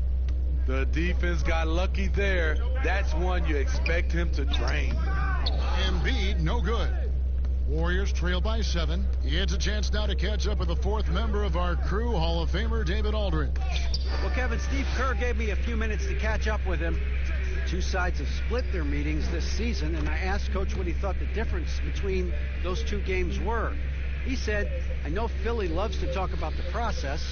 Speaker 15: The defense got lucky there. That's one you expect him to drain.
Speaker 1: Embiid, no good. Warriors trail by 7. It's a chance now to catch up with the 4th member of our crew, Hall of Famer David Aldridge.
Speaker 3: Well, Kevin, Steve Kerr gave me a few minutes to catch up with him. The two sides have split their meetings this season, and I asked Coach what he thought the difference between those two games were. He said, I know Philly loves to talk about the process.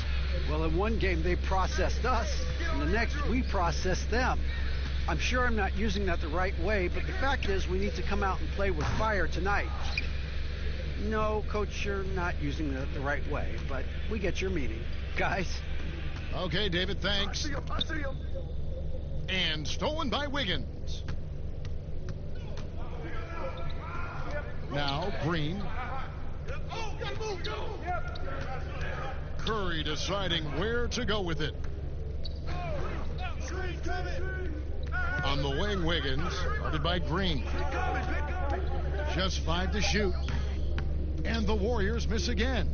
Speaker 3: Well, in one game, they processed us. In the next, we processed them. I'm sure I'm not using that the right way, but the fact is we need to come out and play with fire tonight. No, Coach, you're not using that the right way, but we get your meaning. Guys?
Speaker 1: Okay, David, thanks.
Speaker 7: I see him.
Speaker 1: And stolen by Wiggins. Now, Green. Curry deciding where to go with it. On the wing, Wiggins, guarded by Green. Just 5 to shoot. And the Warriors miss again.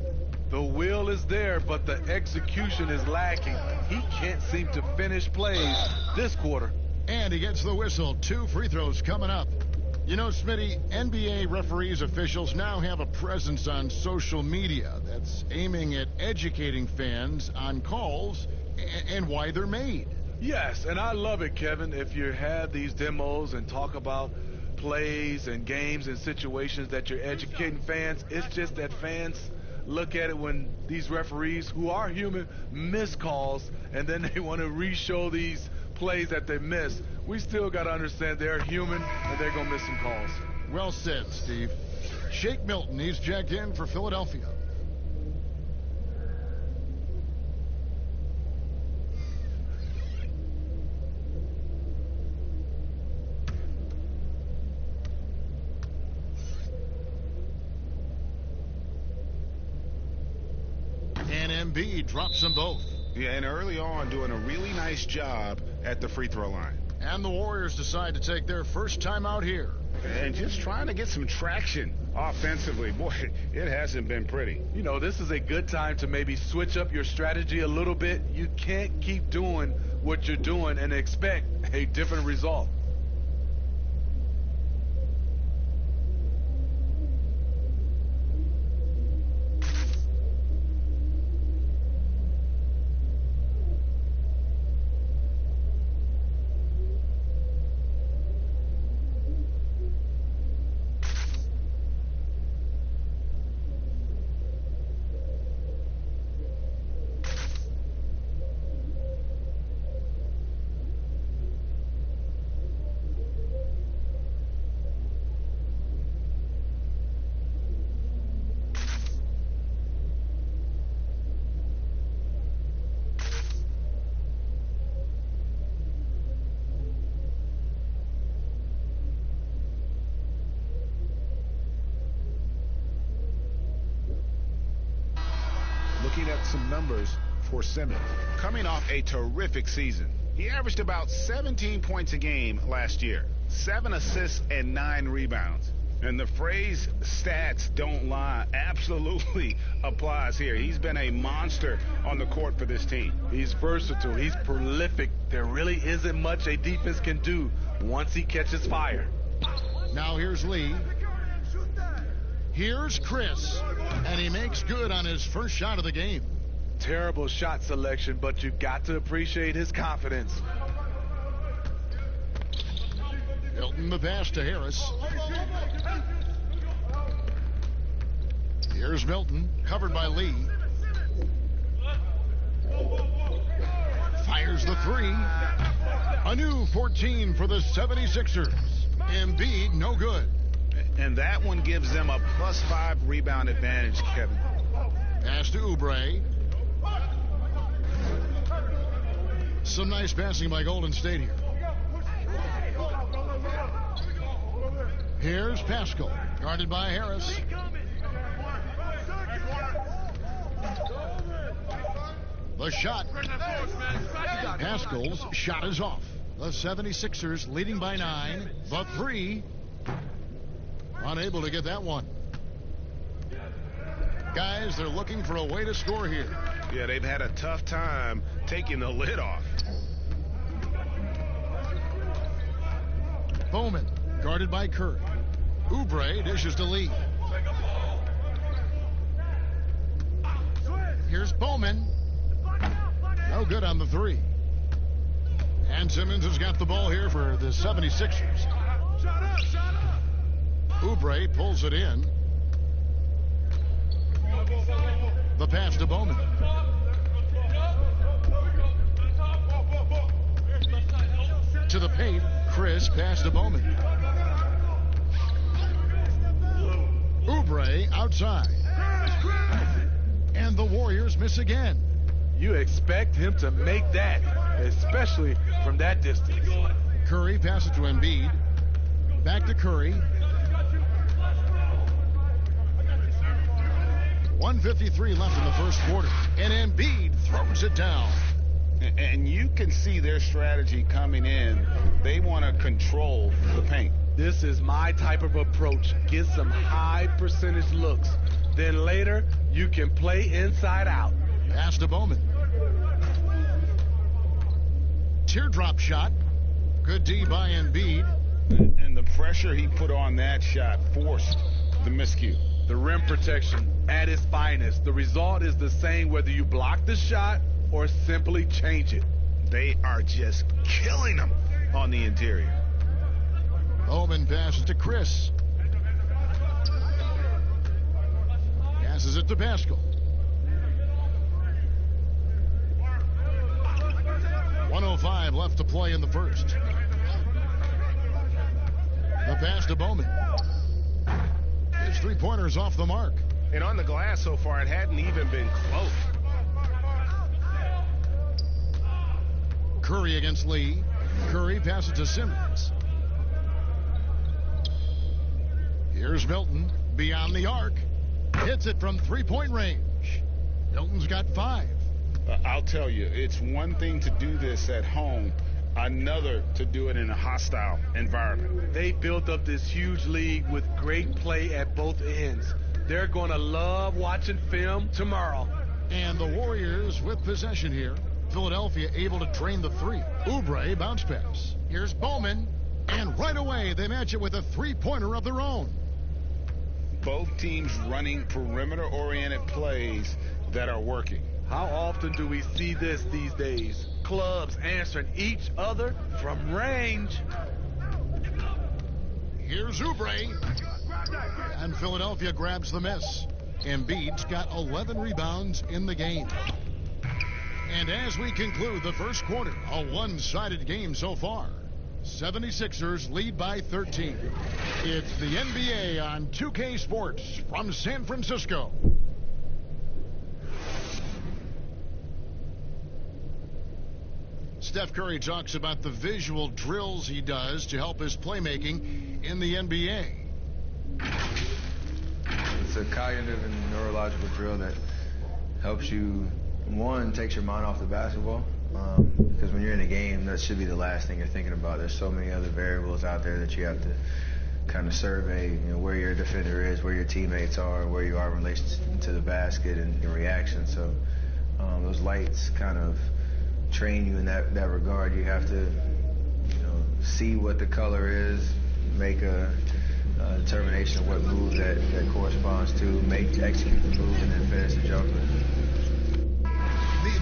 Speaker 15: The will is there, but the execution is lacking. He can't seem to finish plays this quarter.
Speaker 1: And he gets the whistle. 2 free throws coming up. You know, Smitty, NBA referees, officials now have a presence on social media that's aiming at educating fans on calls and why they're made.
Speaker 15: Yes, and I love it, Kevin, if you have these demos and talk about plays and games and situations that you're educating fans. It's just that fans look at it when these referees, who are human, miss calls, and then they want to re-show these plays that they miss. We still got to understand they're human, and they're going to miss some calls.
Speaker 1: Well said, Steve. Shake Milton, he's checked in for Philadelphia. And Embiid drops them both.
Speaker 4: Yeah, and early on doing a really nice job at the free throw line.
Speaker 1: And the Warriors decide to take their first time out here.
Speaker 4: And just trying to get some traction offensively. Boy, it hasn't been pretty.
Speaker 15: You know, this is a good time to maybe switch up your strategy a little bit. You can't keep doing what you're doing and expect a different result.
Speaker 4: Looking at some numbers for Simmons. Coming off a terrific season. He averaged about 17 points a game last year, 7 assists and 9 rebounds. And the phrase stats don't lie absolutely applies here. He's been a monster on the court for this team.
Speaker 15: He's versatile. He's prolific. There really isn't much a defense can do once he catches fire.
Speaker 1: Now here's Lee. Here's Chris, and he makes good on his first shot of the game.
Speaker 15: Terrible shot selection, but you got to appreciate his confidence.
Speaker 1: Milton the pass to Harris. Here's Milton, covered by Lee. Fires the three. A new 14 for the 76ers. Embiid, no good.
Speaker 4: And that one gives them a +5 rebound advantage, Kevin.
Speaker 1: Pass to Oubre. Some nice passing by Golden State here. Here's Pascal, guarded by Harris. The shot. Pascal's shot is off. The 76ers leading by 9. The three. Unable to get that one. Guys, they're looking for a way to score here.
Speaker 4: Yeah, they've had a tough time taking the lid off.
Speaker 1: Bowman, guarded by Curry. Oubre dishes to Lee. Here's Bowman. No good on the three. And Simmons has got the ball here for the 76ers. Oubre pulls it in. The pass to Bowman. To the paint, Chris pass to Bowman. Oubre outside. And the Warriors miss again.
Speaker 15: You expect him to make that, especially from that distance.
Speaker 1: Curry passes to Embiid. Back to Curry. 1:53 left in the first quarter. And Embiid throws it down.
Speaker 4: And you can see their strategy coming in. They want to control the paint.
Speaker 15: This is my type of approach. Get some high percentage looks. Then later, you can play inside out.
Speaker 1: Pass to Bowman. Teardrop shot. Good D by Embiid.
Speaker 4: And the pressure he put on that shot forced the miscue.
Speaker 15: The rim protection at its finest. The result is the same whether you block the shot or simply change it.
Speaker 6: They are just killing them on the interior.
Speaker 1: Bowman passes to Chris. Passes it to Pascal. 1:05 left to play in the first. The pass to Bowman. His three-pointer's off the mark.
Speaker 6: And on the glass so far, it hadn't even been close.
Speaker 1: Curry against Lee. Curry passes to Simmons. Here's Milton beyond the arc. Hits it from three-point range. Milton's got 5.
Speaker 4: I'll tell you, it's one thing to do this at home, another to do it in a hostile environment.
Speaker 15: They built up this huge league with great play at both ends. They're going to love watching film tomorrow.
Speaker 1: And the Warriors with possession here. Philadelphia able to drain the 3. Oubre bounce pass. Here's Bowman. And right away, they match it with a three-pointer of their own.
Speaker 4: Both teams running perimeter-oriented plays that are working.
Speaker 15: How often do we see this these days? Clubs answering each other from range.
Speaker 1: Here's Oubre. And Philadelphia grabs the miss. Embiid's got 11 rebounds in the game. And as we conclude the first quarter, a one-sided game so far. 76ers lead by 13. It's the NBA on 2K Sports from San Francisco. Steph Curry talks about the visual drills he does to help his playmaking in the NBA.
Speaker 16: It's a cognitive and neurological drill that helps you, one, takes your mind off the basketball. Because when you're in a game, that should be the last thing you're thinking about. There's so many other variables out there that you have to kind of survey, where your defender is, where your teammates are, where you are in relation to the basket and your reaction. So those lights kind of train you in that regard. You have to, see what the color is, make a determination of what move that corresponds to, execute the move, and then finish the jumper.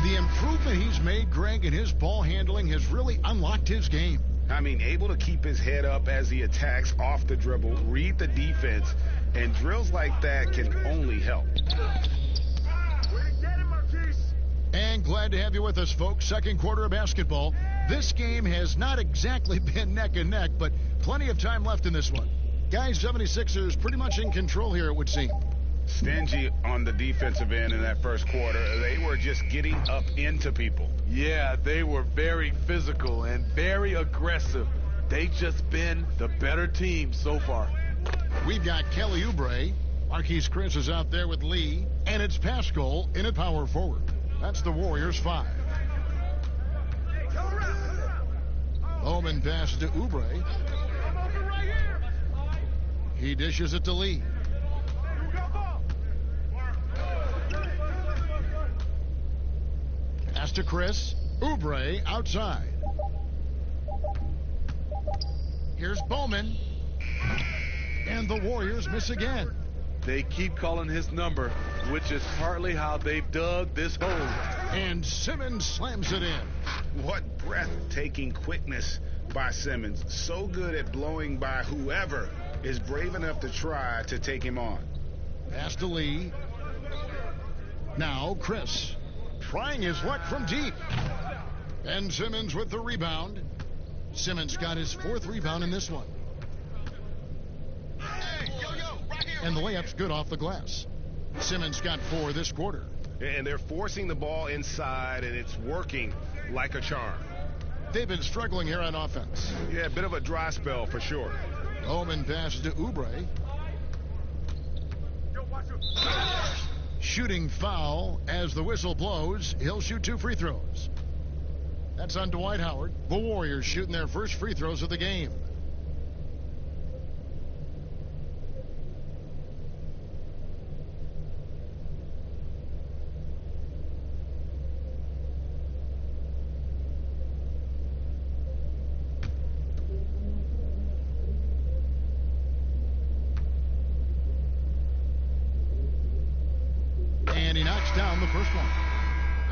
Speaker 1: The improvement he's made, Greg, in his ball handling has really unlocked his game.
Speaker 4: I mean, able to keep his head up as he attacks off the dribble, read the defense, and drills like that can only help.
Speaker 1: And glad to have you with us, folks. Second quarter of basketball. This game has not exactly been neck and neck, but plenty of time left in this one. Guys, 76ers pretty much in control here, it would seem.
Speaker 4: Stingy on the defensive end in that first quarter. They were just getting up into people.
Speaker 15: Yeah, they were very physical and very aggressive. They just been the better team so far.
Speaker 1: We've got Kelly Oubre. Marquise Chris is out there with Lee. And it's Pascal in at power forward. That's the Warriors 5. Bowman passes to Oubre. He dishes it to Lee. Pass to Chris. Oubre outside. Here's Bowman. And the Warriors miss again.
Speaker 15: They keep calling his number, which is partly how they've dug this hole.
Speaker 1: And Simmons slams it in.
Speaker 4: What breathtaking quickness by Simmons. So good at blowing by whoever is brave enough to try to take him on.
Speaker 1: Pass to Lee. Now Chris. Trying his luck from deep. And Simmons with the rebound. Simmons got his 4th rebound in this one. And the layup's good off the glass. Simmons got 4 this quarter.
Speaker 6: And they're forcing the ball inside, and it's working like a charm.
Speaker 1: They've been struggling here on offense.
Speaker 6: Yeah, a bit of a dry spell for sure.
Speaker 1: Bowman passes to Oubre. Shooting foul as the whistle blows. He'll shoot 2 free throws. That's on Dwight Howard. The Warriors shooting their first free throws of the game. And he knocks down the first one.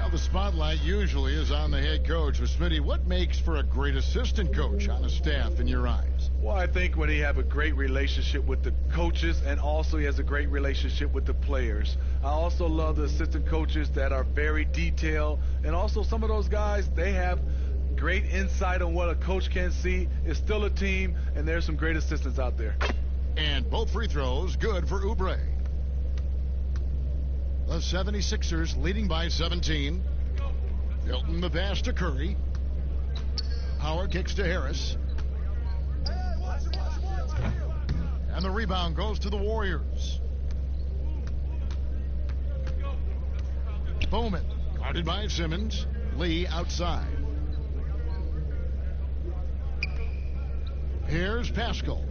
Speaker 1: Well, the spotlight usually is on the head coach. But Smitty, what makes for a great assistant coach on a staff in your eyes?
Speaker 15: Well, I think when he have a great relationship with the coaches and also he has a great relationship with the players. I also love the assistant coaches that are very detailed, and also some of those guys, they have great insight on what a coach can see. It's still a team, and there's some great assistants out there.
Speaker 1: And both free throws good for Oubre. The 76ers leading by 17. Hilton the pass to Curry. Howard kicks to Harris. And the rebound goes to the Warriors. Bowman guarded by Simmons. Lee outside. Here's Pascal.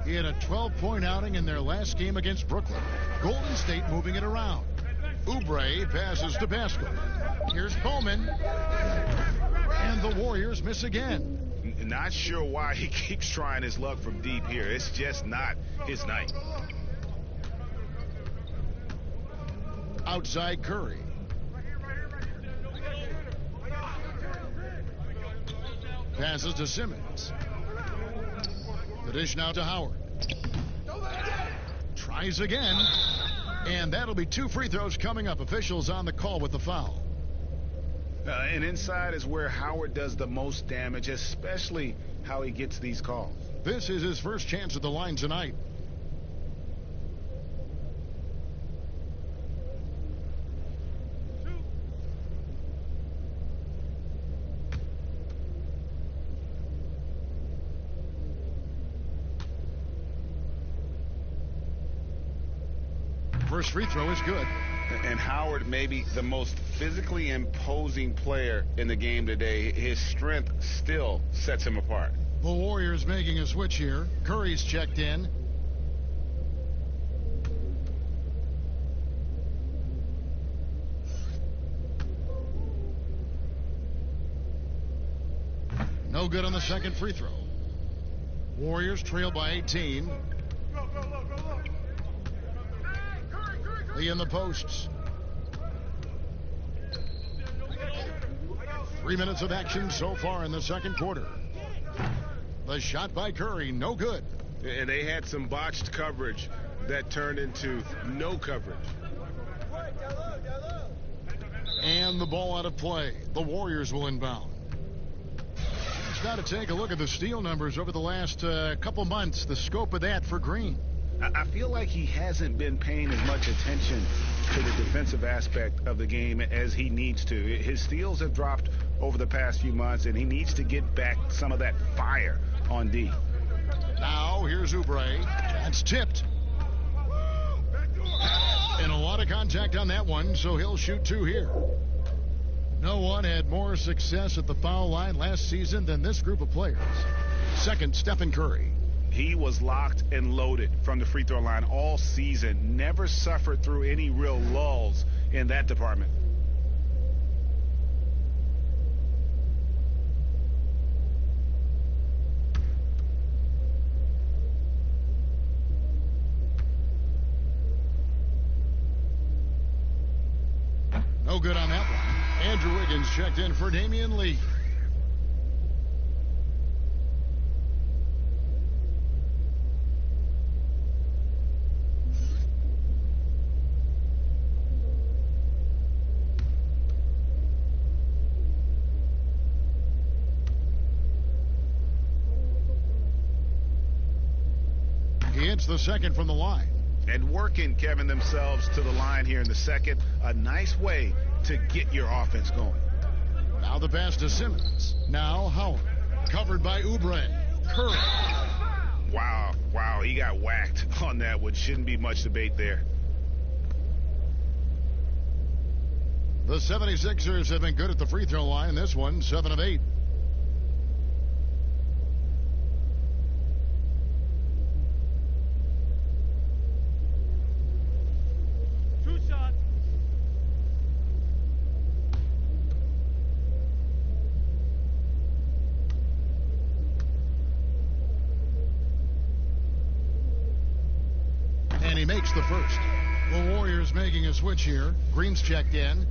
Speaker 1: He had a 12-point outing in their last game against Brooklyn. Golden State moving it around. Oubre passes to Pascal. Here's Bowman. And the Warriors miss again.
Speaker 4: Not sure why he keeps trying his luck from deep here. It's just not his night.
Speaker 1: Outside Curry. Passes to Simmons. The dish now to Howard. Tries again. And that'll be 2 free throws coming up. Officials on the call with the foul.
Speaker 4: And inside is where Howard does the most damage, especially how he gets these calls.
Speaker 1: This is his first chance at the line tonight. First free throw is good.
Speaker 4: And Howard may be the most physically imposing player in the game today. His strength still sets him apart.
Speaker 1: The Warriors making a switch here. Curry's checked in. No good on the second free throw. Warriors trail by 18. Lee in the posts. 3 minutes of action so far in the second quarter. The shot by Curry, no good.
Speaker 6: And they had some botched coverage that turned into no coverage.
Speaker 1: And the ball out of play. The Warriors will inbound. Just got to take a look at the steal numbers over the last couple months. The scope of that for Green.
Speaker 4: I feel like he hasn't been paying as much attention to the defensive aspect of the game as he needs to. His steals have dropped over the past few months, and he needs to get back some of that fire on D.
Speaker 1: Now here's Oubre. That's tipped. And a lot of contact on that one, so he'll shoot 2 here. No one had more success at the foul line last season than this group of players. Second, Stephen Curry.
Speaker 4: He was locked and loaded from the free throw line all season. Never suffered through any real lulls in that department.
Speaker 1: No good on that one. Andrew Wiggins checked in for Damian Lee. He hits the second from the line.
Speaker 4: And working, Kevin, themselves to the line here in the second. A nice way to get your offense going.
Speaker 1: Now the pass to Simmons. Now Howard. Covered by Oubre. Curry.
Speaker 4: Wow, he got whacked on that one. Shouldn't be much debate there.
Speaker 1: The 76ers have been good at the free throw line in this one, 7 of 8. And he makes the first. The Warriors making a switch here. Green's checked in.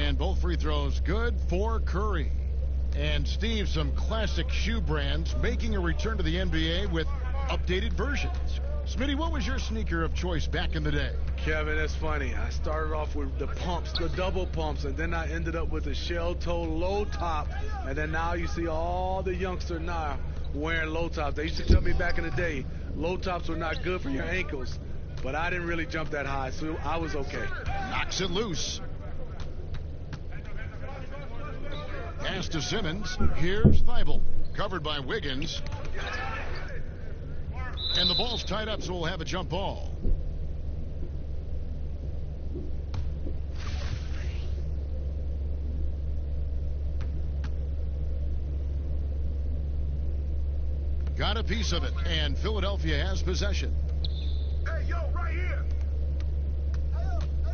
Speaker 1: And both free throws good for Curry. And Steve, some classic shoe brands making a return to the NBA with updated versions. Smitty, what was your sneaker of choice back in the day?
Speaker 15: Kevin, that's funny. I started off with the pumps, the double pumps, and then I ended up with the shell-toe low top. And then now you see all the youngsters now wearing low tops. They used to tell me back in the day, low tops were not good for your ankles. But I didn't really jump that high, so I was okay.
Speaker 1: Knocks it loose. Pass to Simmons. Here's Thibault. Covered by Wiggins. And the ball's tied up, so we'll have a jump ball. Got a piece of it, and Philadelphia has possession.
Speaker 7: Hey, yo, right here.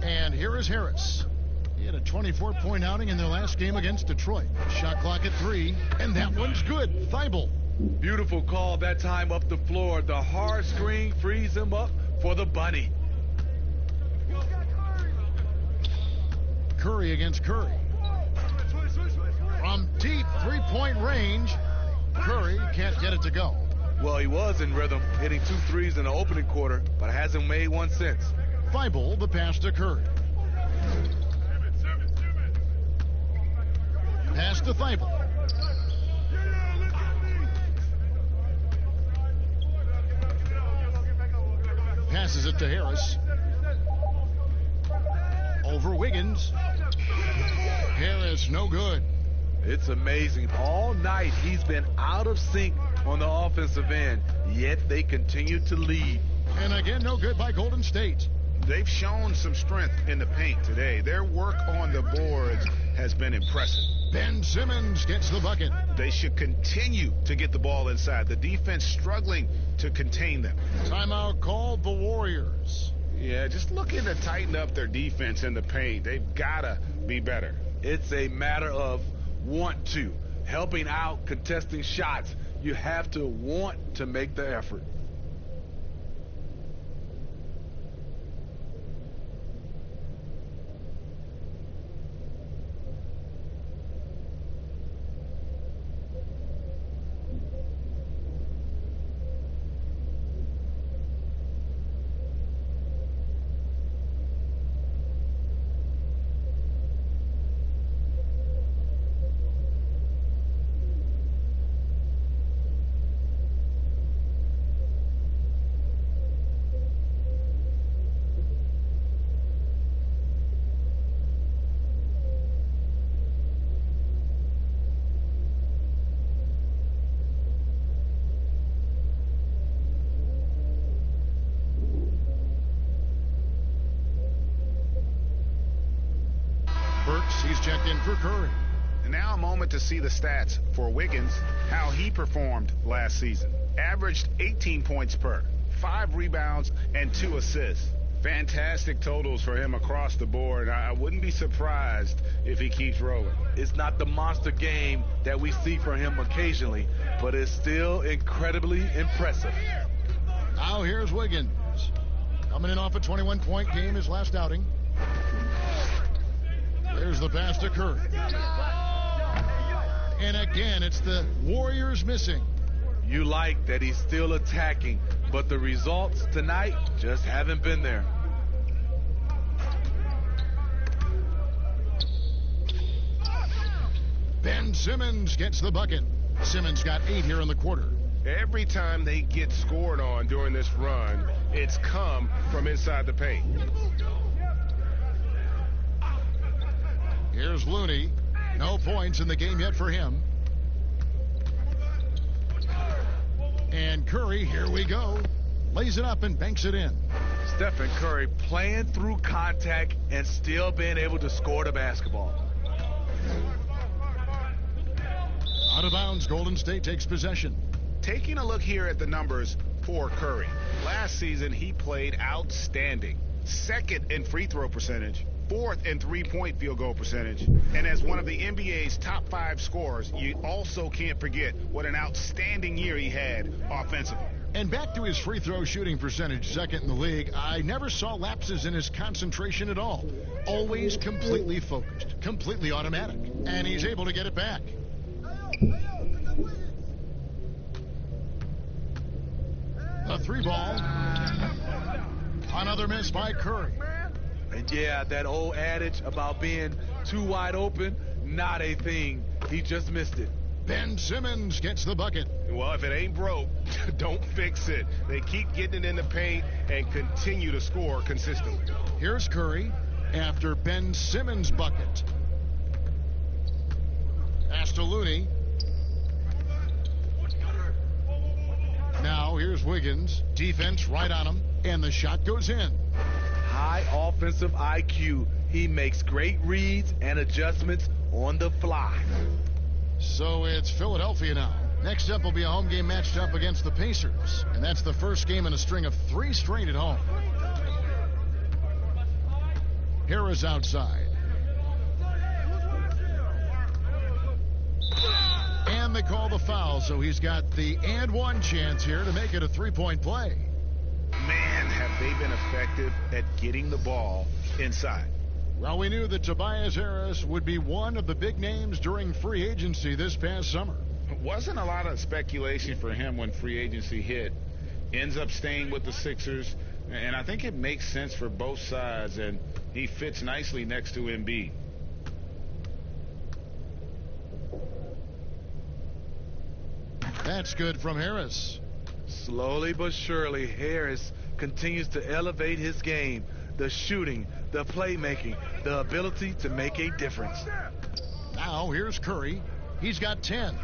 Speaker 1: And here is Harris. He had a 24-point outing in their last game against Detroit. Shot clock at 3, and that one's good. Thibault.
Speaker 15: Beautiful call that time up the floor. The hard screen frees him up for the bunny.
Speaker 1: Curry against Curry. From deep three-point range, Curry can't get it to go.
Speaker 15: Well, he was in rhythm, hitting 2 threes in the opening quarter, but hasn't made one since.
Speaker 1: Thibault, the pass to Curry. Pass to Thibault. Passes it to Harris. Over Wiggins. Harris, no good.
Speaker 15: It's amazing. All night he's been out of sync on the offensive end, yet they continue to lead.
Speaker 1: And again, no good by Golden State.
Speaker 4: They've shown some strength in the paint today. Their work on the boards has been impressive.
Speaker 1: Ben Simmons gets the bucket.
Speaker 4: They should continue to get the ball inside. The defense struggling to contain them.
Speaker 1: Timeout called the Warriors.
Speaker 4: Yeah, just looking to tighten up their defense in the paint. They've got to be better.
Speaker 15: It's a matter of want to. Helping out, contesting shots. You have to want to make the effort.
Speaker 1: He's checked in for Curry.
Speaker 4: And now a moment to see the stats for Wiggins, how he performed last season. Averaged 18 points per, 5 rebounds, and 2 assists. Fantastic totals for him across the board. I wouldn't be surprised if he keeps rolling.
Speaker 15: It's not the monster game that we see from him occasionally, but it's still incredibly impressive.
Speaker 1: Now here's Wiggins. Coming in off a 21-point game his last outing. There's the pass to Curry. And again, it's the Warriors missing.
Speaker 15: You like that he's still attacking, but the results tonight just haven't been there.
Speaker 1: Ben Simmons gets the bucket. Simmons got 8 here in the quarter.
Speaker 6: Every time they get scored on during this run, it's come from inside the paint.
Speaker 1: Here's Looney. No points in the game yet for him. And Curry, here we go. Lays it up and banks it in.
Speaker 15: Stephen Curry playing through contact and still being able to score the basketball.
Speaker 1: Out of bounds, Golden State takes possession.
Speaker 4: Taking a look here at the numbers for Curry. Last season, he played outstanding. 2nd in free throw percentage, 4th in three-point field goal percentage, and as one of the NBA's top 5 scorers, you also can't forget what an outstanding year he had offensively.
Speaker 1: And back to his free throw shooting percentage, second in the league. I never saw lapses in his concentration at all. Always completely focused, completely automatic. And he's able to get it back. The 3-ball. Another miss by Curry.
Speaker 15: And yeah, that old adage about being too wide open, not a thing. He just missed it.
Speaker 1: Ben Simmons gets the bucket.
Speaker 6: Well, if it ain't broke, don't fix it. They keep getting it in the paint and continue to score consistently.
Speaker 1: Here's Curry after Ben Simmons' bucket. Pass to Looney. Now here's Wiggins. Defense right on him, and the shot goes in.
Speaker 15: High offensive IQ. He makes great reads and adjustments on the fly.
Speaker 1: So it's Philadelphia now. Next up will be a home game matched up against the Pacers. And that's the first game in a string of 3 straight at home. Harris outside. And they call the foul, so he's got the and one chance here to make it a 3-point play.
Speaker 4: Man, have they been effective at getting the ball inside.
Speaker 1: Well, we knew that Tobias Harris would be one of the big names during free agency this past summer.
Speaker 4: Wasn't a lot of speculation for him when free agency hit. Ends up staying with the Sixers, and I think it makes sense for both sides, and he fits nicely next to Embiid.
Speaker 1: That's good from Harris.
Speaker 15: Slowly but surely, Harris continues to elevate his game. The shooting, the playmaking, the ability to make a difference.
Speaker 1: Now here's Curry. He's got 10.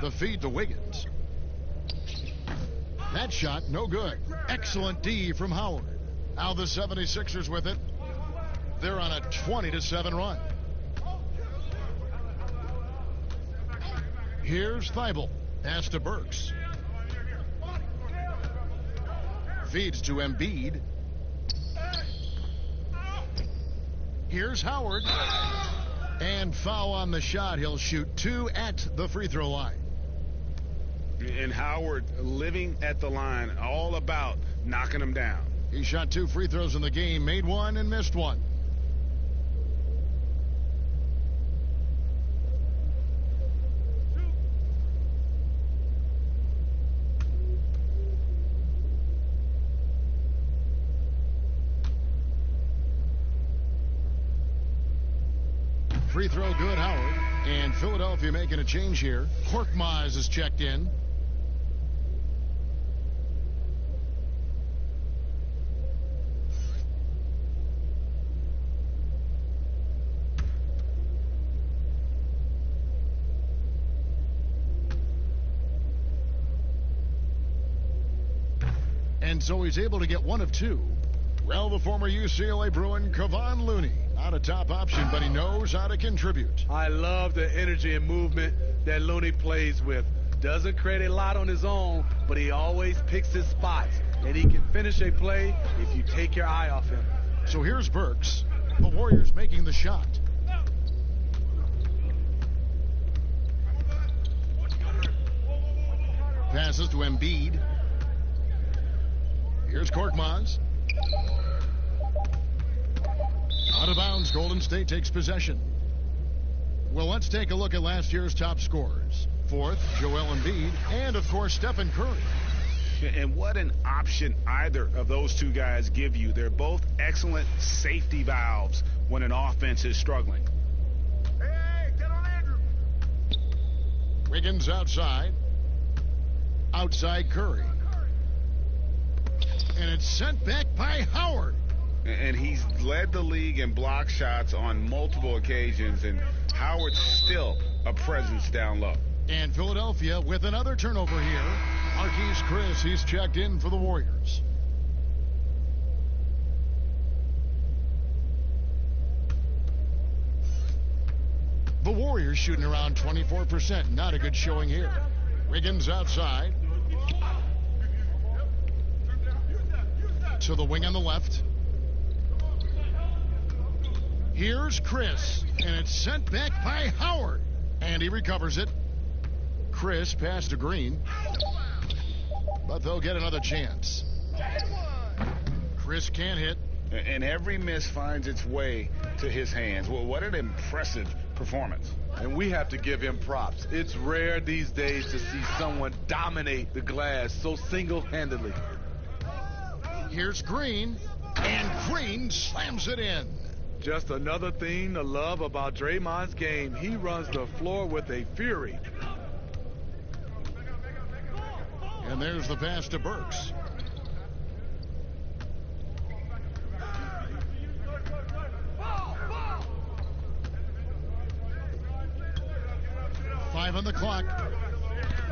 Speaker 1: The feed to Wiggins. That shot, no good. Excellent D from Howard. Now the 76ers with it. They're on a 20-7 run. Here's Thibault. Pass to Burks. Feeds to Embiid. Here's Howard. And foul on the shot. He'll shoot 2 at the free throw line.
Speaker 4: And Howard living at the line, all about knocking him down.
Speaker 1: He shot 2 free throws in the game, made 1 and missed 1. Free throw good, Howard. And Philadelphia making a change here. Korkmaz is checked in. And so he's able to get 1 of 2. Well, the former UCLA Bruin, Kevon Looney. Not a top option, but he knows how to contribute.
Speaker 15: I love the energy and movement that Looney plays with. Doesn't create a lot on his own, but he always picks his spots. And he can finish a play if you take your eye off him.
Speaker 1: So here's Burks. The Warriors making the shot. Passes to Embiid. Here's Korkmaz. Out of bounds, Golden State takes possession. Well, let's take a look at last year's top scorers. 4th, Joel Embiid, and, of course, Stephen Curry.
Speaker 4: And what an option either of those two guys give you. They're both excellent safety valves when an offense is struggling.
Speaker 7: Hey, get on Andrew.
Speaker 1: Wiggins outside. Outside Curry. And it's sent back by Howard.
Speaker 4: And he's led the league in block shots on multiple occasions, and Howard's still a presence down low.
Speaker 1: And Philadelphia with another turnover here. Marquise Chris, he's checked in for the Warriors. The Warriors shooting around 24%. Not a good showing here. Wiggins outside. To the wing on the left. Here's Chris, and it's sent back by Howard. And he recovers it. Chris pass to Green. But they'll get another chance. Chris can't hit.
Speaker 4: And every miss finds its way to his hands. Well, what an impressive performance.
Speaker 15: And we have to give him props. It's rare these days to see someone dominate the glass so single-handedly.
Speaker 1: Here's Green, and Green slams it in.
Speaker 15: Just another thing to love about Draymond's game. He runs the floor with a fury.
Speaker 1: And there's the pass to Burks. Five on the clock.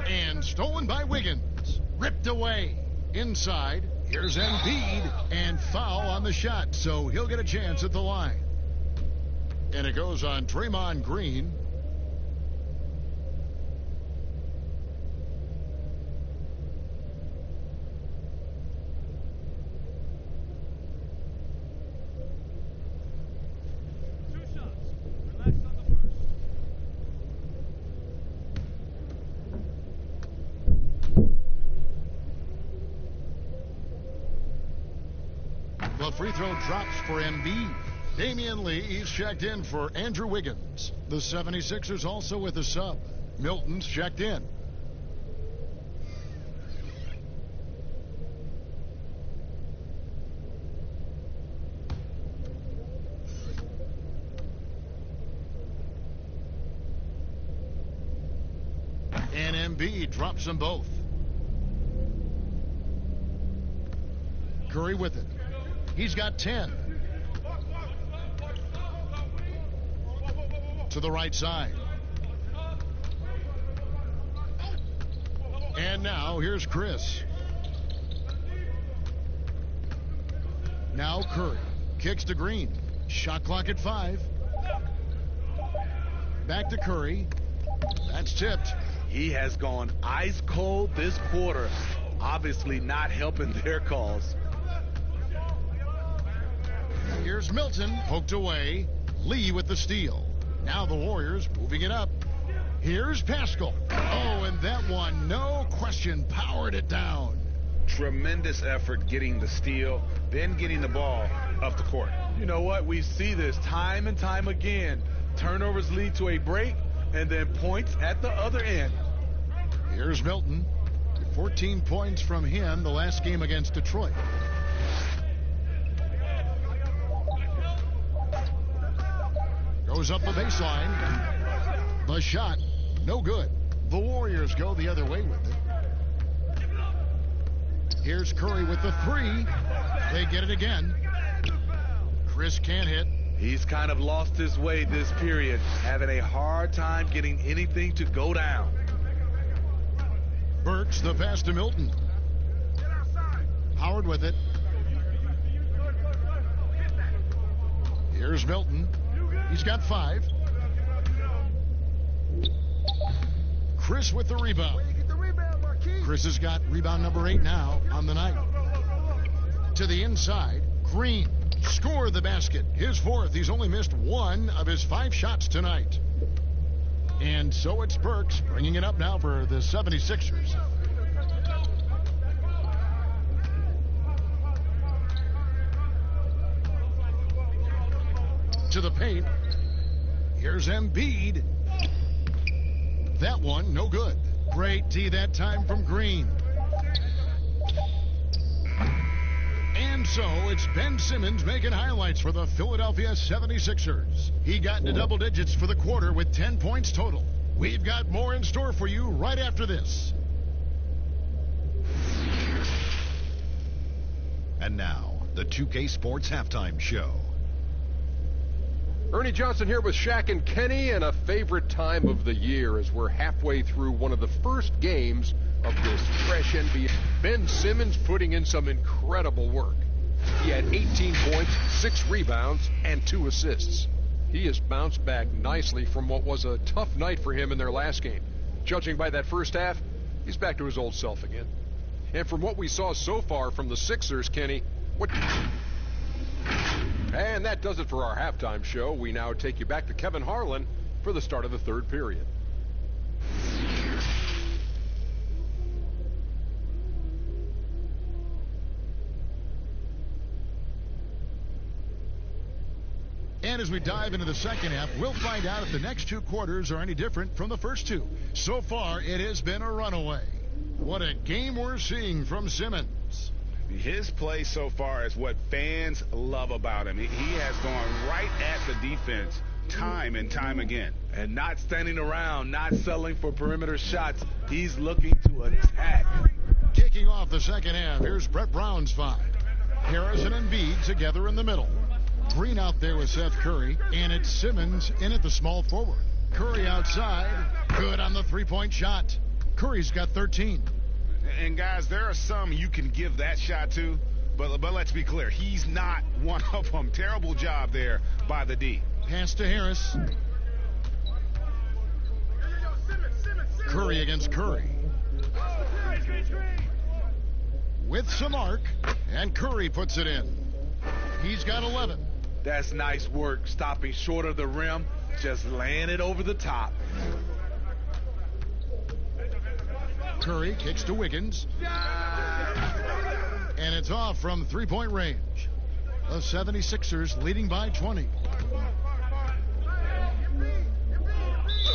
Speaker 1: And stolen by Wiggins. Ripped away. Inside. Here's Embiid. And foul on the shot. So he'll get a chance at the line. And it goes on Draymond Green. The free throw drops for Embiid. Damian Lee is checked in for Andrew Wiggins. The 76ers also with a sub. Milton's checked in. And Embiid drops them both. Curry with it. He's got 10. To the right side. And now here's Chris. Now Curry kicks to Green. Shot clock at 5. Back to Curry. That's tipped.
Speaker 15: He has gone ice cold this quarter. Obviously not helping their cause.
Speaker 1: Here's Milton, poked away. Lee with the steal. Now the Warriors moving it up. Here's Pascal. Oh, and that one, no question, powered it down.
Speaker 4: Tremendous effort getting the steal, then getting the ball up the court.
Speaker 15: You know what? We see this time and time again. Turnovers lead to a break, and then points at the other end.
Speaker 1: Here's Milton. 14 points from him the last game against Detroit. Goes up the baseline. The shot, no good. The Warriors go the other way with it. Here's Curry with the 3. They get it again. Chris can't hit.
Speaker 15: He's kind of lost his way this period, having a hard time getting anything to go down.
Speaker 1: Burks the pass to Milton. Howard with it. Here's Milton. He's got 5. Chris with the rebound. Chris has got rebound number 8 now on the night. To the inside, Green scored the basket. His 4th. He's only missed 1 of his 5 shots tonight. And so it's Burks bringing it up now for the 76ers. To the paint. Here's Embiid. That one, no good. Great D that time from Green. And so it's Ben Simmons making highlights for the Philadelphia 76ers. He got into double digits for the quarter with 10 points total. We've got more in store for you right after this.
Speaker 8: And now, the 2K Sports Halftime Show.
Speaker 9: Ernie Johnson here with Shaq and Kenny, and a favorite time of the year as we're halfway through one of the first games of this fresh NBA. Ben Simmons putting in some incredible work. He had 18 points, 6 rebounds, and 2 assists. He has bounced back nicely from what was a tough night for him in their last game. Judging by that first half, he's back to his old self again. And from what we saw so far from the Sixers, Kenny, what... And that does it for our halftime show. We now take you back to Kevin Harlan for the start of the third period.
Speaker 1: And as we dive into the second half, we'll find out if the next two quarters are any different from the first two. So far, it has been a runaway. What a game we're seeing from Simmons.
Speaker 4: His play so far is what fans love about him. He has gone right at the defense time and time again.
Speaker 15: And not standing around, not settling for perimeter shots. He's looking to attack.
Speaker 1: Kicking off the second half, here's Brett Brown's five. Harris and Embiid together in the middle. Green out there with Seth Curry, and it's Simmons in at the small forward. Curry outside, good on the three-point shot. Curry's got 13.
Speaker 4: And guys, there are some you can give that shot to, but let's be clear, he's not one of them. Terrible job there by the D.
Speaker 1: Pass to Harris. Curry against Curry. With some arc, and Curry puts it in. He's got 11.
Speaker 15: That's nice work, stopping short of the rim, just laying it over the top.
Speaker 1: Curry kicks to Wiggins. And it's off from three-point range. The 76ers leading by 20.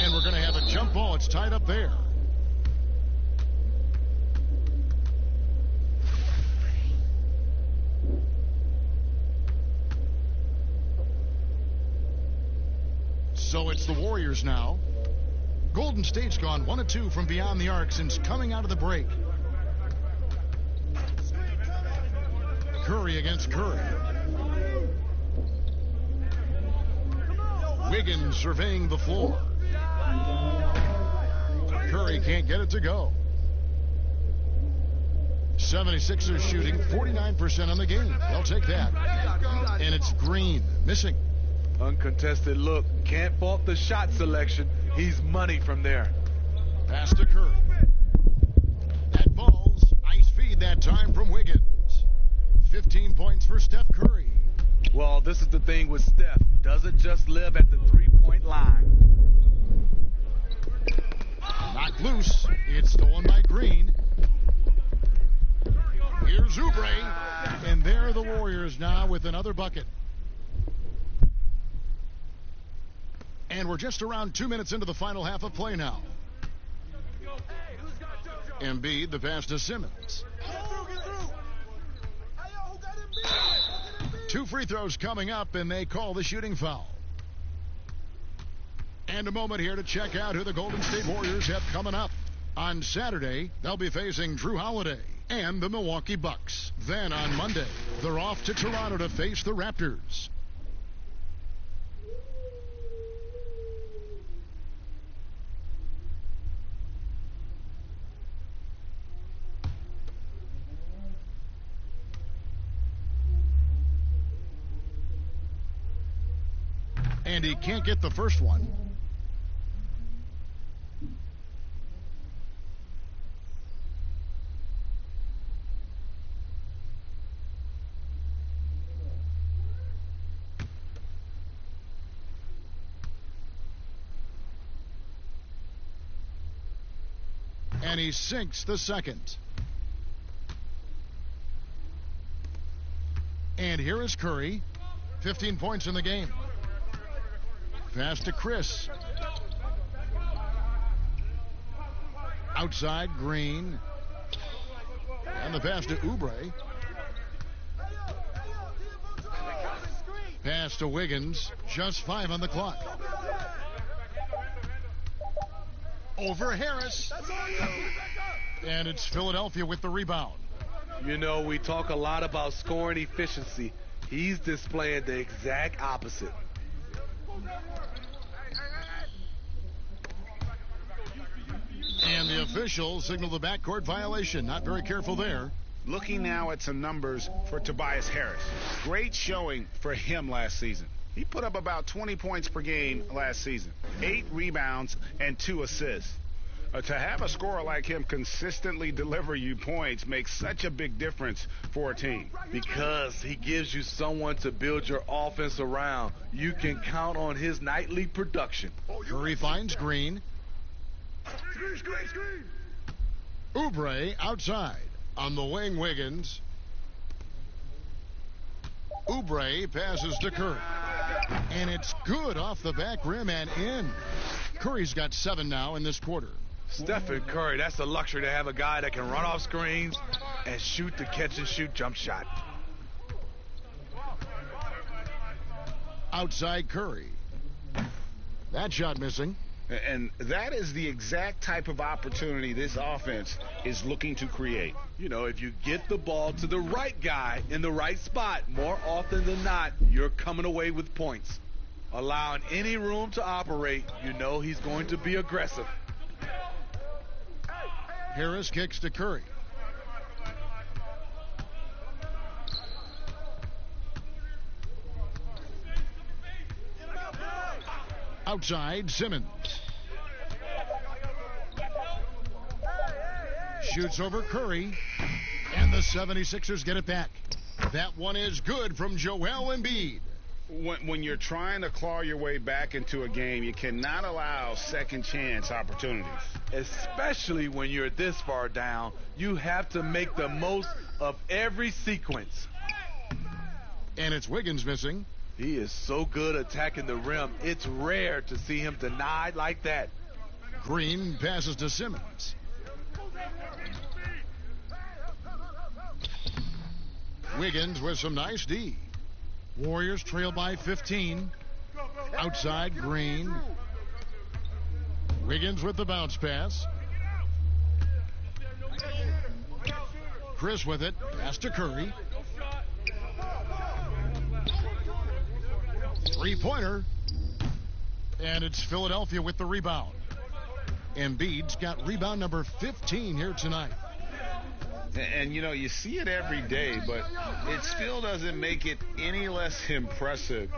Speaker 1: And we're going to have a jump ball. It's tied up there. So it's the Warriors now. Golden State's gone 1-2 from beyond the arc since coming out of the break. Curry against Curry. Wiggins surveying the floor. Curry can't get it to go. 76ers shooting 49% on the game. They'll take that. And it's Green missing.
Speaker 15: Uncontested look. Can't fault the shot selection. He's money from there.
Speaker 1: Pass to Curry. That falls. Nice feed that time from Wiggins. 15 points for Steph Curry.
Speaker 15: Well, this is the thing with Steph. Doesn't just live at the three-point line.
Speaker 1: Knocked loose. It's stolen by Green. Here's Oubre. And there are the Warriors now with another bucket. And we're just around 2 minutes into the final half of play now. Embiid, the pass to Simmons. 2 free throws coming up, and they call the shooting foul. And a moment here to check out who the Golden State Warriors have coming up. On Saturday, they'll be facing Drew Holiday and the Milwaukee Bucks. Then on Monday, they're off to Toronto to face the Raptors. And he can't get the first one. And he sinks the second. And here is Curry. 15 points in the game. Pass to Chris. Outside, Green. And the pass to Oubre. Pass to Wiggins. Just 5 on the clock. Over Harris. And it's Philadelphia with the rebound.
Speaker 15: You know, we talk a lot about scoring efficiency. He's displaying the exact opposite.
Speaker 1: And the officials signal the backcourt violation. Not very careful there.
Speaker 4: Looking now at some numbers for Tobias Harris. Great showing for him last season. He put up about 20 points per game last season. 8 rebounds and 2 assists. To have a scorer like him consistently deliver you points makes such a big difference for a team.
Speaker 15: Because he gives you someone to build your offense around. You can count on his nightly production.
Speaker 1: Curry finds Green. Oubre outside. On the wing, Wiggins. Oubre passes to Curry. And it's good off the back rim and in. Curry's got 7 now in this quarter.
Speaker 15: Stephen Curry, that's a luxury to have a guy that can run off screens and shoot the catch-and-shoot jump shot.
Speaker 1: Outside Curry. That shot missing.
Speaker 4: And that is the exact type of opportunity this offense is looking to create.
Speaker 15: You know, if you get the ball to the right guy in the right spot, more often than not, you're coming away with points. Allowing any room to operate, you know he's going to be aggressive.
Speaker 1: Harris kicks to Curry. Outside, Simmons. Shoots over Curry. And the 76ers get it back. That one is good from Joel Embiid.
Speaker 4: When you're trying to claw your way back into a game, you cannot allow second chance opportunities.
Speaker 15: Especially when you're this far down, you have to make the most of every sequence.
Speaker 1: And it's Wiggins missing.
Speaker 15: He is so good attacking the rim. It's rare to see him denied like that.
Speaker 1: Green passes to Simmons. Wiggins with some nice D. Warriors trail by 15. Outside, Green. Wiggins with the bounce pass. Chris with it. Pass to Curry. Three-pointer. And it's Philadelphia with the rebound. Embiid's got rebound number 15 here tonight.
Speaker 4: And, you know, you see it every day, but it still doesn't make it any less impressive.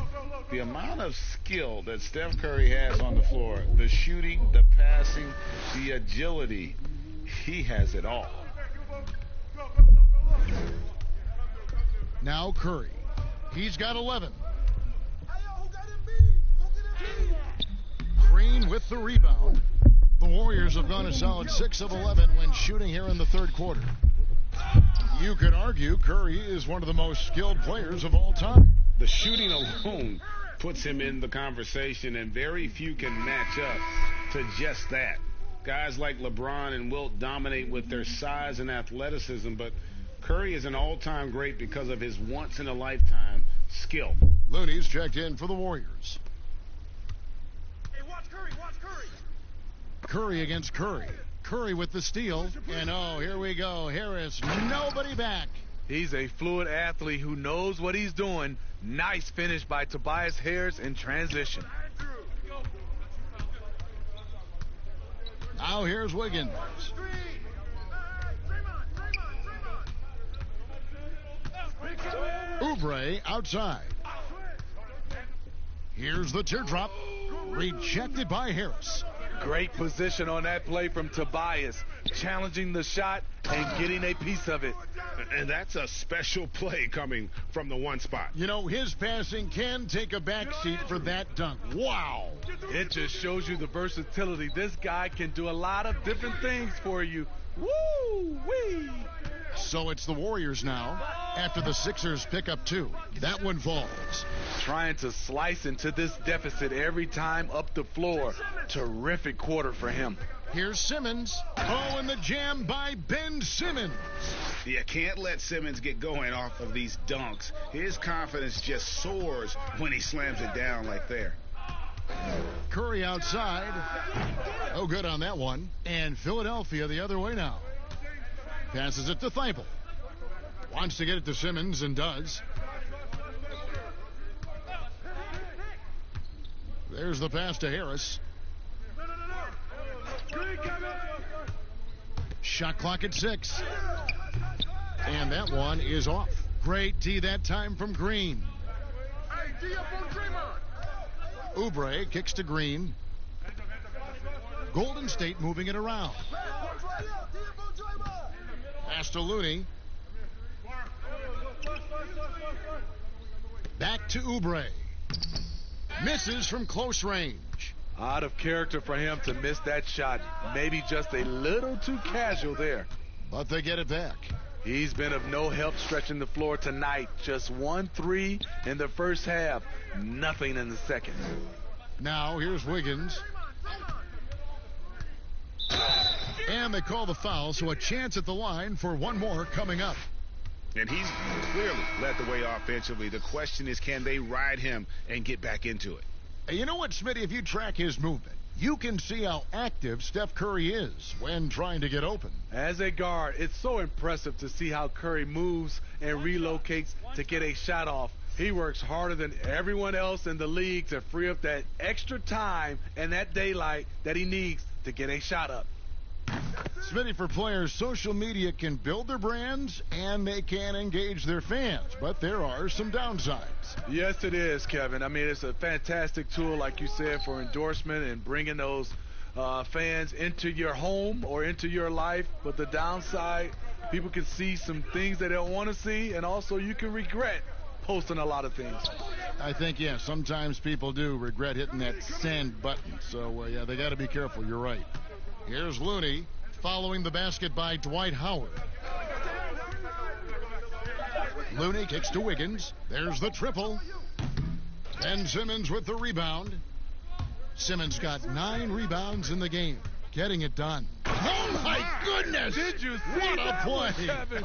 Speaker 4: The amount of skill that Steph Curry has on the floor, the shooting, the passing, the agility, he has it all.
Speaker 1: Now Curry. He's got 11. Green with the rebound. The Warriors have gone a solid 6 of 11 when shooting here in the third quarter. You could argue Curry is one of the most skilled players of all time.
Speaker 4: The shooting alone puts him in the conversation, and very few can match up to just that. Guys like LeBron and Wilt dominate with their size and athleticism, but Curry is an all-time great because of his once-in-a-lifetime skill.
Speaker 1: Looney's checked in for the Warriors.
Speaker 17: Hey, watch Curry, watch Curry.
Speaker 1: Curry against Curry. Curry with the steal. And, oh, here we go. Harris, nobody back.
Speaker 15: He's a fluid athlete who knows what he's doing. Nice finish by Tobias Harris in transition.
Speaker 1: Now here's Wiggins. Oubre outside. Here's the teardrop. Rejected by Harris.
Speaker 15: Great position on that play from Tobias, challenging the shot and getting a piece of it.
Speaker 4: And that's a special play coming from the one spot.
Speaker 1: You know, his passing can take a backseat for that dunk. Wow.
Speaker 15: It just shows you the versatility. This guy can do a lot of different things for you. Woo-wee.
Speaker 1: So it's the Warriors now after the Sixers pick up 2. That one falls.
Speaker 15: Trying to slice into this deficit every time up the floor. Terrific quarter for him.
Speaker 1: Here's Simmons. Oh, and the jam by Ben Simmons.
Speaker 4: You can't let Simmons get going off of these dunks. His confidence just soars when he slams it down like there.
Speaker 1: Curry outside. Oh, good on that one. And Philadelphia the other way now. Passes it to Thibault. Wants to get it to Simmons and does. There's the pass to Harris. Shot clock at 6. And that one is off. Great D that time from Green. Oubre kicks to Green. Golden State moving it around. Pass to Looney. Back to Oubre. Misses from close range.
Speaker 15: Out of character for him to miss that shot. Maybe just a little too casual there.
Speaker 1: But they get it back.
Speaker 15: He's been of no help stretching the floor tonight. Just 1 3 in the first half. Nothing in the second.
Speaker 1: Now here's Wiggins. And they call the foul, so a chance at the line for one more coming up.
Speaker 4: And he's clearly led the way offensively. The question is, can they ride him and get back into it?
Speaker 1: You know what, Smitty? If you track his movement, you can see how active Steph Curry is when trying to get open.
Speaker 15: As a guard, it's so impressive to see how Curry moves and relocates to get a shot off. He works harder than everyone else in the league to free up that extra time and that daylight that he needs to get a shot up.
Speaker 1: Smitty, for players, social media can build their brands and they can engage their fans, but there are some downsides.
Speaker 15: Yes, it is, Kevin. I mean, it's a fantastic tool, like you said, for endorsement and bringing those fans into your home or into your life. But the downside, people can see some things they don't want to see, and also you can regret posting a lot of things.
Speaker 1: I think, yeah, sometimes people do regret hitting that send button. So, yeah, they got to be careful. You're right. Here's Looney following the basket by Dwight Howard. Looney kicks to Wiggins. There's the triple. Ben Simmons with the rebound. Simmons got 9 rebounds in the game, getting it done. Oh, my goodness!
Speaker 15: Did you see
Speaker 1: what
Speaker 15: that
Speaker 1: a play?
Speaker 15: one, Kevin?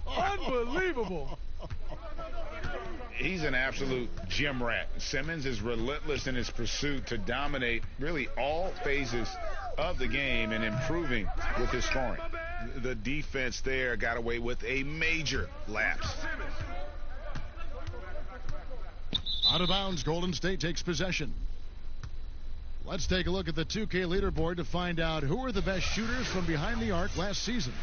Speaker 15: Unbelievable.
Speaker 4: He's an absolute gym rat. Simmons is relentless in his pursuit to dominate really all phases of the game and improving with his scoring. The defense there got away with a major lapse.
Speaker 1: Out of bounds, Golden State takes possession. Let's take a look at the 2K leaderboard to find out who are the best shooters from behind the arc last season.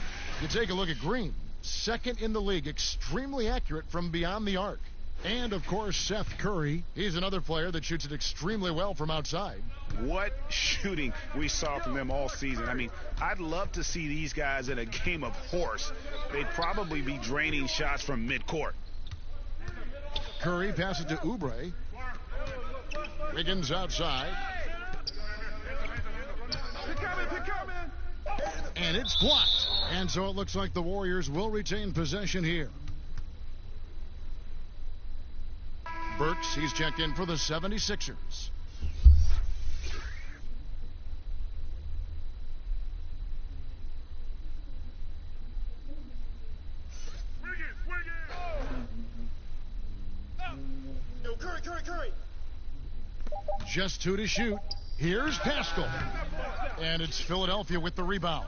Speaker 1: You take a look at Green, second in the league, extremely accurate from beyond the arc. And, of course, Seth Curry. He's another player that shoots it extremely well from outside.
Speaker 4: What shooting we saw from them all season. I mean, I'd love to see these guys in a game of horse. They'd probably be draining shots from midcourt.
Speaker 1: Curry passes to Oubre. Wiggins outside. And it's blocked. And so it looks like the Warriors will retain possession here. Burks, he's checked in for the 76ers.
Speaker 17: Yo, Curry.
Speaker 1: Just 2 to shoot. Here's Pascal. And it's Philadelphia with the rebound.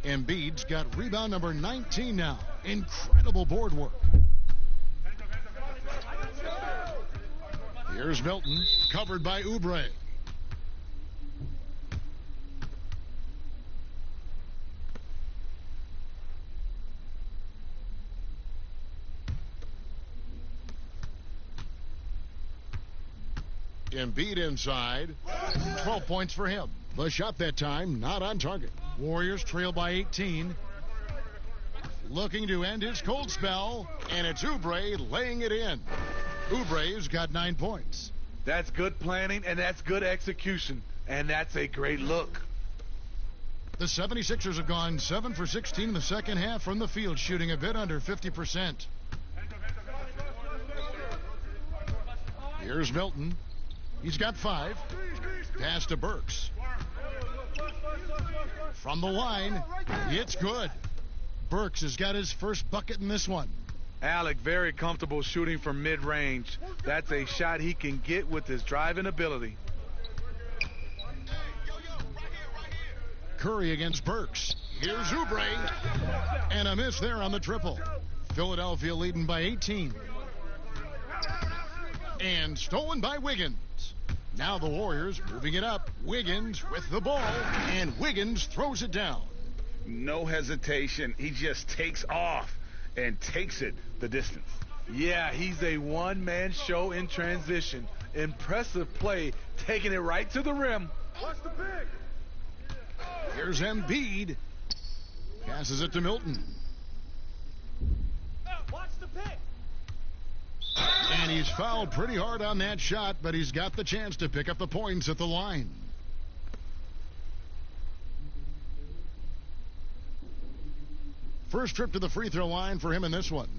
Speaker 1: Embiid's got rebound number 19 now. Incredible board work. Here's Milton, covered by Oubre. Embiid inside. 12 points for him. The shot that time, not on target. Warriors trail by 18. Looking to end his cold spell, and it's Oubre laying it in. Oubre's got 9 points.
Speaker 15: That's good planning, and that's good execution, and that's a great look.
Speaker 1: The 76ers have gone 7 for 16 in the second half from the field, shooting a bit under 50%. Here's Milton. He's got 5. Pass to Burks. From the line, it's good. Burks has got his first bucket in this one.
Speaker 15: Alec very comfortable shooting from mid-range. That's a shot he can get with his driving ability.
Speaker 1: Curry against Burks. Here's Oubre. And a miss there on the triple. Philadelphia leading by 18. And stolen by Wiggins. Now the Warriors moving it up. Wiggins with the ball. And Wiggins throws it down.
Speaker 4: No hesitation. He just takes off and takes it the distance.
Speaker 15: Yeah, he's a one-man show in transition. Impressive play, taking it right to the rim.
Speaker 17: Watch the pick.
Speaker 1: Here's Embiid. Passes it to Milton.
Speaker 17: Watch the pick.
Speaker 1: And he's fouled pretty hard on that shot, but he's got the chance to pick up the points at the line. First trip to the free throw line for him in this one.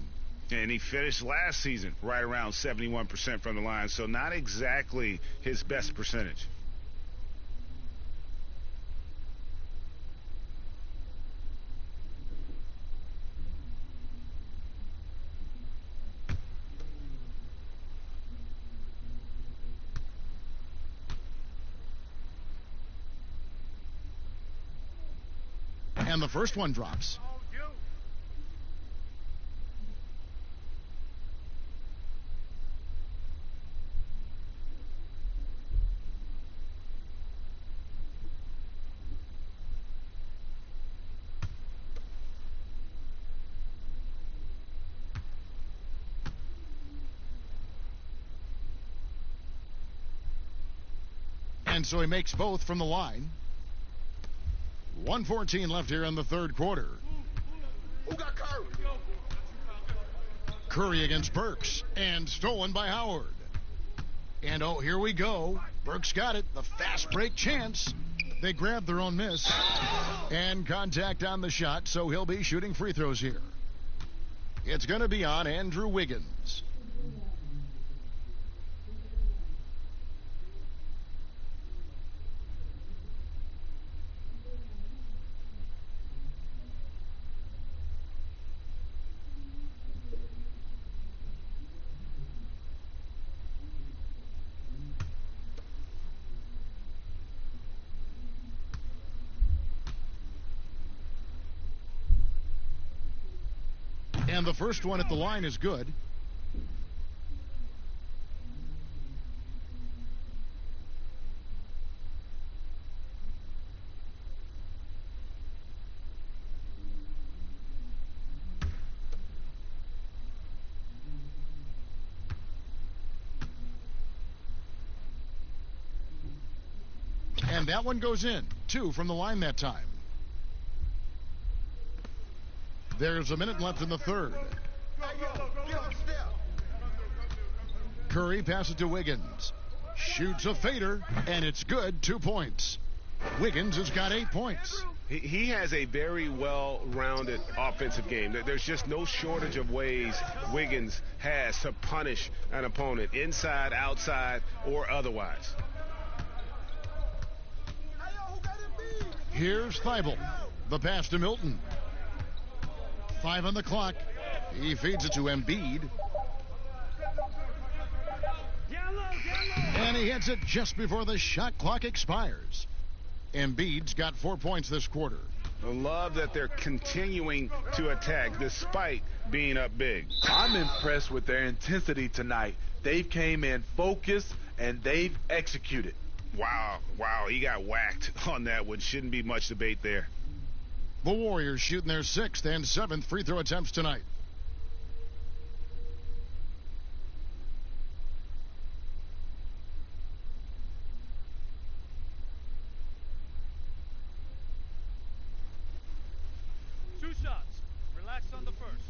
Speaker 4: And he finished last season right around 71% from the line, so not exactly his best percentage.
Speaker 1: And the first one drops. And so he makes both from the line. 1:14 left here in the third quarter.
Speaker 17: Who got Curry?
Speaker 1: Curry against Burks, and stolen by Howard. And oh, here we go. Burks got it. The fast break chance. They grabbed their own miss. And contact on the shot, so he'll be shooting free throws here. It's going to be on Andrew Wiggins. And the first one at the line is good. And that one goes in. 2 from the line that time. There's a minute left in the third. Curry passes to Wiggins. Shoots a fader, and it's good. 2 points. Wiggins has got 8 points.
Speaker 6: He has a very well-rounded offensive game. There's just no shortage of ways Wiggins has to punish an opponent, inside, outside, or otherwise.
Speaker 1: Here's Thibault. The pass to Milton. 5 on the clock. He feeds it to Embiid. And he hits it just before the shot clock expires. Embiid's got 4 points this quarter.
Speaker 6: I love that they're continuing to attack despite being up big.
Speaker 15: I'm impressed with their intensity tonight. They've came in focused and they've executed.
Speaker 6: Wow, he got whacked on that one. Shouldn't be much debate there.
Speaker 1: The Warriors shooting their 6th and 7th free throw attempts tonight.
Speaker 17: Two shots. Relax on the first.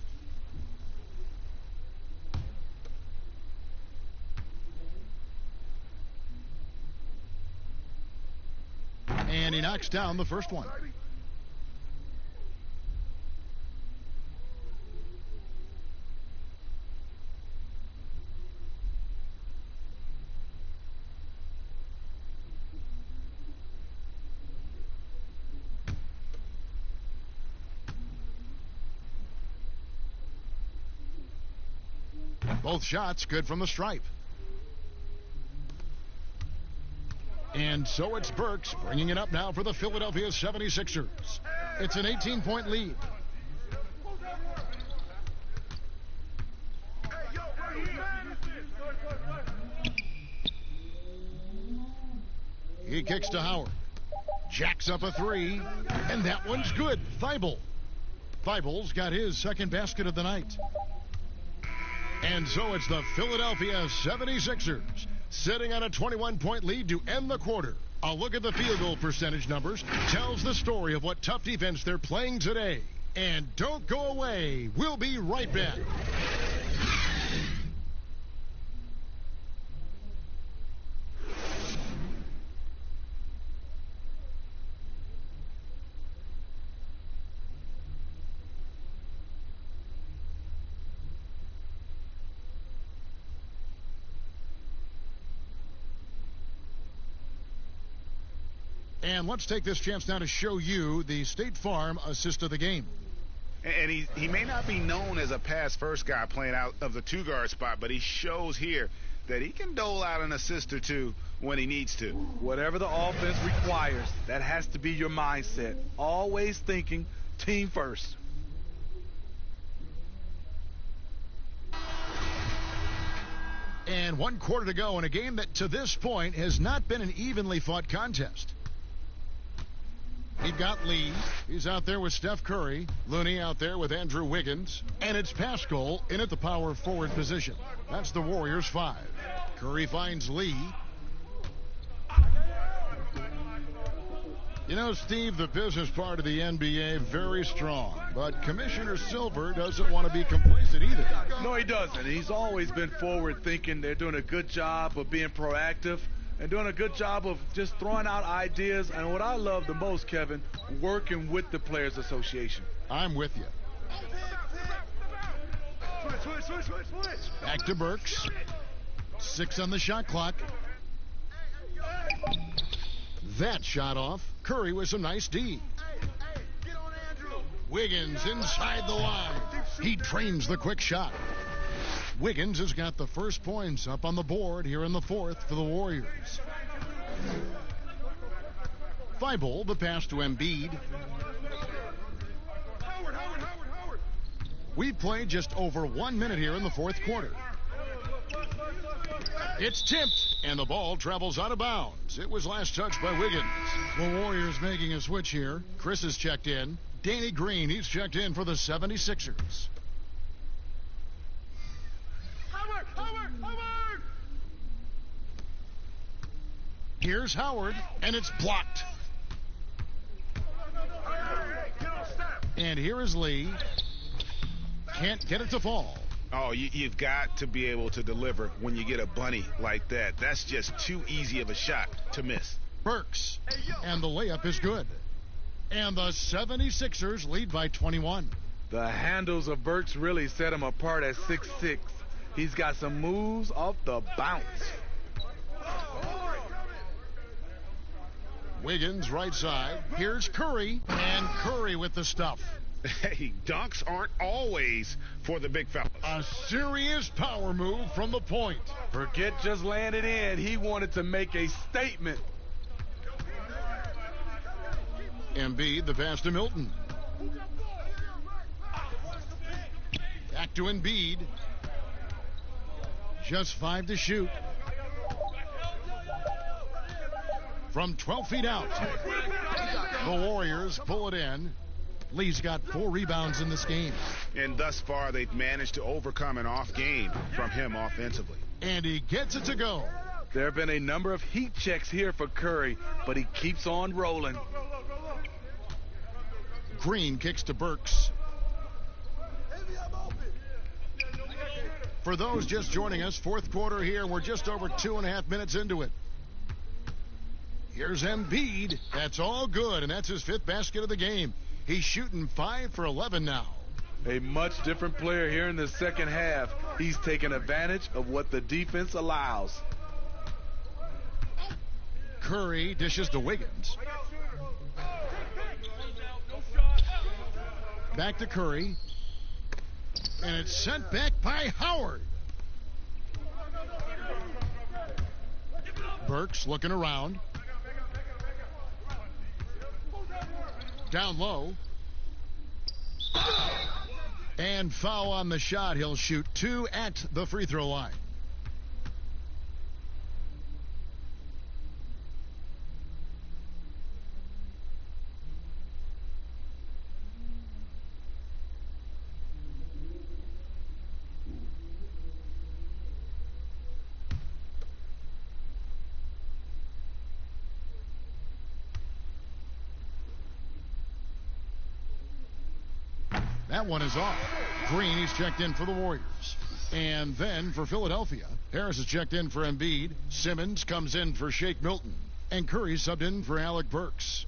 Speaker 1: And he knocks down the first one. Both shots good from the stripe. And so it's Burks bringing it up now for the Philadelphia 76ers. It's an 18-point lead. He kicks to Howard. Jacks up a 3. And that one's good. Thibault's got his second basket of the night. And so it's the Philadelphia 76ers sitting on a 21-point lead to end the quarter. A look at the field goal percentage numbers tells the story of what tough defense they're playing today. And don't go away. We'll be right back. And let's take this chance now to show you the State Farm assist of the game.
Speaker 4: And he may not be known as a pass-first guy playing out of the two-guard spot, but he shows here that he can dole out an assist or two when he needs to.
Speaker 15: Whatever the offense requires, that has to be your mindset. Always thinking team first.
Speaker 1: And 1 quarter to go in a game that to this point has not been an evenly fought contest. You've got Lee. He's out there with Steph Curry. Looney out there with Andrew Wiggins. And it's Pascal in at the power forward position. That's the Warriors 5. Curry finds Lee. You know, Steve, the business part of the NBA, very strong. But Commissioner Silver doesn't want to be complacent either.
Speaker 15: No, he doesn't. He's always been forward thinking. They're doing a good job of being proactive and doing a good job of just throwing out ideas. And what I love the most, Kevin, working with the Players Association.
Speaker 1: I'm with you. Back to Burks. 6 on the shot clock. That shot off. Curry with some nice D. Wiggins inside the line. He trains the quick shot. Wiggins has got the first points up on the board here in the fourth for the Warriors. Thibault, the pass to Embiid. We've played just over 1 minute here in the fourth quarter. It's tipped, and the ball travels out of bounds. It was last touched by Wiggins. The Warriors making a switch here. Chris has checked in. Danny Green, he's checked in for the 76ers.
Speaker 17: Howard!
Speaker 1: Here's Howard, and it's blocked. And here is Lee. Can't get it to fall.
Speaker 4: Oh, you've got to be able to deliver when you get a bunny like that. That's just too easy of a shot to miss.
Speaker 1: Burks, and the layup is good. And the 76ers lead by 21.
Speaker 15: The handles of Burks really set him apart at 6'6". He's got some moves off the bounce.
Speaker 1: Wiggins right side. Here's Curry, and Curry with the stuff.
Speaker 4: Hey, dunks aren't always for the big fellas.
Speaker 1: A serious power move from the point.
Speaker 15: Forget just laying it in. He wanted to make a statement.
Speaker 1: Embiid, the pass to Milton. Back to Embiid. Just 5 to shoot. From 12 feet out. The Warriors pull it in. Lee's got 4 rebounds in this game.
Speaker 4: And thus far, they've managed to overcome an off game from him offensively.
Speaker 1: And he gets it to go.
Speaker 15: There have been a number of heat checks here for Curry, but he keeps on rolling.
Speaker 1: Green kicks to Burks. For those just joining us, fourth quarter here. We're just over 2.5 minutes into it. Here's Embiid. That's all good, and that's his 5th basket of the game. He's shooting 5 for 11 now.
Speaker 15: A much different player here in the second half. He's taking advantage of what the defense allows.
Speaker 1: Curry dishes to Wiggins. Back to Curry. And it's sent back by Howard. Burks looking around. Down low. And foul on the shot. He'll shoot 2 at the free throw line. That one is off. Green, he's checked in for the Warriors. And then for Philadelphia, Harris is checked in for Embiid. Simmons comes in for Shake Milton. And Curry subbed in for Alec Burks.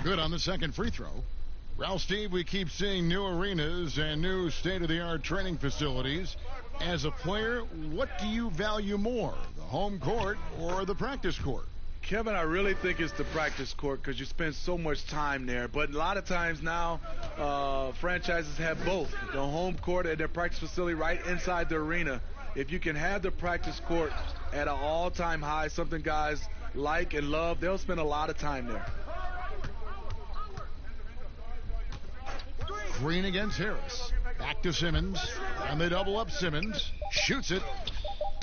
Speaker 1: Good on the second free throw. Well, Steve, we keep seeing new arenas and new state-of-the-art training facilities. As a player, what do you value more, the home court or the practice court?
Speaker 15: Kevin, I really think it's the practice court because you spend so much time there. But a lot of times now, franchises have both, the home court and their practice facility right inside the arena. If you can have the practice court at an all-time high, something guys like and love, they'll spend a lot of time there.
Speaker 1: Green against Harris. Back to Simmons. And they double up Simmons. Shoots it.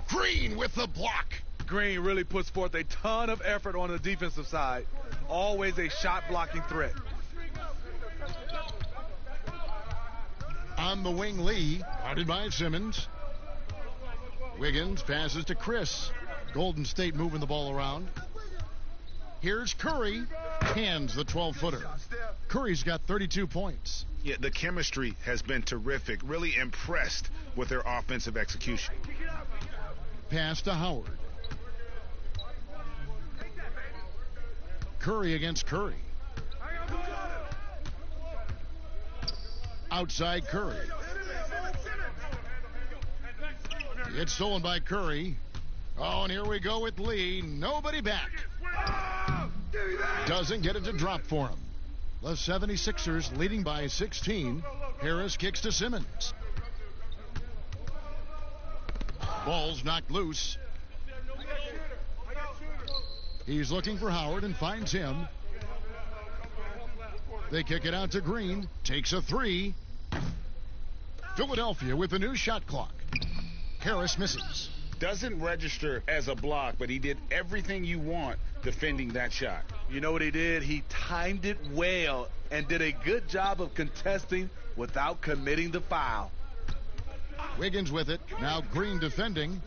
Speaker 1: Green with the block.
Speaker 15: Green really puts forth a ton of effort on the defensive side. Always a shot blocking threat.
Speaker 1: On the wing, Lee. Guarded by Simmons. Wiggins passes to Chris. Golden State moving the ball around. Here's Curry. Hands the 12-footer. Curry's got 32 points.
Speaker 4: Yeah, the chemistry has been terrific. Really impressed with their offensive execution.
Speaker 1: Pass to Howard. Curry against Curry. Outside Curry. It's stolen by Curry. Oh, and here we go with Lee. Nobody back. Doesn't get it to drop for him. The 76ers leading by 16. Harris kicks to Simmons. Ball's knocked loose. He's looking for Howard and finds him. They kick it out to Green. Takes a three. Philadelphia with a new shot clock. Harris misses.
Speaker 4: Doesn't register as a block, but he did everything you want defending that shot.
Speaker 15: You know what he did? He timed it well and did a good job of contesting without committing the foul.
Speaker 1: Wiggins with it. Now Green defending.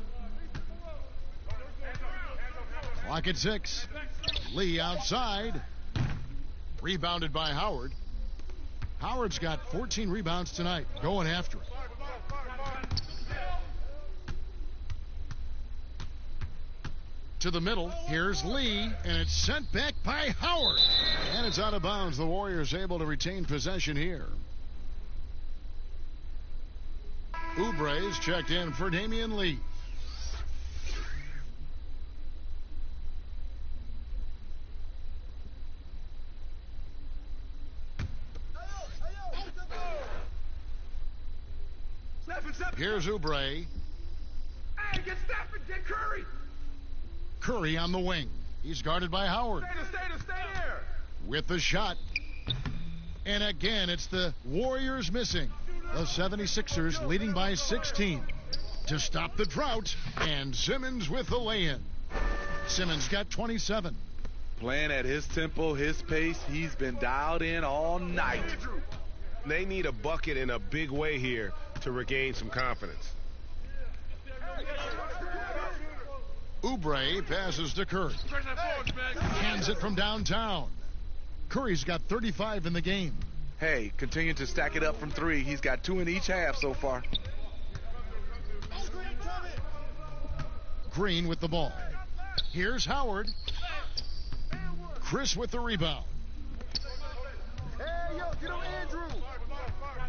Speaker 1: Clock at 6. Lee outside. Rebounded by Howard. Howard's got 14 rebounds tonight. Going after it. To the middle. Here's Lee, and it's sent back by Howard. And it's out of bounds. The Warriors able to retain possession here. Oubre's checked in for Damian Lee. Here's Oubre.
Speaker 17: Hey, get Stafford, get Curry.
Speaker 1: Curry on the wing. He's guarded by Howard.
Speaker 17: Stay there.
Speaker 1: With the shot. And again, it's the Warriors missing. The 76ers leading by 16. To stop the drought, and Simmons with the lay-in. Simmons got 27.
Speaker 15: Playing at his tempo, his pace. He's been dialed in all night.
Speaker 6: They need a bucket in a big way here to regain some confidence.
Speaker 1: Oubre passes to Curry. Hands it from downtown. Curry's got 35 in the game.
Speaker 15: Hey, continue to stack it up from 3. He's got 2 in each half so far.
Speaker 1: Green with the ball. Here's Howard. Chris with the rebound.
Speaker 17: Hey, yo, get on Andrew.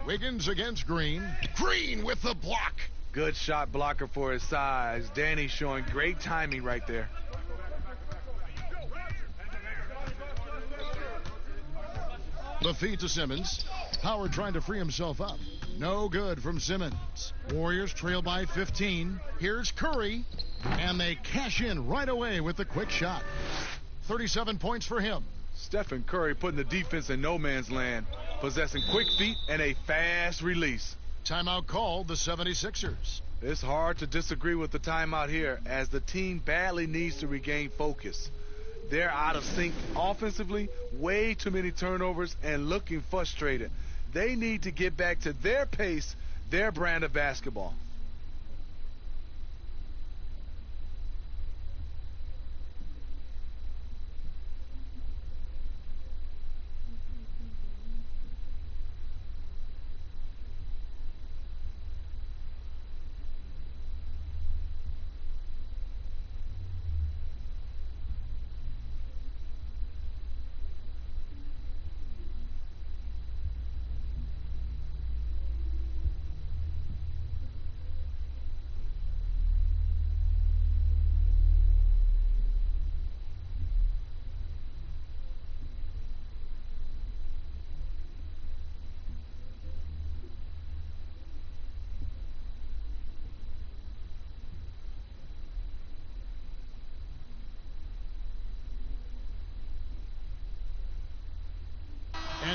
Speaker 1: Wiggins against Green. Green with the block.
Speaker 15: Good shot blocker for his size. Danny showing great timing right there.
Speaker 1: The feed to Simmons. Howard trying to free himself up. No good from Simmons. Warriors trail by 15. Here's Curry. And they cash in right away with the quick shot. 37 points for him.
Speaker 15: Stephen Curry putting the defense in no man's land. Possessing quick feet and a fast release.
Speaker 1: Timeout called the 76ers.
Speaker 15: It's hard to disagree with the timeout here as the team badly needs to regain focus. They're out of sync offensively, way too many turnovers, and looking frustrated. They need to get back to their pace, their brand of basketball.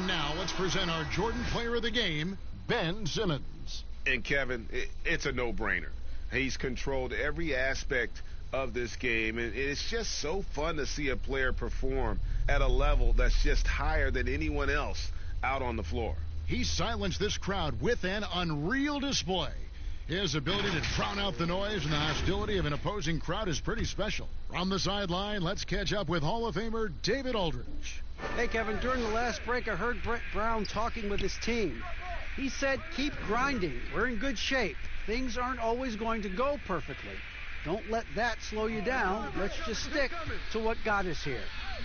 Speaker 1: And now let's present our Jordan Player of the Game, Ben Simmons.
Speaker 6: And Kevin, it's a no-brainer. He's controlled every aspect of this game, and it's just so fun to see a player perform at a level that's just higher than anyone else out on the floor.
Speaker 1: He silenced this crowd with an unreal display. His ability to drown out the noise and the hostility of an opposing crowd is pretty special. From the sideline, let's catch up with Hall of Famer David Aldridge.
Speaker 3: Hey, Kevin, during the last break, I heard Brett Brown talking with his team. He said, keep grinding. We're in good shape. Things aren't always going to go perfectly. Don't let that slow you down. Let's just stick to what got us here.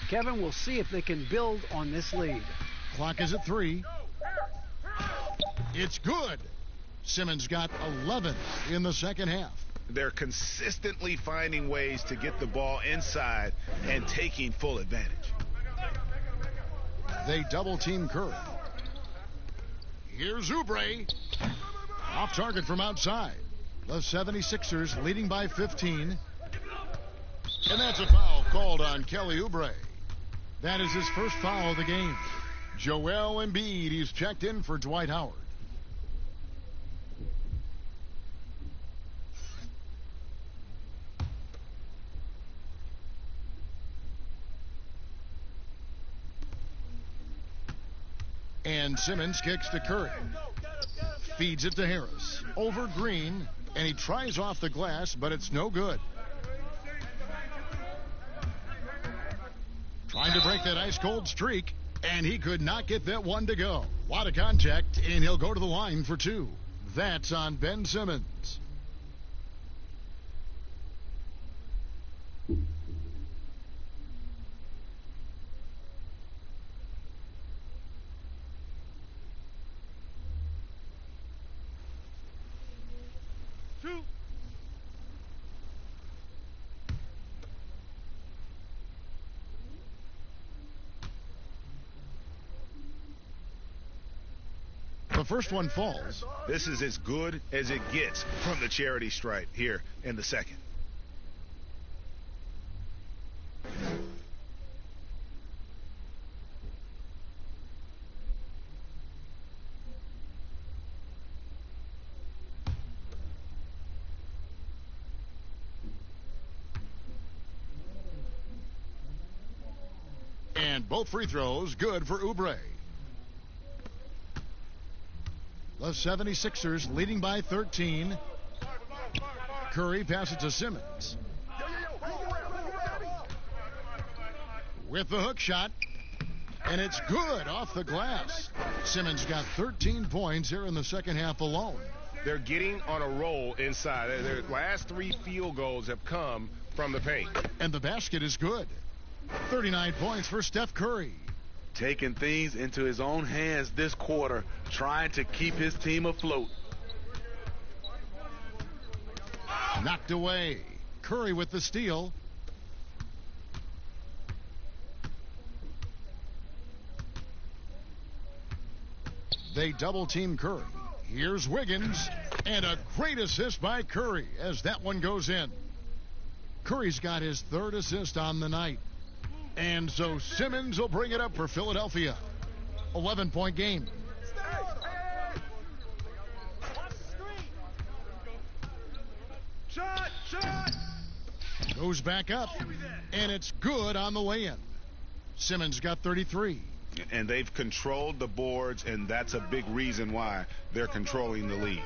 Speaker 3: Kevin, we'll see if they can build on this lead.
Speaker 1: Clock is at 3. It's good. Simmons got 11 in the second half.
Speaker 6: They're consistently finding ways to get the ball inside and taking full advantage.
Speaker 1: They double-team Curry. Here's Oubre. Off target from outside. The 76ers leading by 15. And that's a foul called on Kelly Oubre. That is his first foul of the game. Joel Embiid, he's checked in for Dwight Howard. And Simmons kicks to Curry. Feeds it to Harris. Over Green. And he tries off the glass, but it's no good. Trying to break that ice-cold streak. And he could not get that one to go. A lot of contact, and he'll go to the line for 2. That's on Ben Simmons. The first one falls.
Speaker 6: This is as good as it gets from the charity stripe here in the second.
Speaker 1: And both free throws good for Oubre. The 76ers leading by 13. Curry passes to Simmons. With the hook shot. And it's good off the glass. Simmons got 13 points here in the second half alone.
Speaker 6: They're getting on a roll inside. Their last 3 field goals have come from the paint.
Speaker 1: And the basket is good. 39 points for Steph Curry.
Speaker 15: Taking things into his own hands this quarter, trying to keep his team afloat.
Speaker 1: Knocked away. Curry with the steal. They double-team Curry. Here's Wiggins. And a great assist by Curry as that one goes in. Curry's got his 3rd assist on the night. And so Simmons will bring it up for Philadelphia. 11-point game.
Speaker 17: Shot!
Speaker 1: Goes back up. And it's good on the lay-in. Simmons got 33.
Speaker 6: And they've controlled the boards, and that's a big reason why they're controlling the lead.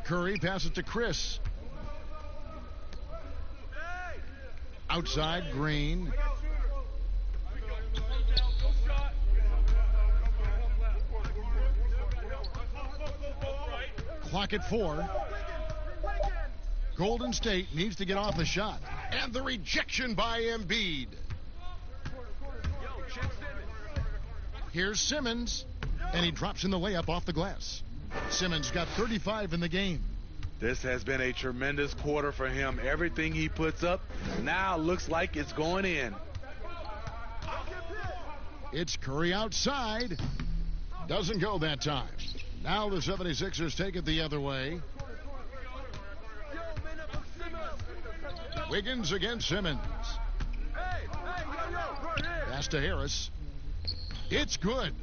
Speaker 1: Curry passes to Chris. Outside, Green. Clock at 4. Golden State needs to get off the shot. And the rejection by Embiid. Here's Simmons. And he drops in the layup off the glass. Simmons got 35 in the game.
Speaker 15: This has been a tremendous quarter for him. Everything he puts up now looks like it's going in.
Speaker 1: It's Curry outside. Doesn't go that time. Now the 76ers take it the other way. Wiggins against Simmons. Pass to Harris. It's good.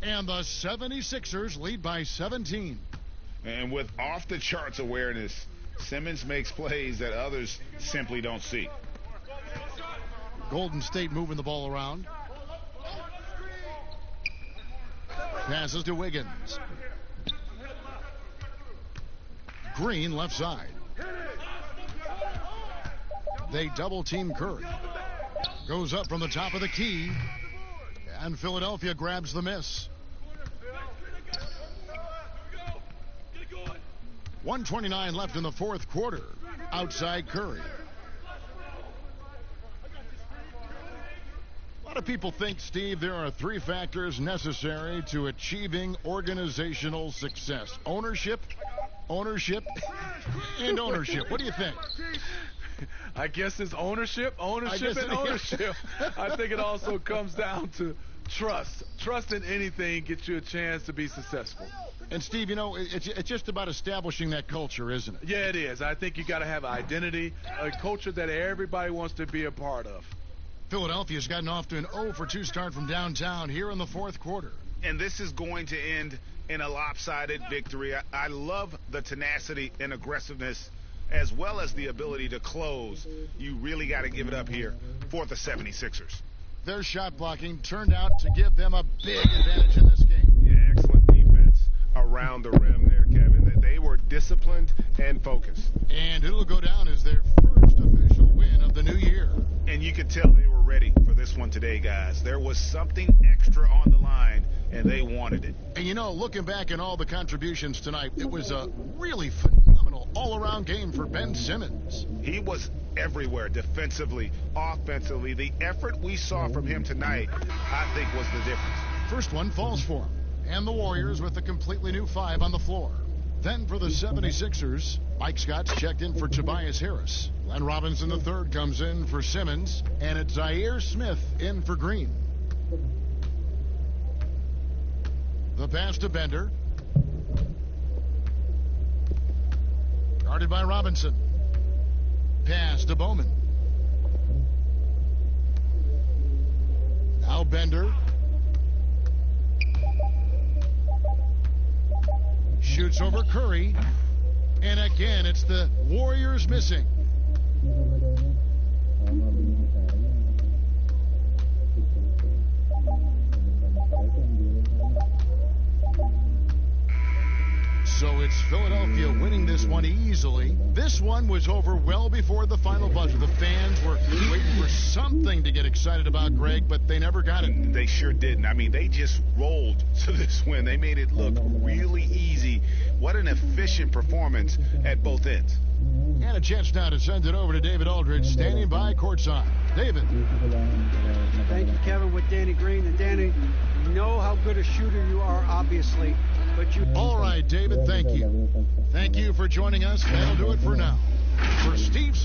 Speaker 1: And the 76ers lead by 17.
Speaker 4: And with off-the-charts awareness, Simmons makes plays that others simply don't see.
Speaker 1: Golden State moving the ball around. Passes to Wiggins. Green left side. They double team Curry. Goes up from the top of the key. And Philadelphia grabs the miss. 1:29 left in the fourth quarter. Outside Curry. A lot of people think, Steve, there are three factors necessary to achieving organizational success. Ownership, and ownership. What do you think?
Speaker 15: I guess it's ownership. I think it also comes down to trust. Trust in anything gets you a chance to be successful.
Speaker 1: And, Steve, you know, it's just about establishing that culture, isn't it?
Speaker 15: Yeah, it is. I think you got to have an identity, a culture that everybody wants to be a part of.
Speaker 1: Philadelphia's gotten off to an 0-for-2 start from downtown here in the fourth quarter.
Speaker 4: And this is going to end in a lopsided victory. I love the tenacity and aggressiveness as well as the ability to close. You really got to give it up here for the 76ers.
Speaker 1: Their shot blocking turned out to give them a big advantage in this game.
Speaker 6: Yeah, excellent defense around the rim there, Kevin. They were disciplined and focused.
Speaker 1: And it'll go down as their first official win of the new year.
Speaker 4: And you could tell they were ready for this one today, guys. There was something extra on the line, and they wanted it.
Speaker 1: And, you know, looking back at all the contributions tonight, it was a really phenomenal all-around game for Ben Simmons.
Speaker 4: He was everywhere, defensively, offensively. The effort we saw from him tonight, I think, was the difference.
Speaker 1: First one falls for him. And the Warriors with a completely new five on the floor. Then for the 76ers, Mike Scott's checked in for Tobias Harris. Glenn Robinson III comes in for Simmons. And it's Zaire Smith in for Green. The pass to Bender. Guarded by Robinson. Pass to Bowman. Now Bender. Shoots over Curry. And again, it's the Warriors missing. So it's Philadelphia winning this one easily. This one was over well before the final buzzer. The fans were waiting for something to get excited about, Greg, but they never got it.
Speaker 4: They sure didn't. I mean, they just rolled to this win. They made it look really easy. What an efficient performance at both ends.
Speaker 1: And a chance now to send it over to David Aldridge, standing by courtside. David.
Speaker 3: Thank you, Kevin, with Danny Green. And Danny, you know how good a shooter you are, obviously. But you.
Speaker 1: All right, David, thank you. Thank you for joining us. That'll do it for now. For Steve.